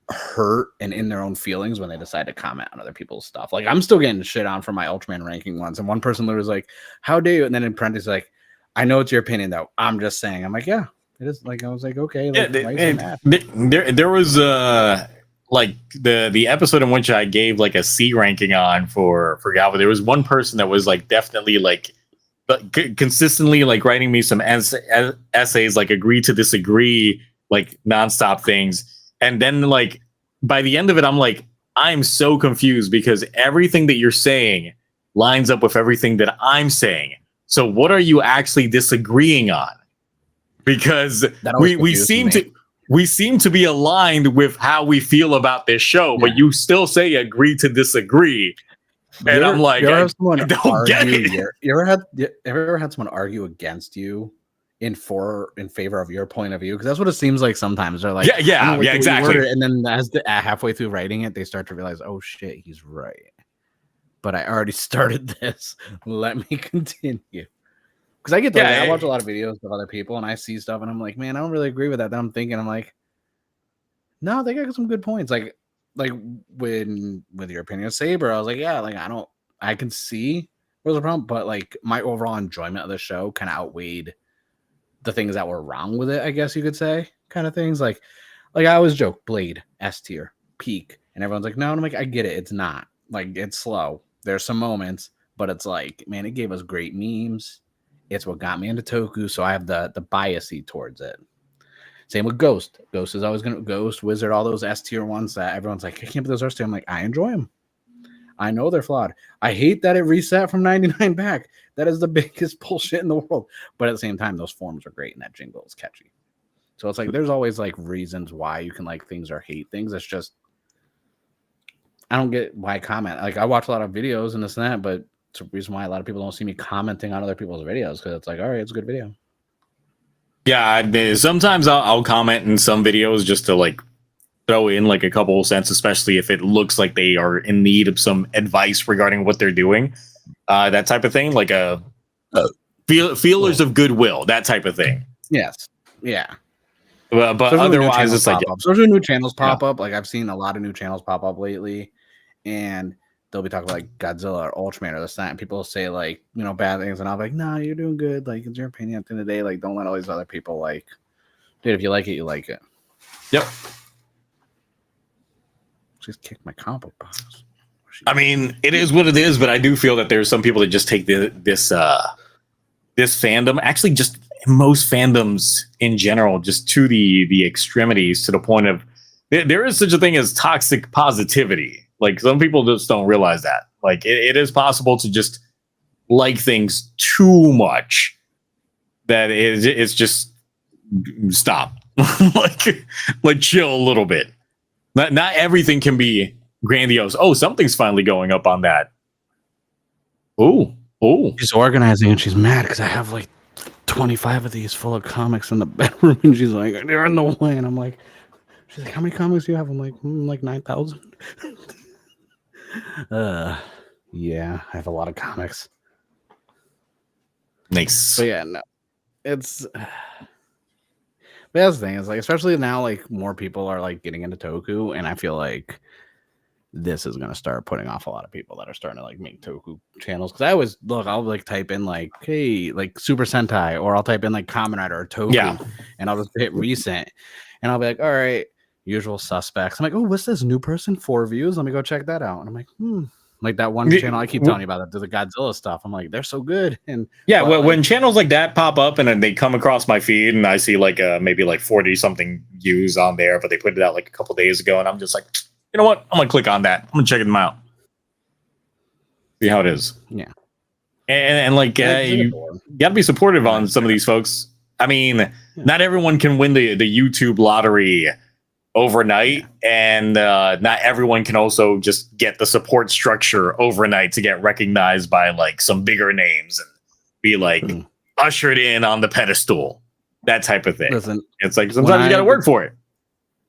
hurt and in their own feelings when they decide to comment on other people's stuff. Like I'm still getting shit on for my Ultraman ranking ones, and one person literally was like, how dare you? And then in parentheses like, I know it's your opinion though, I'm just saying. I'm like, yeah, it is. Like I was like, okay, like, there was like the episode in which I gave like a C ranking on for Gavv. There was one person that was like definitely like consistently like writing me some essays, like agree to disagree, like nonstop things. And then like by the end of it, I'm like, I'm so confused because everything that you're saying lines up with everything that I'm saying. So what are you actually disagreeing on? because That always we confuses seem me. to be aligned with how we feel about this show, but you still say agree to disagree. And I'm like, you ever I have someone don't get argue it. you ever had someone argue against you in favor of your point of view? Because that's what it seems like sometimes. They're like, Yeah, exactly. And then as halfway through writing it, they start to realize, oh shit, he's right. But I already started this. Let me continue. Because I get those. I watch a lot of videos of other people, and I see stuff, and I'm like, man, I don't really agree with that. Then I'm thinking, I'm like, no, they got some good points. Like when with your opinion of Saber, I was like, yeah, like I can see where's the problem, but like my overall enjoyment of the show kind of outweighed the things that were wrong with it, I guess you could say, kind of things. Like I always joke, Blade, S tier, peak, and everyone's like, no, and I'm like, I get it, it's not. Like, it's slow. There's some moments, but it's like, man, it gave us great memes. It's what got me into Toku, so I have the biasy towards it. Same with Ghost. Ghost is always going to Ghost, Wizard, all those S tier ones that everyone's like, I can't believe those S tier. I'm like, I enjoy them. I know they're flawed. I hate that it reset from 99 back. That is the biggest bullshit in the world. But at the same time, those forms are great and that jingle is catchy. So it's like there's always like reasons why you can like things or hate things. It's just I don't get why I comment. Like I watch a lot of videos and this and that, but it's a reason why a lot of people don't see me commenting on other people's videos because it's like, all right, it's a good video. Yeah, sometimes I'll comment in some videos just to like throw in like a couple of cents, especially if it looks like they are in need of some advice regarding what they're doing, that type of thing, like feelers of goodwill, that type of thing. Yes, yeah. But otherwise, it's like especially new channels pop up. Like I've seen a lot of new channels pop up lately, and they'll be talking about like Godzilla or Ultraman or this and that, and people will say like, you know, bad things, and I'll be like, no, you're doing good. Like it's your opinion at the end of the day. Like don't let all these other people like, dude, if you like it, you like it. Yep. Just kicked my comic book box. I mean, it is what it is, but I do feel that there's some people that just take this fandom, actually just most fandoms in general, just to the extremities, to the point of there is such a thing as toxic positivity. Like some people just don't realize that. Like it is possible to just like things too much that it's just stop. like chill a little bit. Not everything can be grandiose. Oh, something's finally going up on that. Oh. She's organizing and she's mad because I have like 25 of these full of comics in the bedroom, and she's like, they're in the way. And I'm like, she's like, how many comics do you have? I'm like 9,000. Yeah, I have a lot of comics. Nice. But yeah, no, it's. But that's the thing is like, especially now, like more people are like getting into Toku, and I feel like this is gonna start putting off a lot of people that are starting to like make Toku channels. Because I always I'll like type in like, hey, like Super Sentai, or I'll type in like Kamen Rider or Toku, and I'll just hit recent, and I'll be like, all right, usual suspects. I'm like, oh, what's this new person? 4 views. Let me go check that out. And I'm like, like that one channel I keep telling you about, the Godzilla stuff. I'm like, they're so good. And yeah, when channels like that pop up and then they come across my feed and I see like maybe like 40 something views on there, but they put it out like a couple days ago, and I'm just like, you know what? I'm gonna click on that. I'm gonna check them out. See how it is. Yeah. And like you gotta be supportive on some of these folks. I mean, not everyone can win the YouTube lottery overnight, and not everyone can also just get the support structure overnight to get recognized by like some bigger names and be like ushered in on the pedestal, that type of thing. Listen, it's like sometimes you gotta work for it.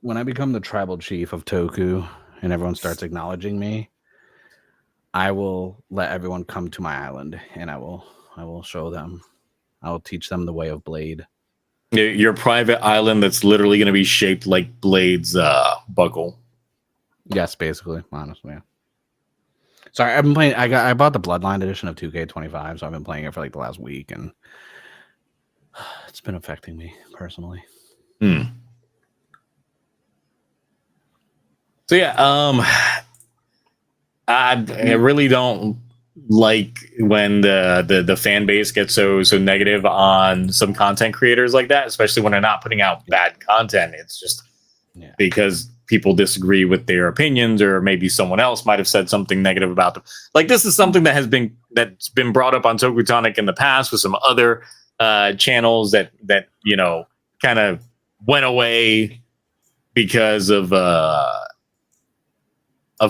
When I become the tribal chief of Toku and everyone starts acknowledging me, I will let everyone come to my island, and I will show them. I will teach them the way of Blade. Your private island that's literally going to be shaped like Blade's buckle. Yes, basically, honestly. Yeah. Sorry, I've been playing. I bought the Bloodline edition of 2K25, so I've been playing it for like the last week, and it's been affecting me personally. So yeah, I really don't like when the fan base gets so negative on some content creators like that, especially when they're not putting out bad content. It's just because people disagree with their opinions, or maybe someone else might have said something negative about them. Like this is something that's been brought up on TokuTonic in the past with some other channels that kind of went away because of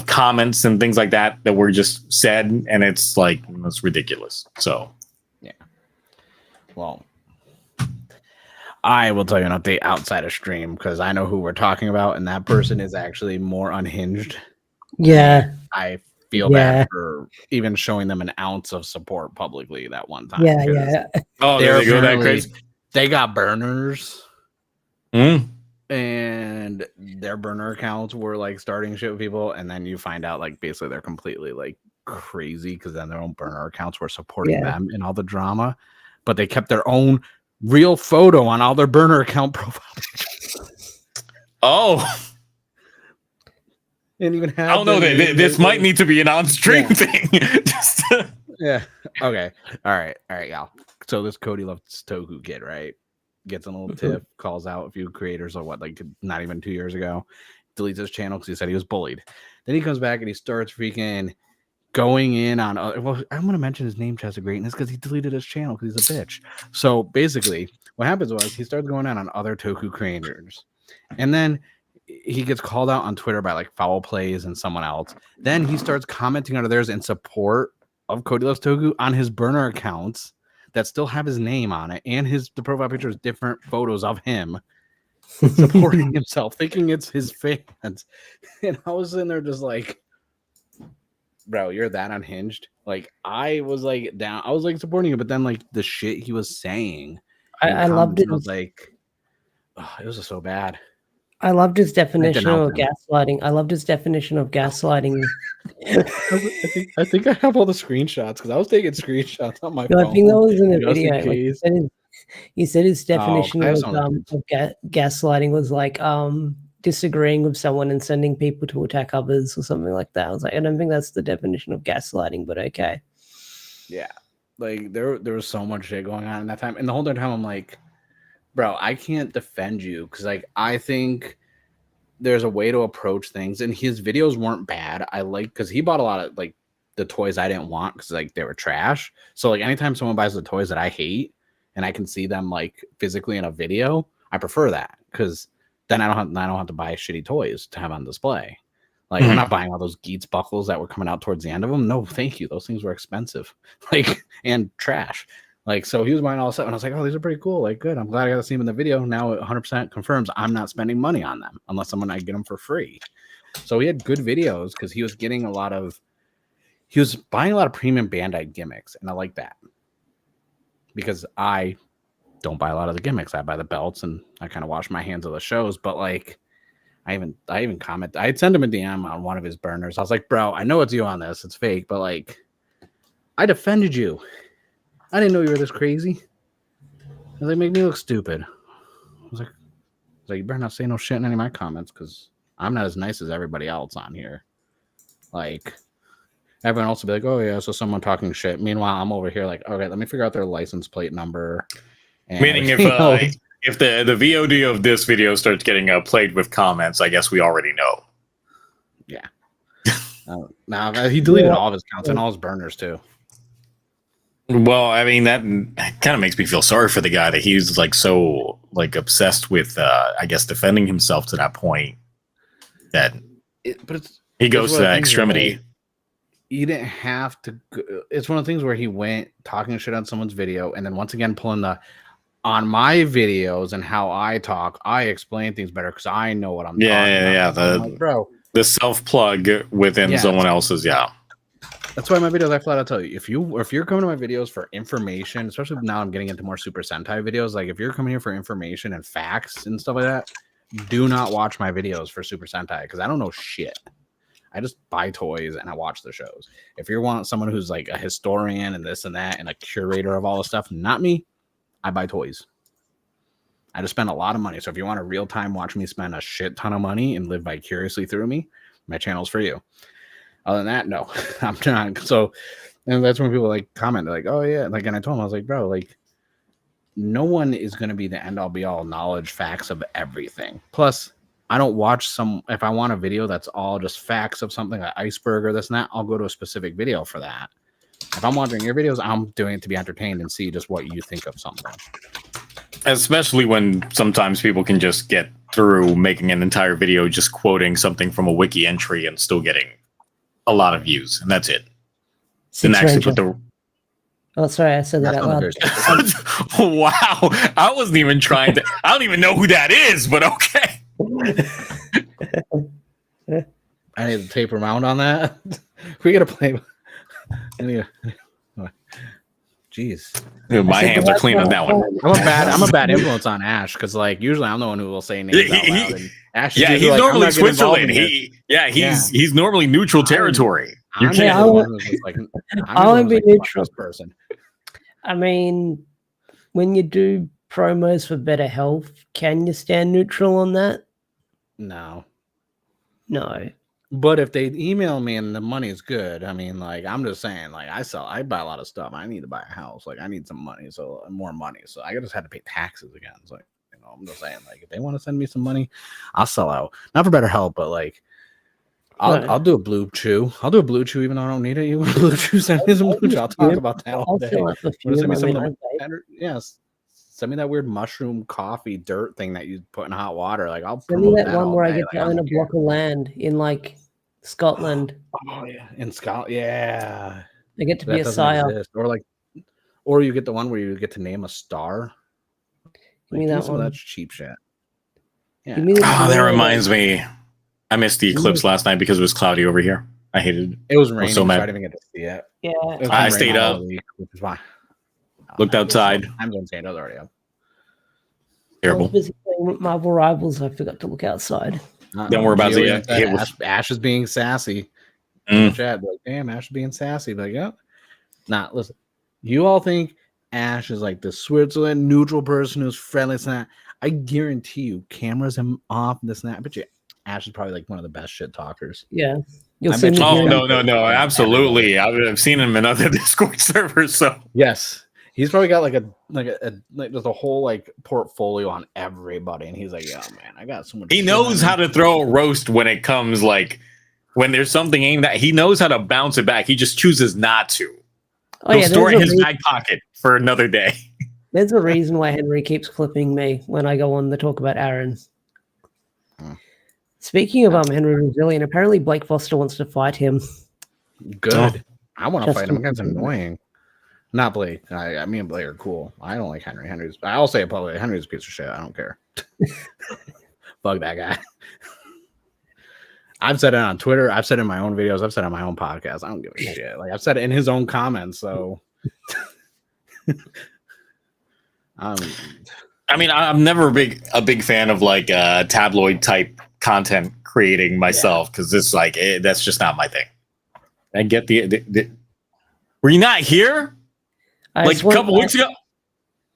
comments and things like that were just said, and it's like it's ridiculous. So yeah. Well, I will tell you an update outside of stream because I know who we're talking about, and that person is actually more unhinged. Yeah. I feel bad for even showing them an ounce of support publicly that one time. Yeah. Oh, there they go. That crazy. They got burners. Mm. And their burner accounts were like starting shit with people, and then you find out like basically they're completely like crazy because then their own burner accounts were supporting them in all the drama, but they kept their own real photo on all their burner account profiles. Oh, and even have I don't know. This might need to be an on-stream thing. Yeah. Okay. All right, y'all. So this Cody Loves Toku kid, right? Gets a little tiff, calls out a few creators of like not even 2 years ago, deletes his channel because he said he was bullied. Then he comes back and he starts freaking going in on well, I'm going to mention his name, Chest of Greatness, because he deleted his channel because he's a bitch. So basically what happens was he starts going on other Toku creators, and then he gets called out on Twitter by like Foul Plays and someone else. Then he starts commenting on theirs in support of Cody Loves Toku on his burner accounts that still have his name on it, and the profile picture is different photos of him supporting himself, thinking it's his fans. And I was in there just like, bro, you're that unhinged. Like I was like down, I was like supporting him, but then like the shit he was saying, I loved it. I was like, oh, it was just so bad. I loved his definition of gaslighting. I think I have all the screenshots because I was taking screenshots on my phone. I think that was in the video. Like he said his definition of gaslighting was like disagreeing with someone and sending people to attack others or something like that. I was like, I don't think that's the definition of gaslighting, but okay. Yeah, like there was so much shit going on in that time, and the whole time I'm like, bro, I can't defend you because like I think there's a way to approach things, and his videos weren't bad. I like because he bought a lot of like the toys I didn't want because like they were trash. So like anytime someone buys the toys that I hate and I can see them like physically in a video, I prefer that because then I don't have to buy shitty toys to have on display. Like I'm not buying all those Geats buckles that were coming out towards the end of them. No, thank you. Those things were expensive, like and trash. Like, so he was buying all this stuff, and I was like, oh, these are pretty cool. Like, good. I'm glad I got to see them in the video. Now it 100% confirms I'm not spending money on them unless I get them for free. So he had good videos because he was buying a lot of premium Bandai gimmicks, and I like that. Because I don't buy a lot of the gimmicks. I buy the belts, and I kind of wash my hands of the shows, but like, I even comment. I'd send him a DM on one of his burners. I was like, bro, I know it's you on this. It's fake, but like, I defended you. I didn't know you were this crazy. They make me look stupid. I was like, you better not say no shit in any of my comments because I'm not as nice as everybody else on here. Like, everyone else will be like, oh yeah, so someone talking shit. Meanwhile, I'm over here like, okay, let me figure out their license plate number. Meaning if the VOD of this video starts getting played with comments, I guess we already know. Yeah. Now he deleted all of his accounts and all his burners too. Well, I mean, that kind of makes me feel sorry for the guy that he's like so like obsessed with, I guess, defending himself to that point that he goes to that extremity. You didn't have to. It's one of the things where he went talking shit on someone's video, and then once again pulling on my videos and how I talk, I explain things better because I know what I'm talking about. Yeah. Like, bro, the self plug within someone else's, That's why my videos, I flat out tell you, if you're coming to my videos for information, especially now I'm getting into more Super Sentai videos, like if you're coming here for information and facts and stuff like that, do not watch my videos for Super Sentai because I don't know shit. I just buy toys and I watch the shows. If you want someone who's like a historian and this and that and a curator of all the stuff, not me, I buy toys. I just spend a lot of money. So if you want to real time watch me spend a shit ton of money and live vicariously through me, my channel's for you. Other than that, no, I'm not. So, and that's when people like comment, they're like, oh yeah. Like, and I told him, I was like, bro, like no one is going to be the end all be all knowledge facts of everything. Plus I don't watch if I want a video that's all just facts of something like iceberg or this and that, I'll go to a specific video for that. If I'm watching your videos, I'm doing it to be entertained and see just what you think of something. Especially when sometimes people can just get through making an entire video just quoting something from a wiki entry and still getting a lot of views, and that's it. Then actually put the. Oh, sorry, I said that out loud. Wow, I wasn't even trying to. I don't even know who that is, but okay. I need to taper mount on that. We gotta play. Jeez. Dude, my hands are clean on that one. I'm a bad influence on Ash because like usually I'm the one who will say names out loud. And Ash he's like, normally Switzerland. He's normally neutral territory. You can't. I'll be neutral person. I mean, when you do promos for better health, can you stand neutral on that? No. But if they email me and the money is good, I mean, like, I'm just saying, like, I buy a lot of stuff. I need to buy a house. Like, I need some money, so more money. So I just had to pay taxes again. So, I'm just saying, like, if they want to send me some money, I'll sell out. Not for better health, but like, I'll do a blue chew. I'll do a blue chew even though I don't need it. You want a blue chew? Send me some blue chew. I'll talk about that all day. Yes. Send me that weird mushroom coffee dirt thing that you put in hot water. Like I'll send me that one where I get to own a block of land in like Scotland. Oh yeah, in Scotland. Yeah, I get to be a sire. Or you get the one where you get to name a star. Give me that one. That's cheap shit. Yeah. That reminds me. I missed the eclipse last night because it was cloudy over here. I hated it. It was raining, so I didn't even get to see it. Yeah, I stayed up. Which is why. Looked outside. I'm doing Santa's already up. I Terrible. was busy playing with Marvel Rivals. I forgot to look outside. Then we're about to get Ash is being sassy. Chat, like, damn, Ash is being sassy. Like, yeah. Listen. You all think Ash is like the Switzerland neutral person who's friendly. It's not. I guarantee you, cameras him off and this and that. I bet you Ash is probably like one of the best shit talkers. Yeah. No, absolutely. I've seen him in other Discord servers. So yes. He's probably got like there's a whole like portfolio on everybody, and he's like, "Yeah, man, I got so much." He knows how to throw a roast when it comes like when there's something aimed at. He knows how to bounce it back. He just chooses not to. He'll store it in his back pocket for another day. There's a reason why Henry keeps clipping me when I go on the talk about Aaron. Speaking of Henry Resilient, apparently Blake Foster wants to fight him. Good. I want to fight him. That's annoying. Not Blake. Me and Blake are cool. I don't like Henry. I'll say it publicly. Henry's a piece of shit. I don't care. Fuck that guy. I've said it on Twitter. I've said it in my own videos. I've said it on my own podcast. I don't give a shit. Like I've said it in his own comments. So, I mean, I'm never a big fan of like tabloid type content creating myself because it's like that's just not my thing. I get the were you not here? Like a couple weeks ago?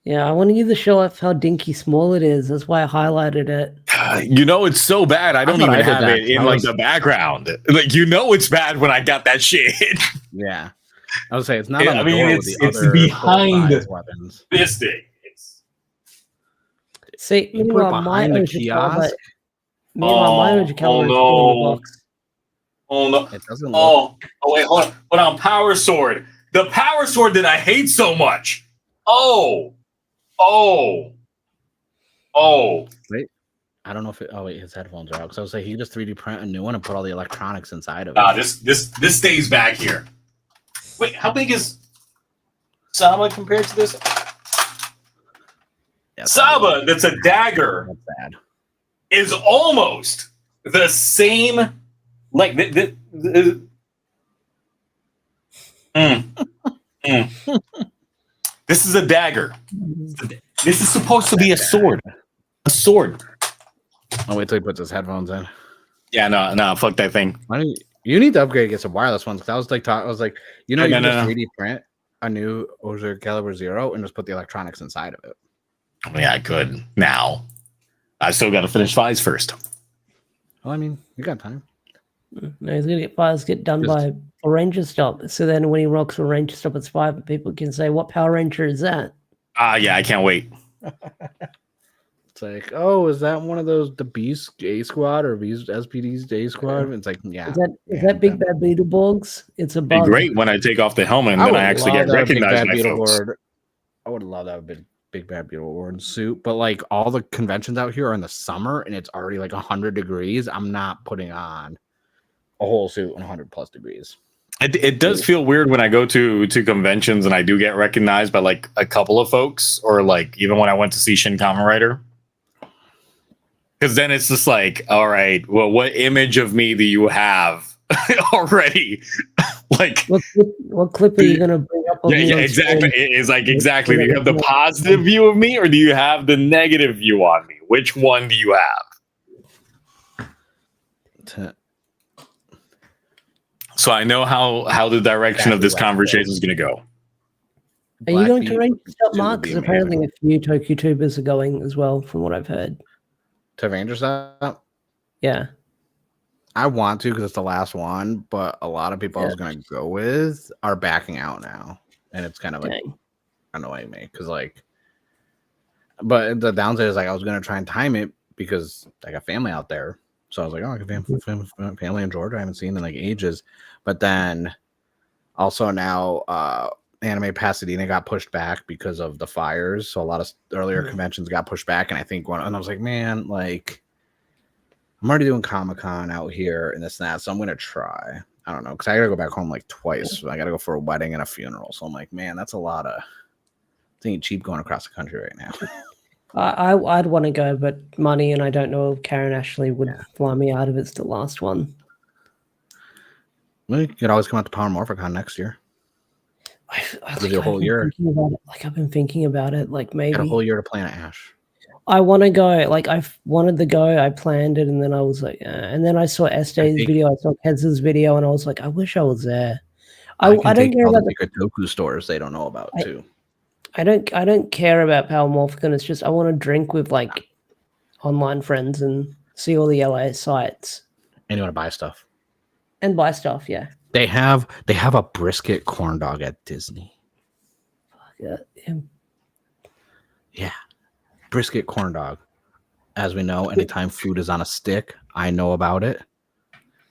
Yeah, I wanted you to show off how dinky small it is. That's why I highlighted it. It's so bad. I don't even have it in like the background. Like, it's bad when I got that shit. Yeah. I would say it's not on the door with the it's other behind weapons. This thing. See, you put it behind the kiosk. Oh no. It doesn't look. Oh wait, hold on. Power sword. The power sword that I hate so much. Oh. Wait, I don't know if his headphones are out. Because I was like, he just 3D print a new one and put all the electronics inside of it. This stays back here. Wait, how big is Saba compared to this? Yeah, Saba, that's a dagger. That's bad. Is almost the same. Like This is a dagger. This is supposed to be a sword. A sword. I'll wait till he puts his headphones in. Yeah, no, fuck that thing. You need to upgrade, get some wireless ones. Because I was like, you can just 3D print a new Ozer Caliber Zero and just put the electronics inside of it. Yeah, I could now. I still got to finish Fives first. Well, I mean, you got time. No, he's gonna get Fives done by a Ranger Stop. So then when he rocks a Ranger Stop, it's 5, people can say, "What Power Ranger is that?" Yeah, I can't wait. It's like, oh, is that one of those the Beast A Squad or Beast SPD's Day Squad? It's like, yeah. Is that Big Bad Beetleborgs? It's a It'd be bug. great when I take off the helmet and then I actually get recognized by folks. I would love that Big Bad Beetleborg suit, but like all the conventions out here are in the summer and it's already like 100 degrees. I'm not putting on a whole suit in 100 plus degrees. It does feel weird when I go to conventions and I do get recognized by like a couple of folks, or like even when I went to see Shin Kamen Rider. Because then it's just like, all right, well, what image of me do you have already? Like, what clip are you gonna bring up? Yeah, exactly. It's like exactly. Do you have the positive view of me, or do you have the negative view on me? Which one do you have? So I know how the direction of this conversation is going to go. Are you going to range up, Mark? Because apparently a few TokuTubers are going as well, from what I've heard. To Rangers up? Yeah. I want to because it's the last one, but a lot of people I was going to go with are backing out now. And it's kind of like annoying me because, like, but the downside is like I was going to try and time it because I got family out there. So I was like, oh, I got family in Georgia I haven't seen in like ages. But then also now Anime Pasadena got pushed back because of the fires. So a lot of earlier conventions got pushed back. And I think and I was like, man, like I'm already doing Comic-Con out here and this and that. So I'm going to try. I don't know. Because I got to go back home like twice. I got to go for a wedding and a funeral. So I'm like, man, that's a lot of ain't cheap going across the country right now. I'd want to go, but money, and I don't know if Karen Ashley would fly me out if it's the last one. Well, you could always come out to Power Morphicon next year. Give you a whole year. I've been thinking about it. Like maybe got a whole year to Planet Ash. I want to go. Like I wanted to go. I planned it, and then I was like, and then I saw Estei's video. I saw Kez's video, and I was like, I wish I was there. I don't care about the Toku stores they don't know about too. I don't care about Power Morphicon. It's just I want to drink with like online friends and see all the LA sites. And you want to buy stuff. And buy stuff, yeah. They have a brisket corn dog at Disney. Yeah. Brisket corn dog. As we know, anytime food is on a stick, I know about it.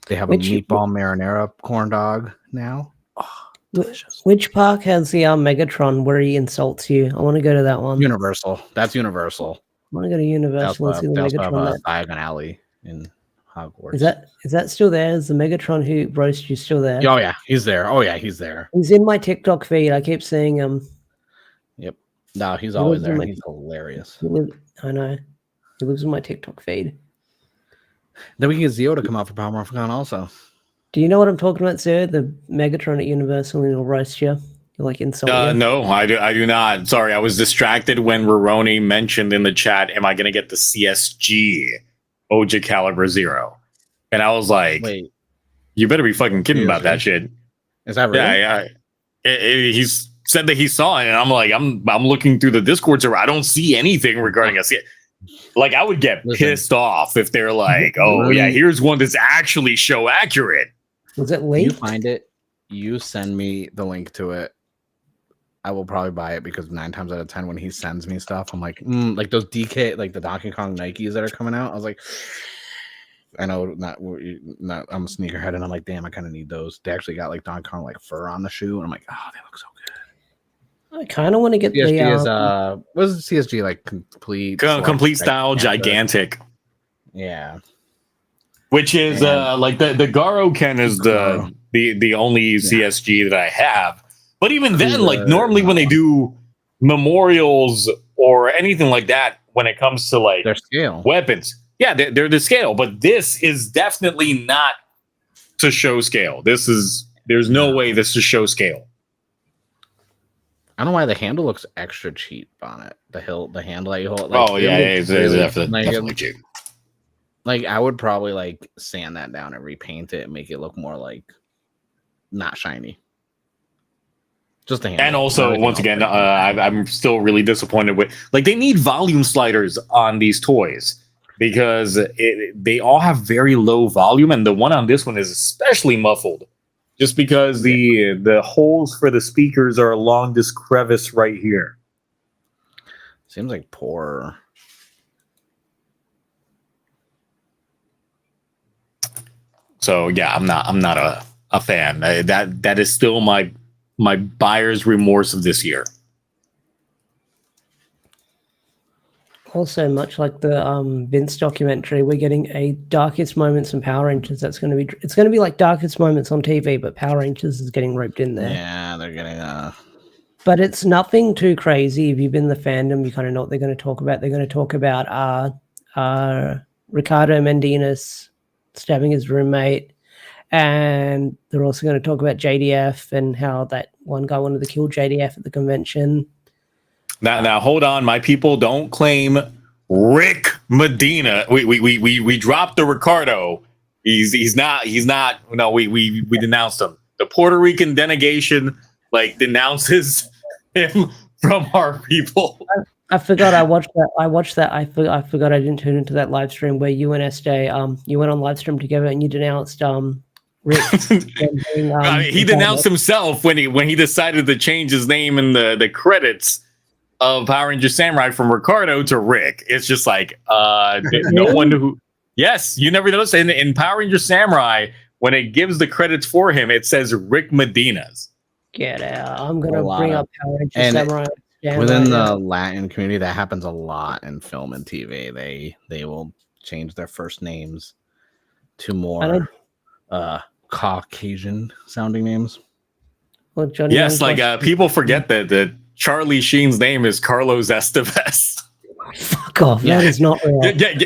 They have a meatball marinara corn dog now. Oh, delicious. Which park has the Megatron where he insults you? I want to go to that one. Universal. That's Universal. I want to go to Universal and see the Megatron. Diagon Alley in Hogwarts. Is that still there? Is the Megatron who roasts you still there? Oh yeah, he's there. Oh yeah, he's there. He's in my TikTok feed. I keep seeing him. Yep. No, he's always there. He's hilarious. I know. He lives in my TikTok feed. Then we can get Zio to come out for Power Morphicon also. Do you know what I'm talking about, sir? The Megatron at Universal, and he'll roast you. He'll like insult you. No, I do not. Sorry, I was distracted when Roroni mentioned in the chat, am I going to get the CSG Oja Caliber Zero? And I was like, wait, you better be fucking kidding about that shit. Is that real? Yeah. He's said that he saw it, and I'm like, I'm looking through the Discord server. I don't see anything regarding us. Like, I would get pissed off if they're like, oh, yeah, here's one that's actually show accurate. Was it linked? You find it, you send me the link to it. I will probably buy it because 9 times out of 10 when he sends me stuff, I'm like, like those DK, like the Donkey Kong Nikes that are coming out. I was like, I know not I'm a sneakerhead, and I'm like, damn, I kind of need those. They actually got like Donkey Kong like fur on the shoe, and I'm like, oh, they look so good. I kind of want to get CSG is what is CSG like? Complete style, gigantic. Yeah. Which is like the Garo Ken is the only CSG that I have. But even then, like normally when they do memorials or anything like that, when it comes to like their scale weapons, yeah, they're the scale. But this is definitely not to show scale. There's no way this is show scale. I don't know why the handle looks extra cheap on it. The handle that you hold. Like, it's definitely cheap. Like I would probably like sand that down and repaint it and make it look more like not shiny. Just the handle. And also, once again, I'm still really disappointed with like they need volume sliders on these toys because they all have very low volume, and the one on this one is especially muffled, just because the holes for the speakers are along this crevice right here. Seems like poor So yeah, I'm not a fan. That is still my buyer's remorse of this year. Also, much like the Vince documentary, we're getting a Darkest Moments in Power Rangers. It's going to be like Darkest Moments on TV, but Power Rangers is getting roped in there. Yeah, they're getting But it's nothing too crazy. If you've been in the fandom, you kind of know what they're going to talk about. They're going to talk about Ricardo Mendenas stabbing his roommate, and they're also going to talk about JDF and how that one guy wanted to kill JDF at the convention. Now hold on, my people, don't claim Rick Medina. We dropped the Ricardo. He's not. No, we denounced him. The Puerto Rican delegation denounces him from our people. I forgot I watched that. I forgot I didn't tune into that live stream where you and SJ you went on live stream together and you denounced Rick. I mean, he denounced himself when he decided to change his name in the credits of Power Ranger Samurai from Ricardo to Rick. It's just like no one who. Yes, you never noticed in Power Ranger Samurai when it gives the credits for him, it says Rick Medina's. Get out! I'm gonna bring up Power Ranger Samurai. Within the Latin community, that happens a lot in film and TV. They will change their first names to more Caucasian sounding names. Well, Johnny, yes, people forget that Charlie Sheen's name is Carlos Estevez. Fuck off! Yeah. That is not real.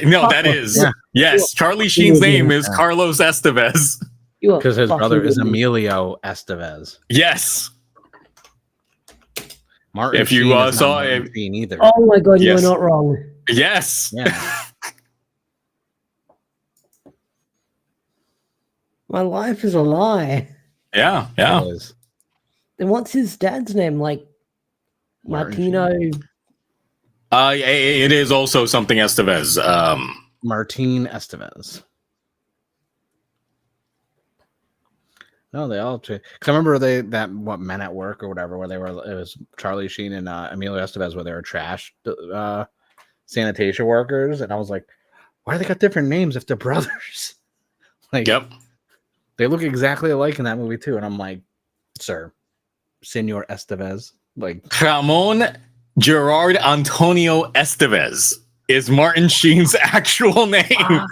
No, that is. Yeah. Yes, Charlie Sheen's name is Carlos Estevez. Because his brother is Emilio Estevez. Yes. Martin. If you saw it, either. Oh my god, you are not wrong. Yes. Yeah. My life is a lie. Yeah. Then what's his dad's name? Martino. It is also something Estevez. Martin Estevez. No, they all because I remember Men at Work or whatever, where it was Charlie Sheen and Emilio Estevez, where they were trash sanitation workers, and I was like, why do they got different names if they're brothers? Yep, they look exactly alike in that movie too, and I'm like, sir, Senor Estevez, Ramon Gerard Antonio Estevez is Martin Sheen's actual name.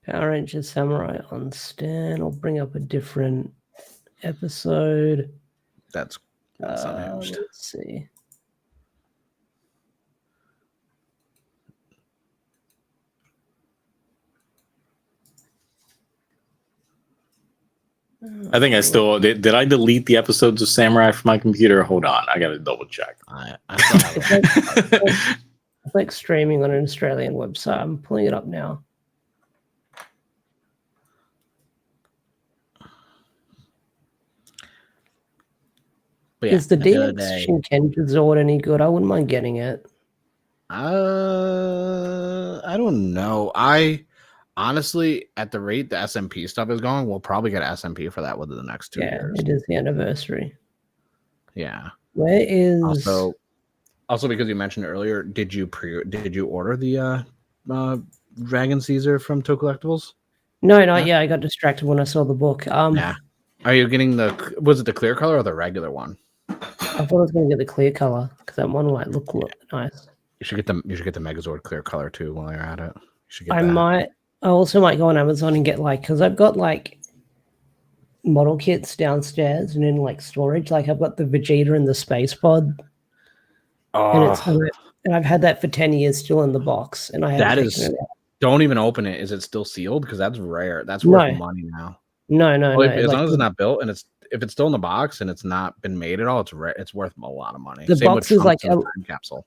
Power Rangers Samurai on Stan. I'll bring up a different episode. That's unhinged. Let's see. I think I still did. I delete the episodes of Samurai from my computer? Hold on, I gotta double check. It's like streaming on an Australian website. I'm pulling it up now. Is the DX Shinkenja Zord any good? I wouldn't mind getting it. I don't know. Honestly, at the rate the SMP stuff is going, we'll probably get SMP for that within the next 2 years. It is the anniversary. Yeah. Where is also because you mentioned earlier, did you order the Dragon Caesar from tokullectibles? No, not yet. I got distracted when I saw the book. Yeah. Are you getting was it the clear color or the regular one? I thought I was going to get the clear color because that one might look nice. You should get the Megazord clear color too while you're at it. You should get I also might go on Amazon and get because I've got model kits downstairs and in storage. I've got the Vegeta and the Space Pod. Oh. And I've had that for 10 years still in the box. And I haven't taken it out. Don't even open it. Is it still sealed? Because that's rare. That's worth money now. No. As long as it's not built and if it's still in the box and it's not been made at all, it's rare. It's worth a lot of money. The box is a time capsule.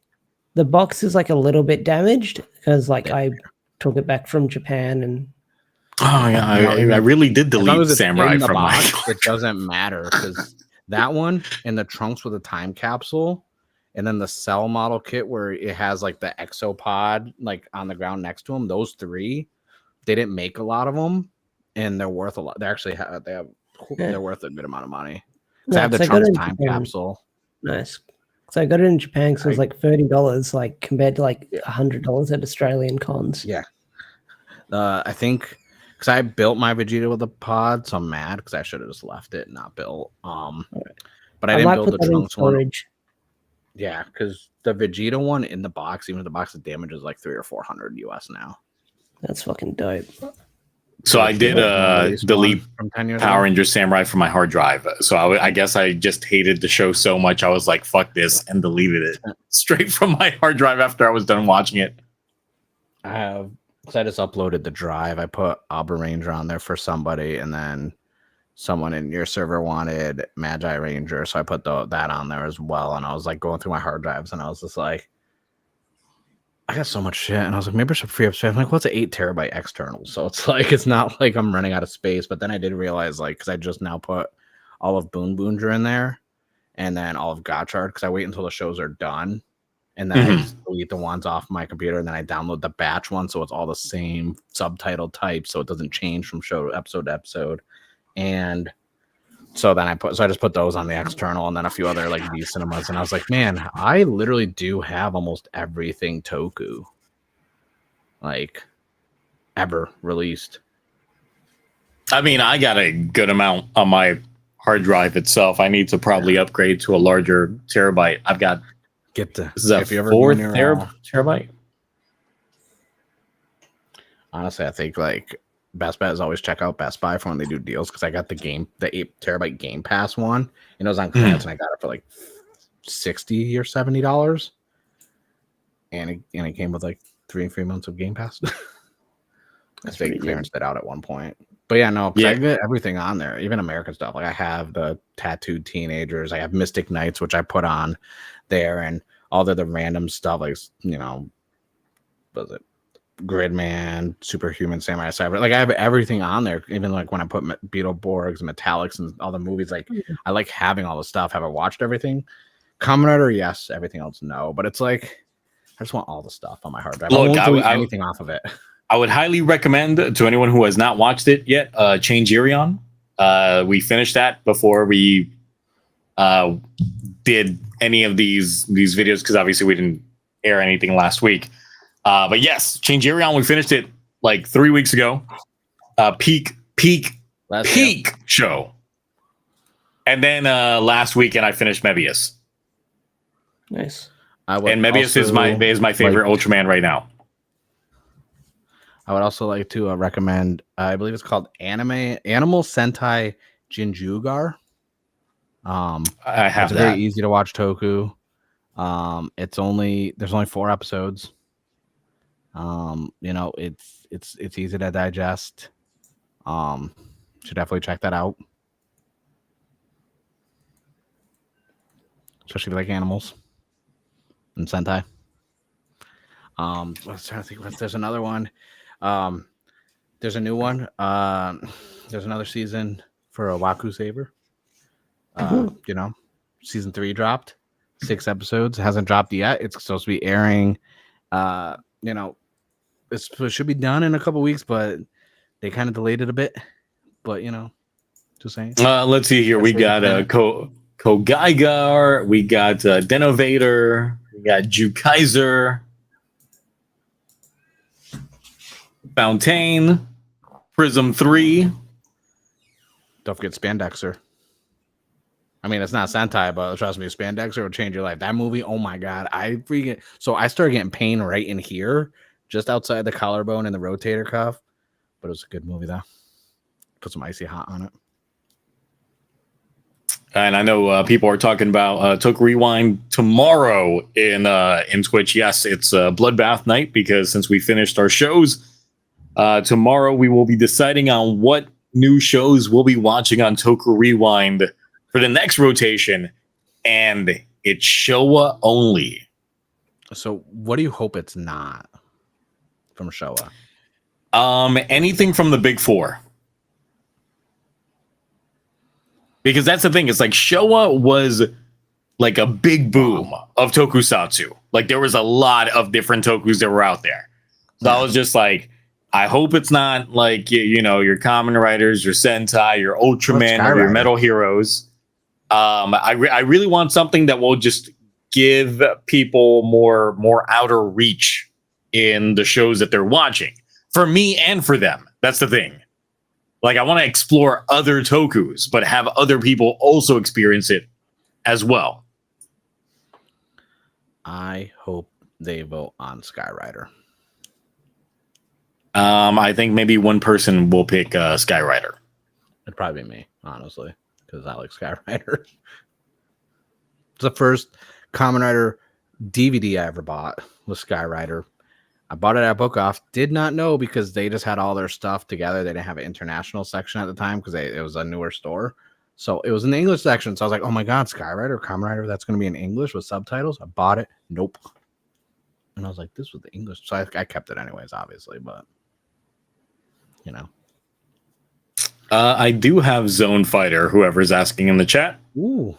The box is a little bit damaged because I took it back from Japan and. Oh yeah, I really did delete Samurai from my. It doesn't matter because that one in the trunks with a time capsule, and then the Cell model kit where it has the exopod on the ground next to them. Those three, they didn't make a lot of them. And they're worth a lot. They actually they're worth a good amount of money. I have the trunks time capsule. Nice. So I got it in Japan, so it was like $30, like compared to like $100 at Australian cons. Yeah. I think because I built my Vegeta with a pod, so I'm mad because I should have just left it and not built. But I didn't might build put the that in Trunks one. storage. Yeah, because the Vegeta one in the box, even if the box of damage is like 300 or 400 US now. That's fucking dope. So I did delete from 10 years Power ago. Ranger Samurai from my hard drive. So I guess I just hated the show so much. I was like, fuck this, and deleted it straight from my hard drive after I was done watching it. I have, because I just uploaded the drive. I put Alba Ranger on there for somebody, and then someone in your server wanted Magi Ranger. So I put that on there as well. And I was like going through my hard drives, and I was just like, I got so much shit, and I was like, maybe I should free up space. I'm like, what's an 8 terabyte external? So it's like, it's not like I'm running out of space. But then I did realize, like, because I just now put all of Boonboomger in there, and then all of Gotchard, because I wait until the shows are done, and then I just delete the ones off my computer, and then I download the batch one, so it's all the same subtitle type, so it doesn't change from show episode to episode. And so then I just put those on the external, and then a few other like V cinemas, and I was like, man, I literally do have almost everything Toku, like, ever released. I mean, I got a good amount on my hard drive itself. I need to probably upgrade to a larger terabyte. I've got this is a 4 terabyte. Honestly, I think like best bet is always check out Best Buy for when they do deals, because I got the 8 terabyte Game Pass one, and it was on clearance, and I got it for like $60 or $70, and it came with like 3 months of Game Pass. I think clearance that out at one point. But yeah, no, I get everything on there, even American stuff. Like I have the Tattooed Teenagers, I have Mystic Knights, which I put on there, and all the random stuff, like, you know, was it Gridman, Superhuman, Samurai Cyber? Like I have everything on there, even like when I put Beetleborgs, Metallics, and all the movies. Like I like having all the stuff. Have I watched everything? Kamen Rider, yes. Everything else, no. But it's like I just want all the stuff on my hard drive. Look, I won't delete anything off of it. I would highly recommend to anyone who has not watched it yet, Change Irion. We finished that before we did any of these videos, because obviously we didn't air anything last week. But yes, Change Irion, we finished it like 3 weeks ago. Peak show. And then last weekend I finished Mebius. Nice. And Mebius is my favorite Ultraman right now. I would also like to recommend, I believe it's called Animal Sentai Jinjugar. I have it's that. Very easy to watch Toku. There's only 4 episodes. You know, it's easy to digest. Should definitely check that out. Especially if you like animals and Sentai. I was trying to think, there's another one. There's a new one. There's another season for a Waku Saber. You know, season 3 dropped, 6 episodes. It hasn't dropped yet. It's supposed to be airing. You know, it should be done in a couple weeks, but they kind of delayed it a bit. But you know, just saying. Let's see here. We got Kogaigar. We got Denovator. We got Jukaiser. Fountain, Prism 3. Don't forget Spandexer. I mean, it's not Sentai, but trust me, Spandexer will change your life. That movie, oh my god, I started getting pain right in here, just outside the collarbone and the rotator cuff. But it was a good movie though. Put some icy hot on it. And I know people are talking about Toku Rewind tomorrow in Twitch. Yes, it's Bloodbath night, because since we finished our shows. Tomorrow we will be deciding on what new shows we'll be watching on Toku Rewind for the next rotation, and it's Showa only. So what do you hope it's not from Showa? Anything from the big 4. Because that's the thing, it's like Showa was like a big boom of tokusatsu. Like there was a lot of different tokus that were out there. So I was just like, I hope it's not like, you know, your Kamen Riders, your Sentai, your Ultraman, or your Metal Heroes. I really want something that will just give people more outer reach in the shows that they're watching. For me and for them. That's the thing. Like, I want to explore other tokus, but have other people also experience it as well. I hope they vote on Sky Rider. I think maybe one person will pick Sky Rider. It'd probably be me, honestly, because I like Sky Rider. It's the first Kamen Rider DVD I ever bought was Sky Rider. I bought it at Book Off. Did not know because they just had all their stuff together. They didn't have an international section at the time because it was a newer store. So it was in the English section. So I was like, oh my God, Sky Rider, Kamen Rider, that's going to be in English with subtitles. I bought it. Nope. And I was like, this was the English. So I kept it anyways, obviously. But, you know. I do have Zone Fighter, whoever's asking in the chat. Ooh.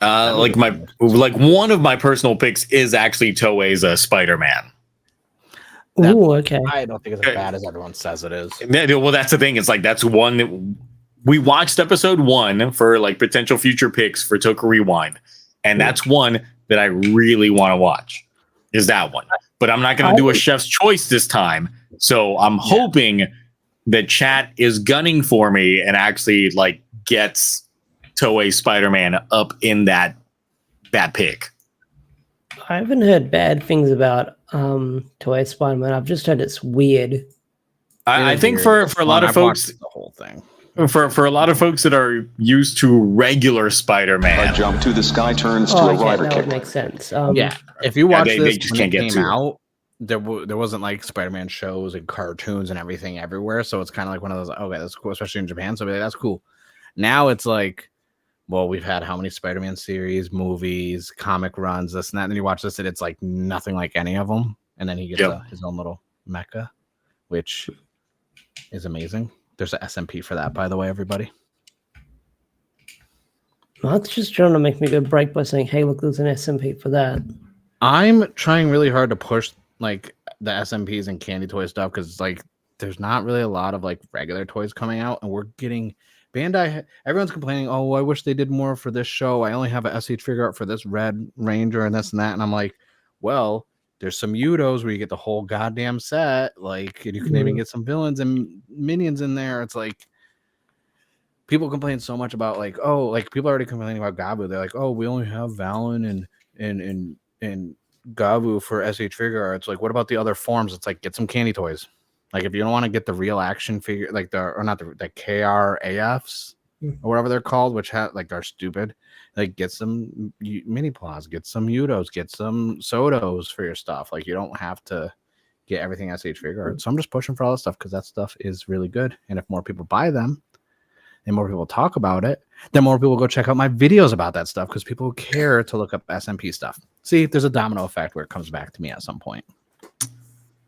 Like one of my personal picks is actually Toei's Spider-Man. Ooh, okay. I don't think it's as bad as everyone says it is. Well, that's the thing. It's like that's one that we watched episode 1 for like potential future picks for Toku Rewind, and that's one that I really want to watch. Is that one? But I'm not going to do a chef's choice this time. So I'm hoping that chat is gunning for me and actually like gets Toei Spider-Man up in that pick. I haven't heard bad things about Toei Spider-Man. I've just heard it's weird. I think for a lot of folks, the whole thing. For a lot of folks that are used to regular Spider-Man, A jump to the sky turns to a rider that kick. would make sense. Yeah, if you watch they this just when can't it get came to it. out, there wasn't like Spider-Man shows and cartoons and everything everywhere. So it's kind of like one of those, okay, that's cool, especially in Japan. So I'll be like, that's cool. Now it's like, well, we've had how many Spider-Man series, movies, comic runs, this and that. And then you watch this and it's like nothing like any of them. And then he gets his own little mecha, which is amazing. There's an SMP for that, by the way, everybody. Mark's just trying to make me go break by saying, hey, look, there's an SMP for that. I'm trying really hard to push like the SMPs and candy toy stuff because like there's not really a lot of like regular toys coming out, and we're getting Bandai. Everyone's complaining, oh, I wish they did more for this show. I only have a SH figure out for this Red Ranger and this and that, and I'm like, well, there's some Yudos where you get the whole goddamn set, like, and you can even get some villains and minions in there. It's like people complain so much about like, oh, like people are already complaining about Gavv. They're like, oh, we only have Valen and Gavv for SH figure arts. Like, what about the other forms? It's like, get some candy toys. Like, if you don't want to get the real action figure, like the KRAFs or whatever they're called, which have like are stupid. Like, get some mini plas, get some Yudos, get some Sodos for your stuff. Like, you don't have to get everything SH figure art. So I'm just pushing for all this stuff because that stuff is really good. And if more people buy them and more people talk about it, then more people go check out my videos about that stuff because people care to look up SMP stuff. See, there's a domino effect where it comes back to me at some point.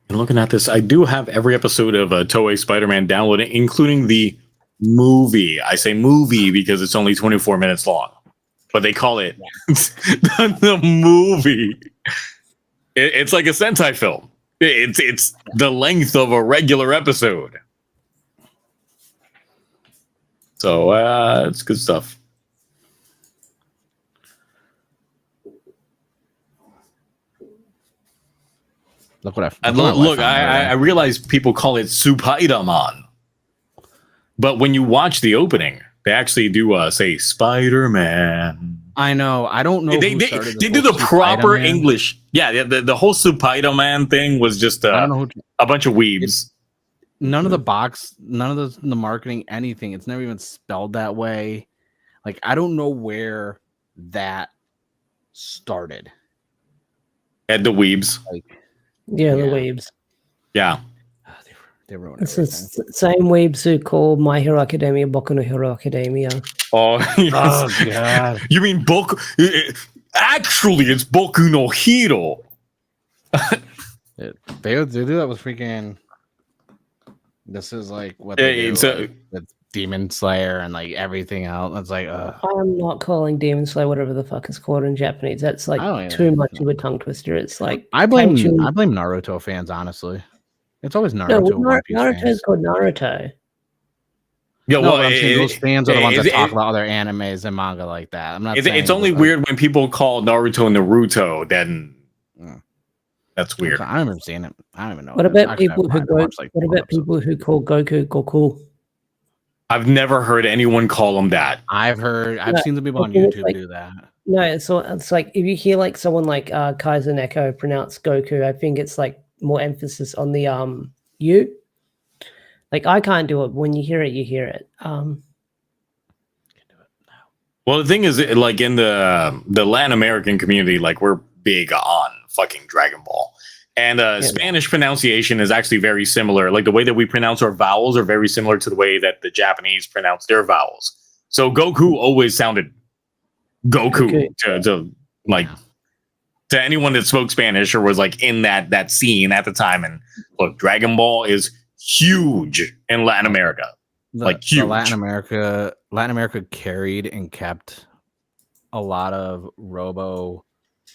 And looking at this, I do have every episode of Toei Spider-Man downloaded, including the movie. I say movie because it's only 24 minutes long, but they call it the movie. It's like a Sentai film. It's the length of a regular episode. So it's good stuff. Look what I realize people call it Supaidaman, but when you watch the opening, they actually do say Spider-Man. I know. I don't know. They do the proper English. Yeah, the whole Supaidaman thing was just a bunch of weebs. None of the box, none of the marketing, anything. It's never even spelled that way. Like, I don't know where that started. At the weebs. The weebs. Yeah. They ruined it's everything. the same weebs who call My Hero Academia Boku no Hero Academia. Oh, yes. Oh God. You mean Boku? Actually, it's Boku no Hero. They do that with freaking. This is like what they do with Demon Slayer and like everything else. It's like, I'm not calling Demon Slayer whatever the fuck it's called in Japanese. That's like too much of a tongue twister. It's like I blame Naruto fans, honestly. It's always Naruto. No, Naruto's called Naruto. Yeah, No, well, but I'm saying those fans are the ones that talk it- about other animes and manga like that. I'm not. it's only like, weird when people call Naruto Naruto. Then that's weird. I haven't even seen it. I don't even know. What it is. about Actually, people who I've go? watched, like, What 12 about episodes. people who call Goku Goku? I've never heard anyone call him that. I've No, seen some people on I think it's YouTube like- do that. No, so it's like if you hear like someone like Kaiser Neko pronounce Goku, I think it's like more emphasis on the you. Like I can't do it. When you hear it, you hear it. Well, the thing is, like in the Latin American community, like we're big on fucking Dragon Ball, and Spanish pronunciation is actually very similar. Like the way that we pronounce our vowels are very similar to the way that the Japanese pronounce their vowels. So Goku always sounded Goku to like to anyone that spoke Spanish or was like in that scene at the time. And look, Dragon Ball is huge in Latin America. Like huge. Latin America carried and kept a lot of Robo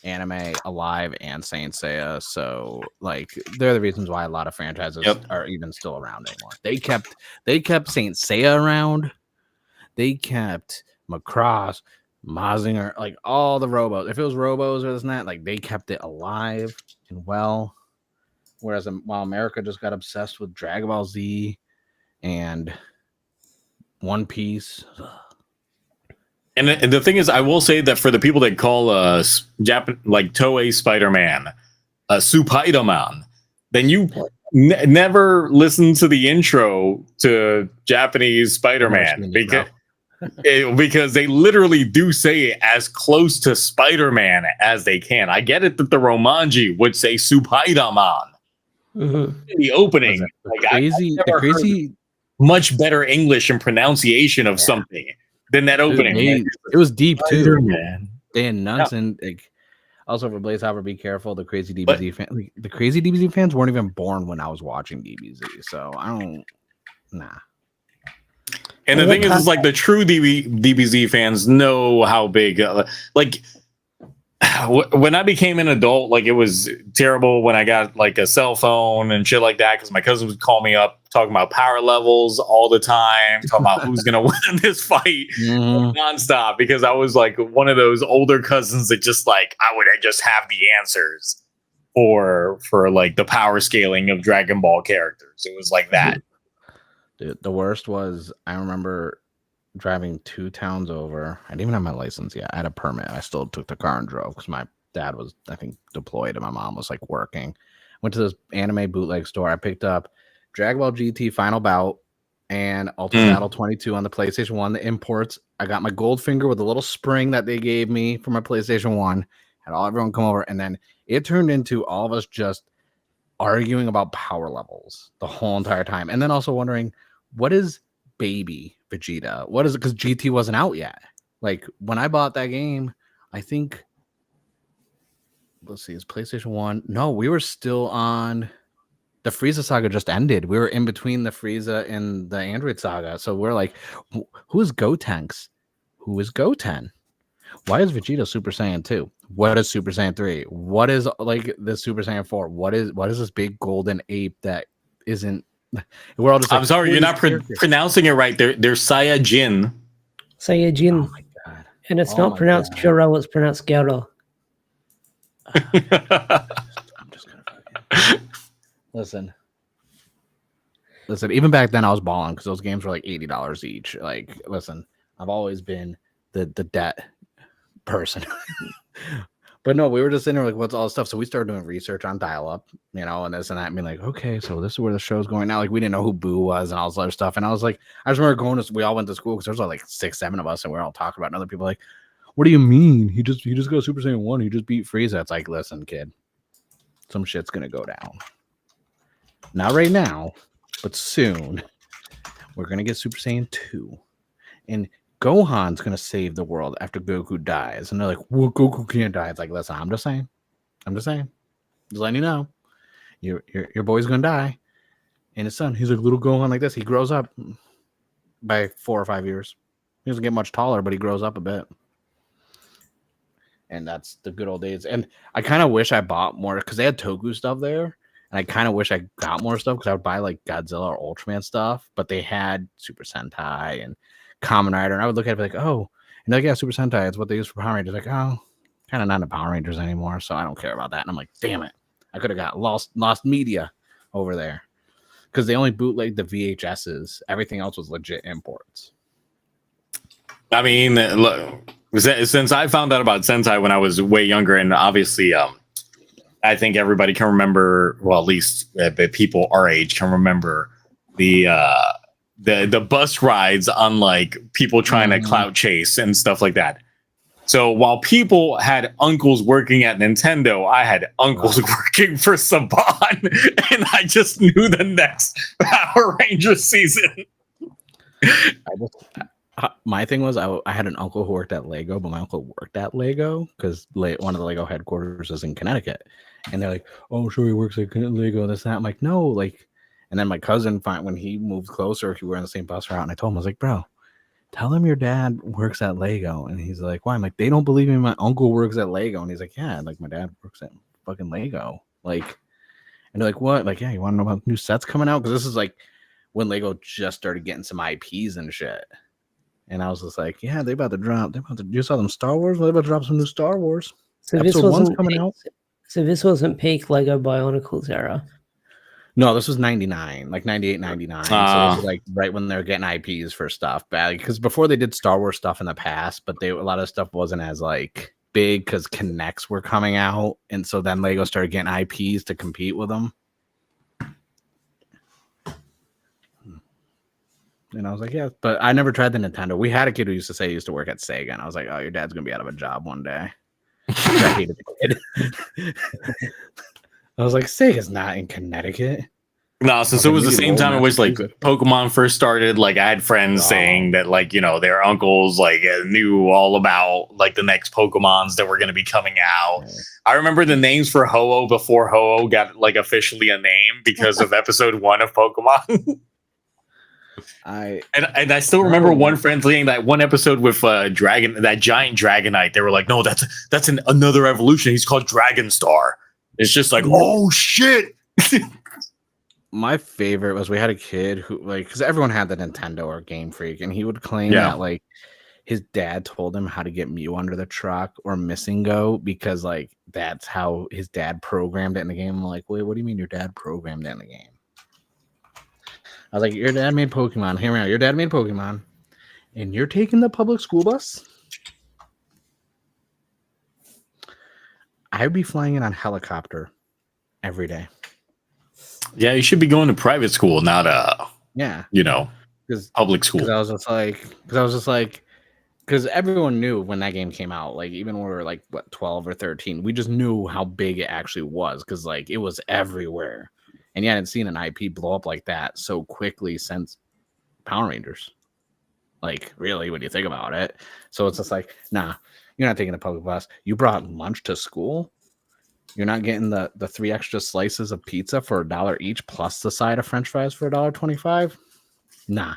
anime alive and Saint Seiya. So like they're the reasons why a lot of franchises are even still around anymore. They kept Saint Seiya around. They kept Macross, Mazinger, like all the Robos. If it was Robos or this and that, like they kept it alive and well. Whereas while America just got obsessed with Dragon Ball Z and One Piece. And the thing is, I will say that for the people that call like Toei Spider-Man Supaidaman, then you never listen to the intro to Japanese Spider-Man because they literally do say it as close to Spider-Man as they can. I get it that the Romanji would say Supaidaman in the opening. Like, crazy, much better English and pronunciation of something than that opening. It was deep too, man. Dan nuts and like, also for Blaze Hopper, be careful. The crazy DBZ fans, like, the crazy DBZ fans weren't even born when I was watching DBZ, so I don't. Nah. And the thing is like the true DBZ fans know how big, like when I became an adult, like it was terrible when I got like a cell phone and shit like that because my cousin would call me up talking about power levels all the time, talking about who's gonna win this fight nonstop. Because I was like one of those older cousins that just like I would just have the answers for like the power scaling of Dragon Ball characters. It was like that. Dude, the worst was I remember driving 2 towns over. I didn't even have my license yet. I had a permit. I still took the car and drove because my dad was, I think, deployed and my mom was like working. Went to this anime bootleg store. I picked up Dragon Ball GT Final Bout and Ultra Battle 22 on the PlayStation 1. The imports. I got my Goldfinger with a little spring that they gave me for my PlayStation 1. Had everyone come over, and then it turned into all of us just arguing about power levels the whole entire time. And then also wondering, what is baby Vegeta? What is it? Because GT wasn't out yet. Like when I bought that game, I think, let's see, it's PlayStation 1. No, we were still on the Frieza saga just ended. We were in between the Frieza and the Android saga. So we're like, who is Gotenks? Who is Goten? Why is Vegeta Super Saiyan 2? What is Super Saiyan 3? What is like the Super Saiyan 4? What is this big golden ape that isn't? We're all just like, I'm sorry, you're not pronouncing it right. They're Saiyajin. Saiyajin. Oh my god. And it's not pronounced Churro, it's pronounced Gyro. I'm just gonna listen. Even back then I was balling because those games were like $80 each. Like, listen, I've always been the debt person. But no, we were just sitting there like, what's all this stuff? So we started doing research on dial-up, and this and that, and being like, okay, so this is where the show's going now. Like, we didn't know who Boo was and all this other stuff. And I was like, I just remember we all went to school because there was like 6-7 of us, and we were all talking about it. And other people like, what do you mean? He just got Super Saiyan 1. He just beat Frieza. It's like, listen, kid, some shit's gonna go down. Not right now, but soon. We're gonna get Super Saiyan 2. And Gohan's gonna save the world after Goku dies, and they're like, "Well, Goku can't die." It's like, listen, I'm just saying, just letting you know, your boy's gonna die, and his son, he's like little Gohan like this. He grows up by 4 or 5 years. He doesn't get much taller, but he grows up a bit, and that's the good old days. And I kind of wish I bought more because they had Toku stuff there, And I kind of wish I got more stuff because I would buy like Godzilla or Ultraman stuff, but they had Super Sentai and Kamen Rider, and I would look at it like, oh, and like, yeah, Super Sentai, it's what they use for Power Rangers. Like, oh, kind of not in Power Rangers anymore, so I don't care about that. And I'm like, damn it, I could have got lost media over there because they only bootlegged the VHSs. Everything else was legit imports. I mean, look, since I found out about Sentai when I was way younger, and obviously, I think everybody can remember, well, at least people our age can remember the bus rides on like people trying to clout chase and stuff like that. So while people had uncles working at Nintendo, I had uncles working for Saban, and I just knew the next Power Ranger season. My thing was I had an uncle who worked at Lego, but my uncle worked at Lego because one of the Lego headquarters is in Connecticut. And they're like, oh, sure, he works at Lego, this, that. I'm like, no, like, and then my cousin, when he moved closer, we were on the same bus route, and I told him, I was like, bro, tell him your dad works at Lego. And he's like, why? I'm like, they don't believe me. My uncle works at Lego. And he's like, yeah, like my dad works at fucking Lego. Like, and they're like, what? Like, yeah, you want to know about new sets coming out? Because this is like when Lego just started getting some IPs and shit. And I was just like, yeah, they about to drop. You saw them Star Wars? Well, they about to drop some new Star Wars. So Episode 1's coming out. So this wasn't peak Lego Bionicles era. No, this was 99, like 98, 99. So this was like right when they were getting IPs for stuff. Because before they did Star Wars stuff in the past, but a lot of stuff wasn't as like big because Connects were coming out. And so then Lego started getting IPs to compete with them. And I was like, yeah, but I never tried the Nintendo. We had a kid who used to say he used to work at Sega. And I was like, oh, your dad's going to be out of a job one day. I hated the kid. I was like, Sega's not in Connecticut. No, since it was the same time in which like Pokemon first started, like I had friends saying that like, you know, their uncles like knew all about like the next Pokemons that were going to be coming out. Yeah. I remember the names for Ho-Oh before Ho-Oh got like officially a name because of episode 1 of Pokemon. I still remember one friend saying that one episode with that giant Dragonite. They were like, no, that's another evolution. He's called Dragonstar. It's just like, oh shit. My favorite was we had a kid who like, because everyone had the Nintendo or Game Freak, and he would claim that like his dad told him how to get Mew under the truck or Missing Go because like that's how his dad programmed it in the game. I'm like, wait, what do you mean your dad programmed it in the game? I was like, your dad made Pokemon. Hear me out. Your dad made Pokemon, and you're taking the public school bus? I would be flying in on helicopter every day. Yeah, you should be going to private school, not public school. Because I was just like, because everyone knew when that game came out, like even when we were like 12 or 13, we just knew how big it actually was because like it was everywhere. And you hadn't seen an IP blow up like that so quickly since Power Rangers. Like, really, when you think about it. So it's just like, nah, you're not taking the public bus. You brought lunch to school. You're not getting the 3 extra slices of pizza for $1 each plus the side of French fries for $1.25. Nah,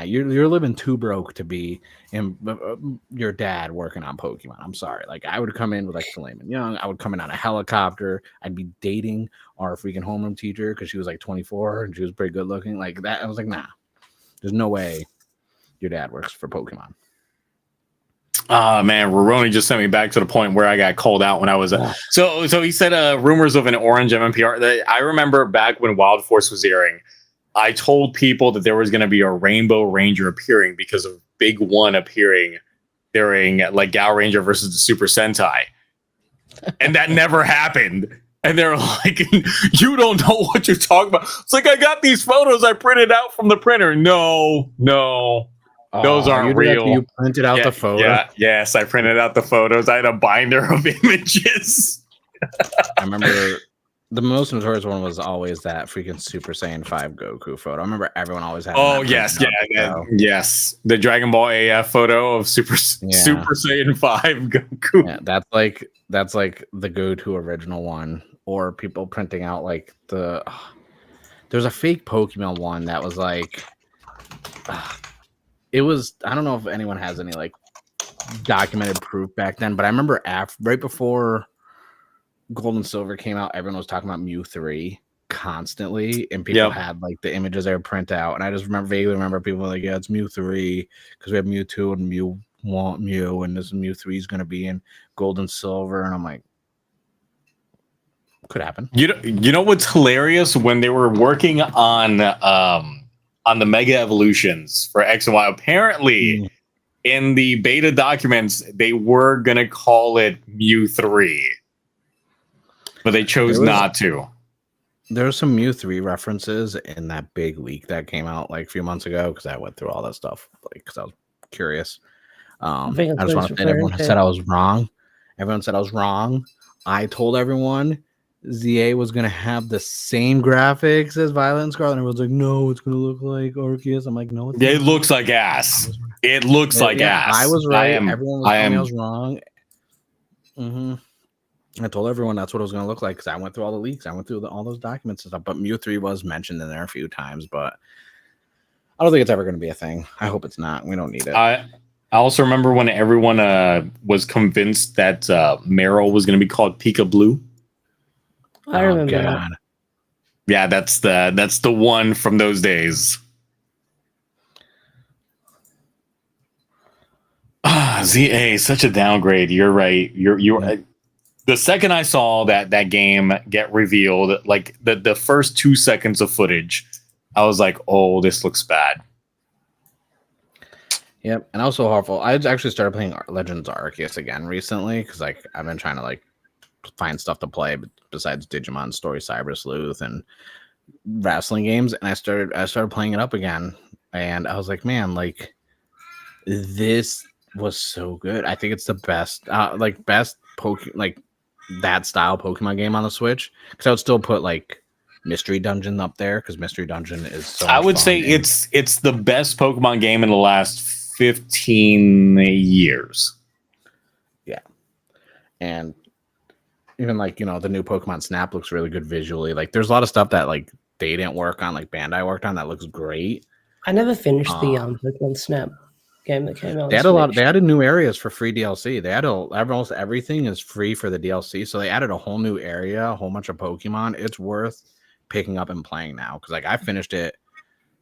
you're living too broke to be your dad working on Pokemon. I'm sorry. Like, I would come in with like filet mignon. I would come in on a helicopter. I'd be dating our freaking homeroom teacher because she was like 24 and she was pretty good looking. Like that. I was like, nah, there's no way your dad works for Pokemon. Man, Roroni just sent me back to the point where I got called out when I was so he said rumors of an orange MMPR. That I remember back when Wild Force was airing, I told people that there was going to be a Rainbow Ranger appearing because of Big One appearing during like Gal Ranger versus the Super Sentai, and that never happened. And they're like, you don't know what you're talking about. It's like, I got these photos I printed out from the printer. No. Those aren't real. You printed out the photo? Yes, I printed out the photos. I had a binder of images. I remember the most notorious one was always that freaking Super Saiyan 5 Goku photo. I remember everyone always had. Oh, yes. Yes. The Dragon Ball AF photo of Super Saiyan 5 Goku. Yeah, that's like the go-to original one. Or people printing out like there's a fake Pokemon one that was like. It was, I don't know if anyone has any like documented proof back then, but I remember right before Gold and Silver came out, everyone was talking about Mew 3 constantly, and people had like the images they would print out, and I just vaguely remember people like, yeah, it's Mew 3 because we have Mew 2 and Mew want Mew, and this Mew 3 is going to be in gold and silver, and I'm like, could happen. You know what's hilarious? When they were working on the Mega Evolutions for X and Y, apparently in the beta documents they were gonna call it Mew 3, but they chose not to. There were some Mew 3 references in that big leak that came out like a few months ago, because I went through all that stuff because I was curious. I just want to say everyone said I was wrong. Everyone said I was wrong. I told everyone ZA was going to have the same graphics as Violet and Scarlet, and everyone's like, no, it's going to look like Arceus. I'm like, no, it looks like ass. It looks like ass. I was right. Everyone was telling me I was wrong. I told everyone that's what it was going to look like because I went through all the leaks. I went through all those documents and stuff. But Mew 3 was mentioned in there a few times, but I don't think it's ever going to be a thing. I hope it's not. We don't need it. I also remember when everyone was convinced that Meryl was going to be called Pika Blue. I remember that. Yeah, that's the one from those days. ZA, such a downgrade. You're right. You're the second I saw that game get revealed, like the first 2 seconds of footage, I was like, oh, this looks bad. Yep, and also horrible. I actually started playing Legends Arceus again recently because like I've been trying to like find stuff to play besides Digimon Story, Cyber Sleuth, and wrestling games, and I started playing it up again, and I was like, man, like this was so good. I think it's the best that style Pokemon game on the Switch, because I would still put like Mystery Dungeon up there because Mystery Dungeon is so I would say it's the best Pokemon game in the last 15 years. Yeah. And even like, the new Pokemon Snap looks really good visually. Like there's a lot of stuff that like they didn't work on, like Bandai worked on, that looks great. I never finished the Pokemon Snap game that came out. They added new areas for free DLC. They had almost everything is free for the DLC. So they added a whole new area, a whole bunch of Pokemon. It's worth picking up and playing now. Because like I finished it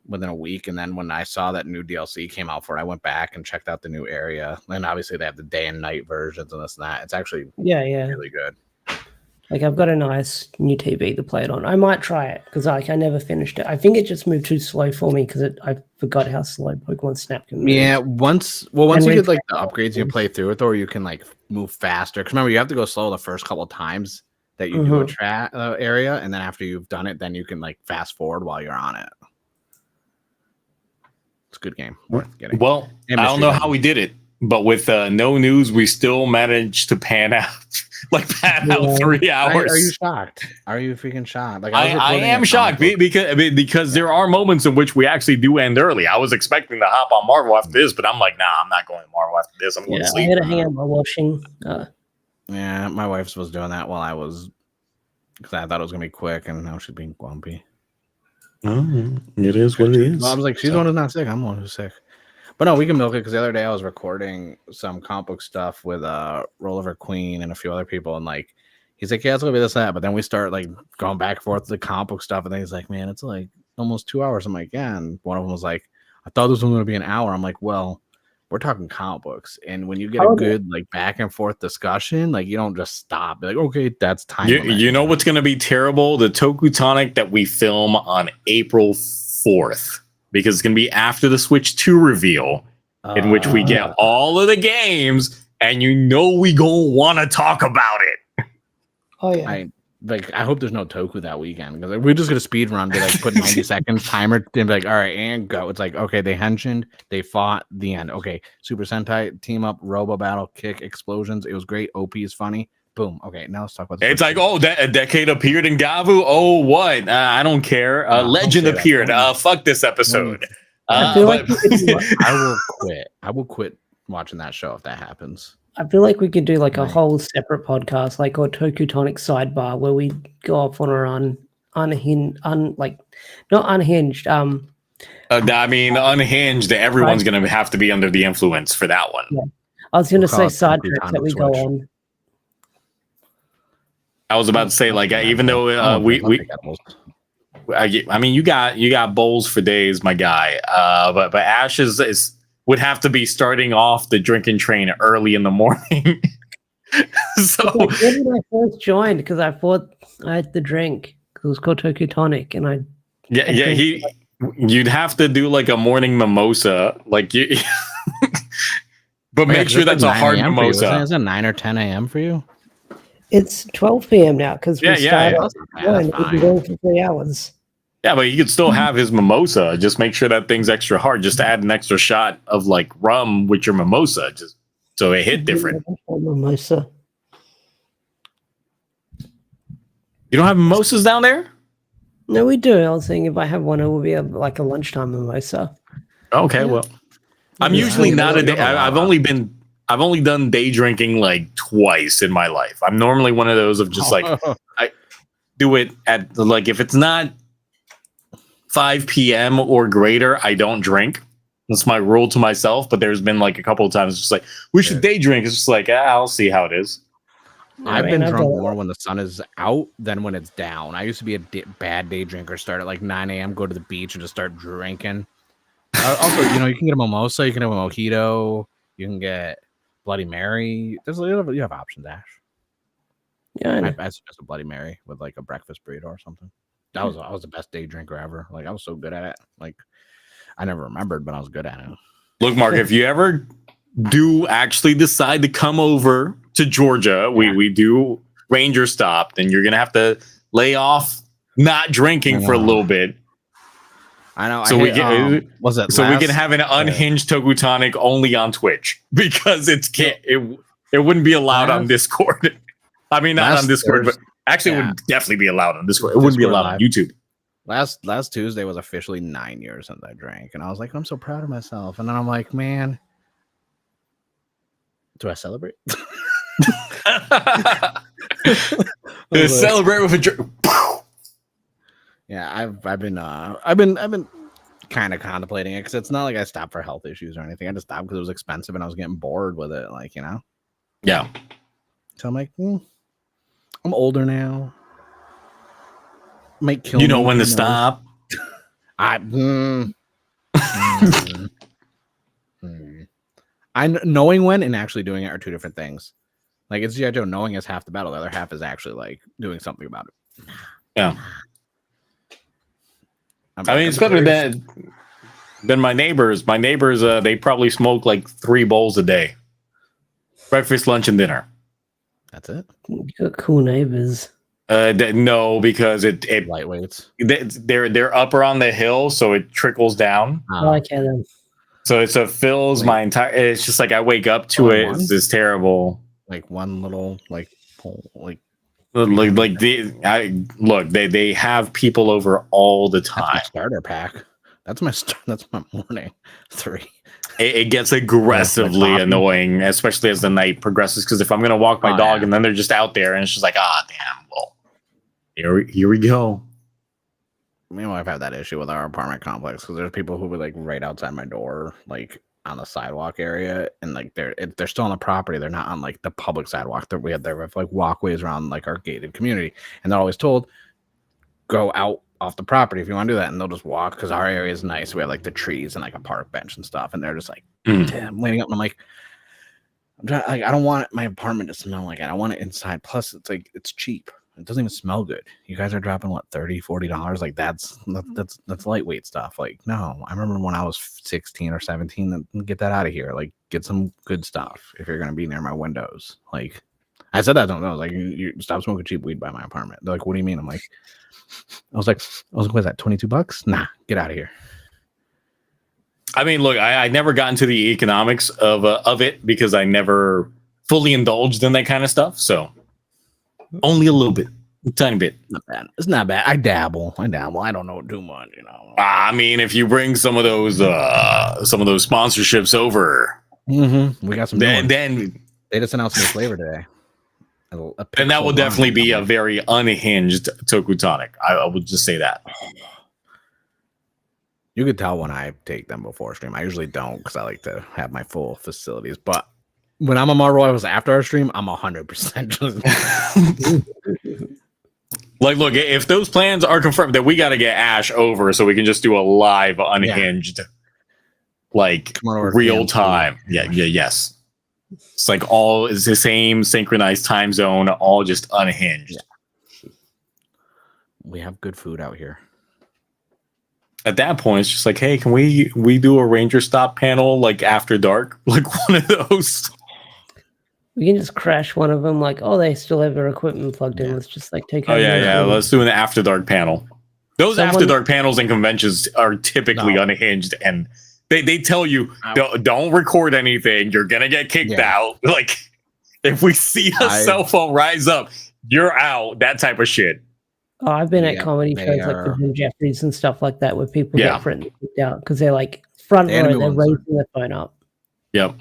within a week, and then when I saw that new DLC came out for it, I went back and checked out the new area. And obviously they have the day and night versions and this and that. It's actually really good. Like I've got a nice new TV to play it on. I might try it because like I never finished it. I think it just moved too slow for me because I forgot how slow Pokemon Snap can move. Yeah, once you get like the upgrades, you play through it, or you can like move faster. Because remember, you have to go slow the first couple of times that you do a area, and then after you've done it, then you can like fast forward while you're on it. It's a good game. Well, I don't know how we did it, but with no news, we still managed to pan out 3 hours. Are you shocked? Are you freaking shocked? Like I am shocked because there are moments in which we actually do end early. I was expecting to hop on Marvel after this, but I'm like, nah, I'm not going to Marvel after this. I'm going to sleep. I had to hang out my washing. Yeah, my wife was doing that while I was, because I thought it was going to be quick, and now she's being grumpy. It is what it is. Well, I was like, she's the one who's not sick. I'm the one who's sick. But no, we can milk it, because the other day I was recording some comic book stuff with Rollover Queen and a few other people, and like he's like, yeah, it's gonna be this that, but then we start like going back and forth to the comic book stuff, and then he's like, man, it's like almost 2 hours. I'm like, yeah, and one of them was like, I thought this was gonna be an hour. I'm like, well, we're talking comic books, and when you get a good like back and forth discussion, like you don't just stop. Be like, okay, that's time. You know what's gonna be terrible? The TokuTonic that we film on April 4th. Because it's going to be after the Switch 2 reveal, in which we get all of the games, and we going to want to talk about it. Oh, yeah. I hope there's no Toku that weekend, because we're just going to speed run, be like, put 90 seconds timer, and be like, all right, and go. It's like, okay, they henshined, they fought, the end. Okay, Super Sentai, team up, Robo Battle, kick, explosions. It was great. OP is funny. Boom. Okay, now let's talk about it's like, oh, a decade appeared in Gavv. Oh, what? I don't care. Legend appeared. Fuck this episode. I feel like I will quit. I will quit watching that show if that happens. I feel like we could do like a whole separate podcast, like or TokuTonic sidebar, where we go off on our unhinged. I mean, unhinged. Everyone's going to have to be under the influence for that one. Yeah. I was going to say side tracks that we go on. I was about to say, like, even though we I mean, you got bowls for days, my guy. But Ash would have to be starting off the drinking train early in the morning. So Like, when did I first joined? Because I thought I had the drink. It was called TokuTonic, and I you'd have to do like a morning mimosa, like you. But make sure that's a hard mimosa. Is it 9 or 10 a.m. for you? It's 12 p.m. now because we started That's we've been fine. going for 3 hours. Yeah, but you could still have his mimosa. Just make sure that thing's extra hard. Just add an extra shot of like rum with your mimosa, just so it hit different. Mimosa. You don't have mimosas down there? No, we do. I was thinking if I have one, it will be like a lunchtime mimosa. Okay, well, I'm usually not a day. I've only done day drinking like twice in my life. I'm normally one of those of just like I do it at like if it's not 5 p.m. or greater, I don't drink. That's my rule to myself. But there's been like a couple of times just like we should day drink. It's just like I'll see how it is. I've been drunk more when the sun is out than when it's down. I used to be a bad day drinker. Start at like 9 a.m. Go to the beach and just start drinking. Also, you can get a mimosa, you can have a mojito, you can get Bloody Mary. You have options, Ash. Yeah, I suggest a Bloody Mary with like a breakfast burrito or something. I was the best day drinker ever. Like I was so good at it. Like I never remembered, but I was good at it. Look, Mark, if you ever do actually decide to come over to Georgia, we do Ranger Stop, then you're gonna have to lay off not drinking for a little bit. I know. So we can we can have an unhinged Tokutonic only on Twitch because it wouldn't be allowed on Discord. I mean, not on Discord, but actually, it would definitely be allowed on Discord. It wouldn't be allowed on YouTube. Last Tuesday was officially 9 years since I drank, and I was like, I'm so proud of myself. And then I'm like, man, do I celebrate? Celebrate with a drink. Yeah, I've been kind of contemplating it because it's not like I stopped for health issues or anything. I just stopped because it was expensive and I was getting bored with it. Like, Yeah. So I'm like, I'm older now. Might kill me, when to stop. Knowing when and actually doing it are two different things. Like it's G.I. Joe, knowing is half the battle. The other half is actually like doing something about it. Yeah. I mean, it's better than my neighbors. My neighbors, they probably smoke like 3 bowls a day. Breakfast, lunch, and dinner. That's it. You got cool neighbors. No, because it lightweights. They're up around the hill, so it trickles down. I like them. So it fills my entire. It's just like I wake up to it. It's just terrible. Like one little they have people over all the time. That's my starter pack. That's my morning 3. It gets aggressively annoying, especially as the night progresses. Because if I'm gonna walk my dog and then they're just out there and it's just like, damn, well, here we go. Me and my wife have that issue with our apartment complex because there's people who were like right outside my door, like on the sidewalk area, and like they're still on the property. They're not on like the public sidewalk. We have like walkways around like our gated community, and they're always told, go out off the property if you want to do that, and they'll just walk because our area is nice. We have like the trees and like a park bench and stuff, and they're just like, damn, leaning up. And I'm like, I don't want my apartment to smell like it. I want it inside. Plus, it's like it's cheap. It doesn't even smell good. You guys are dropping what, $30-$40? Like that's lightweight stuff. Like, no, I remember when I was 16 or 17, get that out of here. Like, get some good stuff if you're gonna be near my windows. Like, I said that to them. I was like, you stop smoking cheap weed by my apartment. They're like, what do you mean? I'm like, I was like, what is that? $22? Nah, get out of here. I mean, look, I never got into the economics of it because I never fully indulged in that kind of stuff. So. Only a little bit, a tiny bit. Not bad. It's not bad. I dabble. I don't know too much, I mean, if you bring some of those sponsorships over, we got some. Then they just announced a new flavor today. And that will definitely be a very unhinged Tokutonic. I would just say that. You could tell when I take them before stream. I usually don't because I like to have my full facilities, but. When I'm on Marvel Rivals after our stream, I'm 100%. Like, look, if those plans are confirmed, then we got to get Ash over so we can just do a live unhinged, like real time. Yes. It's like all is the same synchronized time zone, all just unhinged. Yeah. We have good food out here. At that point, it's just like, hey, can we do a Ranger Stop panel like after dark, like one of those? We can just crash one of them. Like, oh, they still have their equipment plugged in. Let's just like take. Oh yeah. Let's do an after dark panel. Those after dark panels and conventions are typically unhinged, and they tell you don't record anything. You're gonna get kicked out. Like if we see a cell phone rise up, you're out. That type of shit. Oh, I've been at comedy shows like the Jim Jeffries and stuff like that, where people get threatened to kicked out because they're like front row, they're raising their phone up. Yep.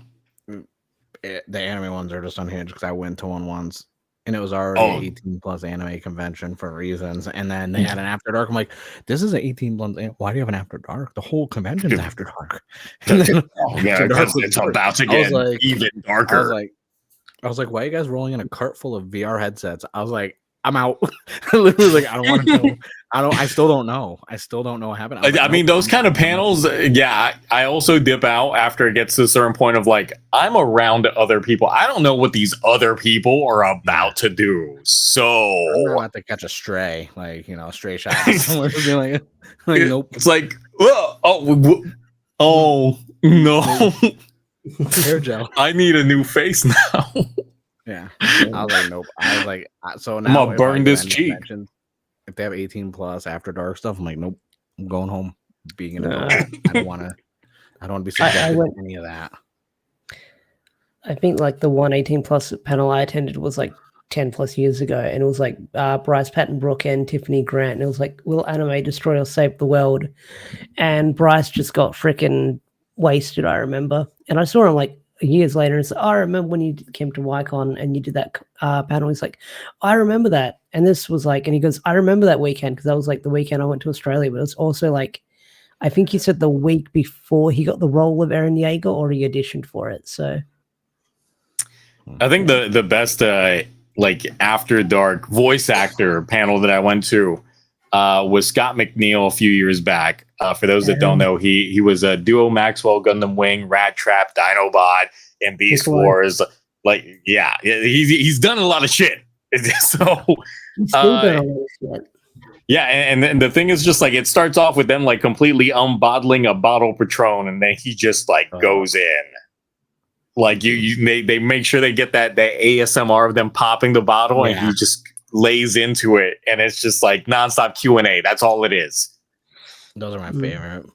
The anime ones are just unhinged because I went to one once and it was already 18 plus anime convention for reasons, and then they had an after dark. I'm like, this is an 18 plus. Why do you have an after dark? The whole convention's after dark. And then, it's about to get even darker. I was like, why are you guys rolling in a cart full of VR headsets? I was like, I'm out. Literally, like, I don't want to know. I still don't know. I still don't know what happened. I mean, those kind of panels, I also dip out after it gets to a certain point of like, I'm around other people. I don't know what these other people are about to do. So I'm about to catch a stray, like, a stray shot somewhere. like, nope. It's like, oh no. Hair gel. I need a new face now. Yeah, I was like, nope. I was like, so now I'm gonna burn this cheek. If they have 18 plus after dark stuff, I'm like, nope. I'm going home. Being an adult, I don't want to be subjected to any of that. I think like the 118 plus panel I attended was like 10 plus years ago, and it was like Bryce Patton-Brook and Tiffany Grant, and it was like, will anime destroy or save the world? And Bryce just got freaking wasted, I remember, and I saw him like years later and said, I remember when you came to YCon and you did that panel. He's like, I remember that. And this was like, and he goes, I remember that weekend because that was like the weekend I went to Australia, but it was also like, I think he said the week before he got the role of Eren Yeager, or he auditioned for it. So I think the best like after dark voice actor panel that I went to was Scott McNeil a few years back. For those that don't know, he was a Duo Maxwell, Gundam Wing, Rat Trap, Dinobot, and Beast Wars. Like, he's done a lot of shit. So he's still done a lot of shit. Yeah, and the thing is just like it starts off with them like completely unbottling a bottle Patron, and then he just like goes in. Like they make sure they get that ASMR of them popping the bottle, and he just lays into it, and it's just like nonstop Q&A. That's all it is. Those are my favorite.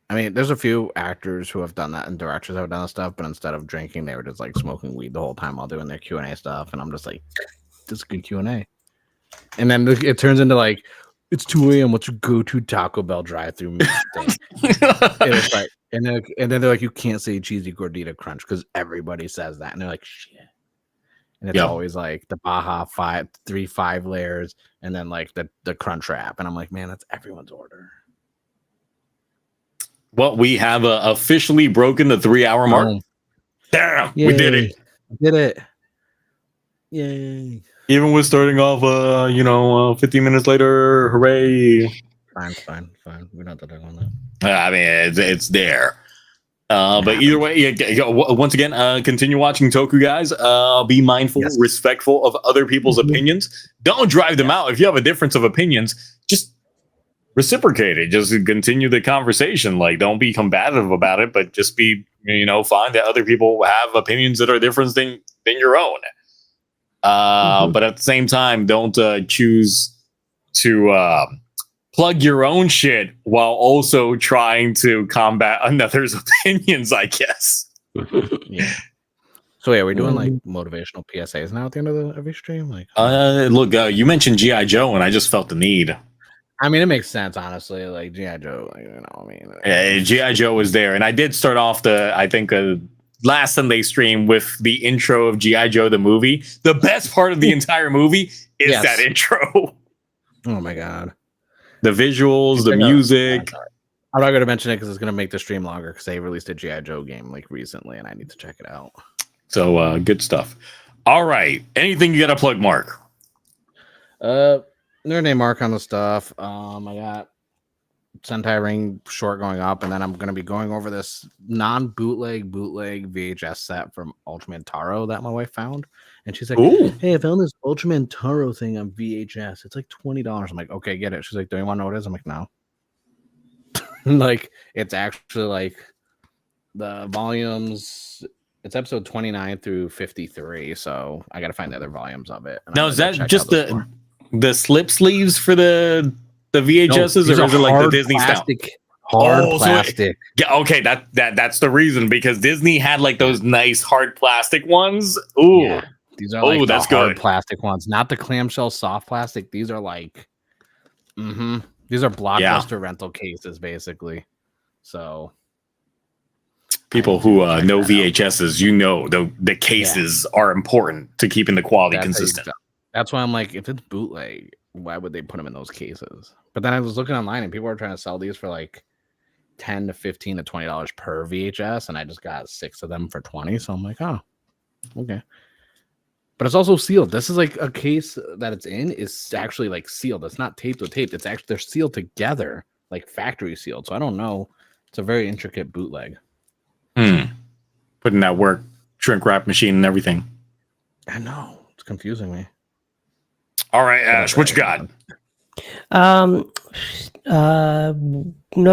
I mean, there's a few actors who have done that and directors have done that stuff, but instead of drinking, they were just like smoking weed the whole time while doing their Q&A stuff, and I'm just like, this is good Q&A. And then it turns into like, it's 2 a.m. What's your go-to Taco Bell drive-through meat thing? And it's like, and then they're like, you can't say cheesy gordita crunch because everybody says that, and they're like, shit. And it's always like the Baja 5 layers, and then like the crunch wrap, and I'm like, man, that's everyone's order. Well, we have officially broken the 3-hour mark. Damn, Yay. We did it. Did it. Yay. Even with starting off, 15 minutes later, hooray. Fine. We don't have to talk on that. I mean, it's there. But either way, once again, continue watching Toku, guys. Be mindful, respectful of other people's opinions. Don't drive them out. If you have a difference of opinions, just reciprocate it. Just continue the conversation. Like, don't be combative about it, but just be, find that other people have opinions that are different than your own. But at the same time, don't choose to plug your own shit while also trying to combat another's opinions, I guess. Yeah. So we're doing like motivational PSAs now at the end of every stream. Like, look, you mentioned G.I. Joe, and I just felt the need. I mean, it makes sense, honestly. Like G.I. Joe, G.I. Joe was there, and I did start off last Sunday stream with the intro of G.I. Joe the movie. The best part of the entire movie is that intro. Oh my god. The visuals, the music. I'm not going to mention it because it's going to make the stream longer because they released a G.I. Joe game like recently and I need to check it out. So good stuff. All right. Anything you got to plug, Mark? Name mark on the stuff. I got Sentai Ring short going up, and then I'm gonna be going over this bootleg VHS set from Ultraman Taro that my wife found, and she's like, Ooh. "Hey, I found this Ultraman Taro thing on VHS. It's like $20." I'm like, "Okay, get it." She's like, "Do you want to know what it is?" I'm like, "No." Like, it's actually like the volumes. It's episode 29 through 53, so I gotta find the other volumes of it. Now, is that just the slip sleeves for the VHSs, or is it like the Disney plastic, style? hard plastic? Yeah, okay, that's the reason, because Disney had like those nice hard plastic ones. Ooh, yeah, these are like that's hard good plastic ones, not the clamshell soft plastic. These are like, these are Blockbuster rental cases, basically. So, people who know VHSs, you know, the cases are important to keeping the quality consistent. That's why I'm like, if it's bootleg, why would they put them in those cases? But then I was looking online, and people are trying to sell these for like $10 to $15 to $20 per VHS, and I just got 6 of them for $20. So I'm like, oh, okay. But it's also sealed. This is like a case that it's in is actually like sealed. It's not taped with tape. It's actually, they're sealed together, like factory sealed. So I don't know. It's a very intricate bootleg. Putting that work, shrink wrap machine and everything. I know. It's confusing me. All right, Ash, what you got? No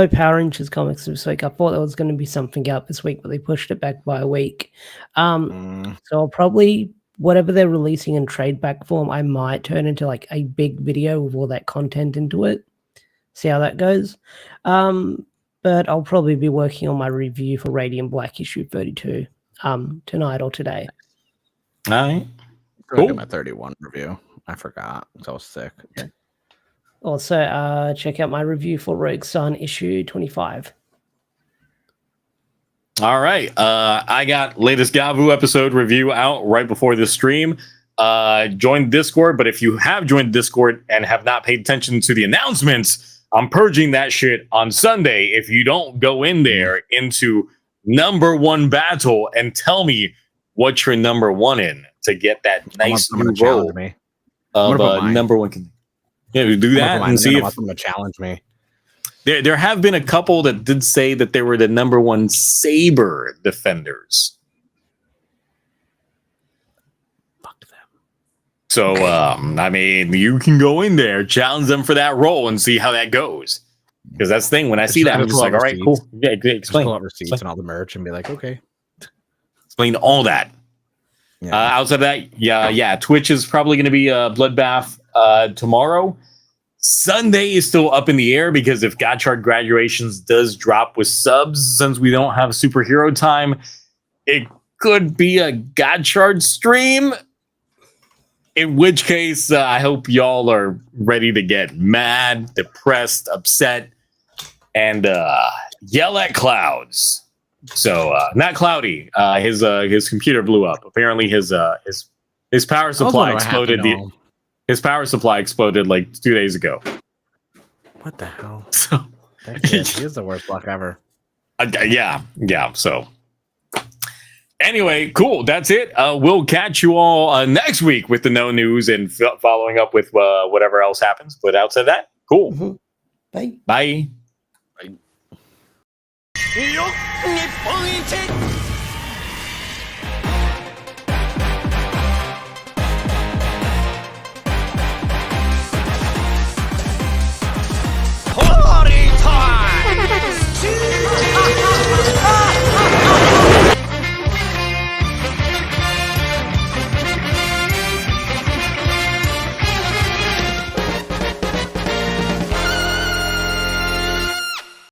Power Rangers comics this week. I thought there was going to be something out this week, but they pushed it back by a week. So I'll probably, whatever they're releasing in trade back form, I might turn into like a big video with all that content into it. See how that goes. But I'll probably be working on my review for Radiant Black issue 32 tonight or today. All right. Cool. My 31 review. I forgot. I was sick. Okay. Also, check out my review for Rogue Sun issue 25. All right. I got latest Gavv episode review out right before this stream. Join Discord, but if you have joined Discord and have not paid attention to the announcements, I'm purging that shit on Sunday. If you don't go in there into number 1 battle and tell me what you're number 1 in to get that nice new role of number 1. Yeah, we do that and see if someone to challenge me. There have been a couple that did say that they were the number 1 Saber defenders. Fuck them. So, I mean, you can go in there, challenge them for that role, and see how that goes. Because that's the thing. When I see that, I'm just like, all right, cool. Yeah, explain. Pull out receipts and all the merch and be like, okay. Explain all that. Yeah. Outside of that, yeah. Twitch is probably going to be a bloodbath tomorrow. Sunday is still up in the air because if Gotchard Graduations does drop with subs, since we don't have superhero time, it could be a Gotchard stream. In which case, I hope y'all are ready to get mad, depressed, upset, and yell at clouds. So not Cloudy. His computer blew up. Apparently, his power supply exploded. His power supply exploded like 2 days ago. What the hell? So he is the worst luck ever. Yeah. So anyway, cool. That's it. We'll catch you all next week with the no news and following up with whatever else happens. But outside of that, cool. Bye. Bye. Bye.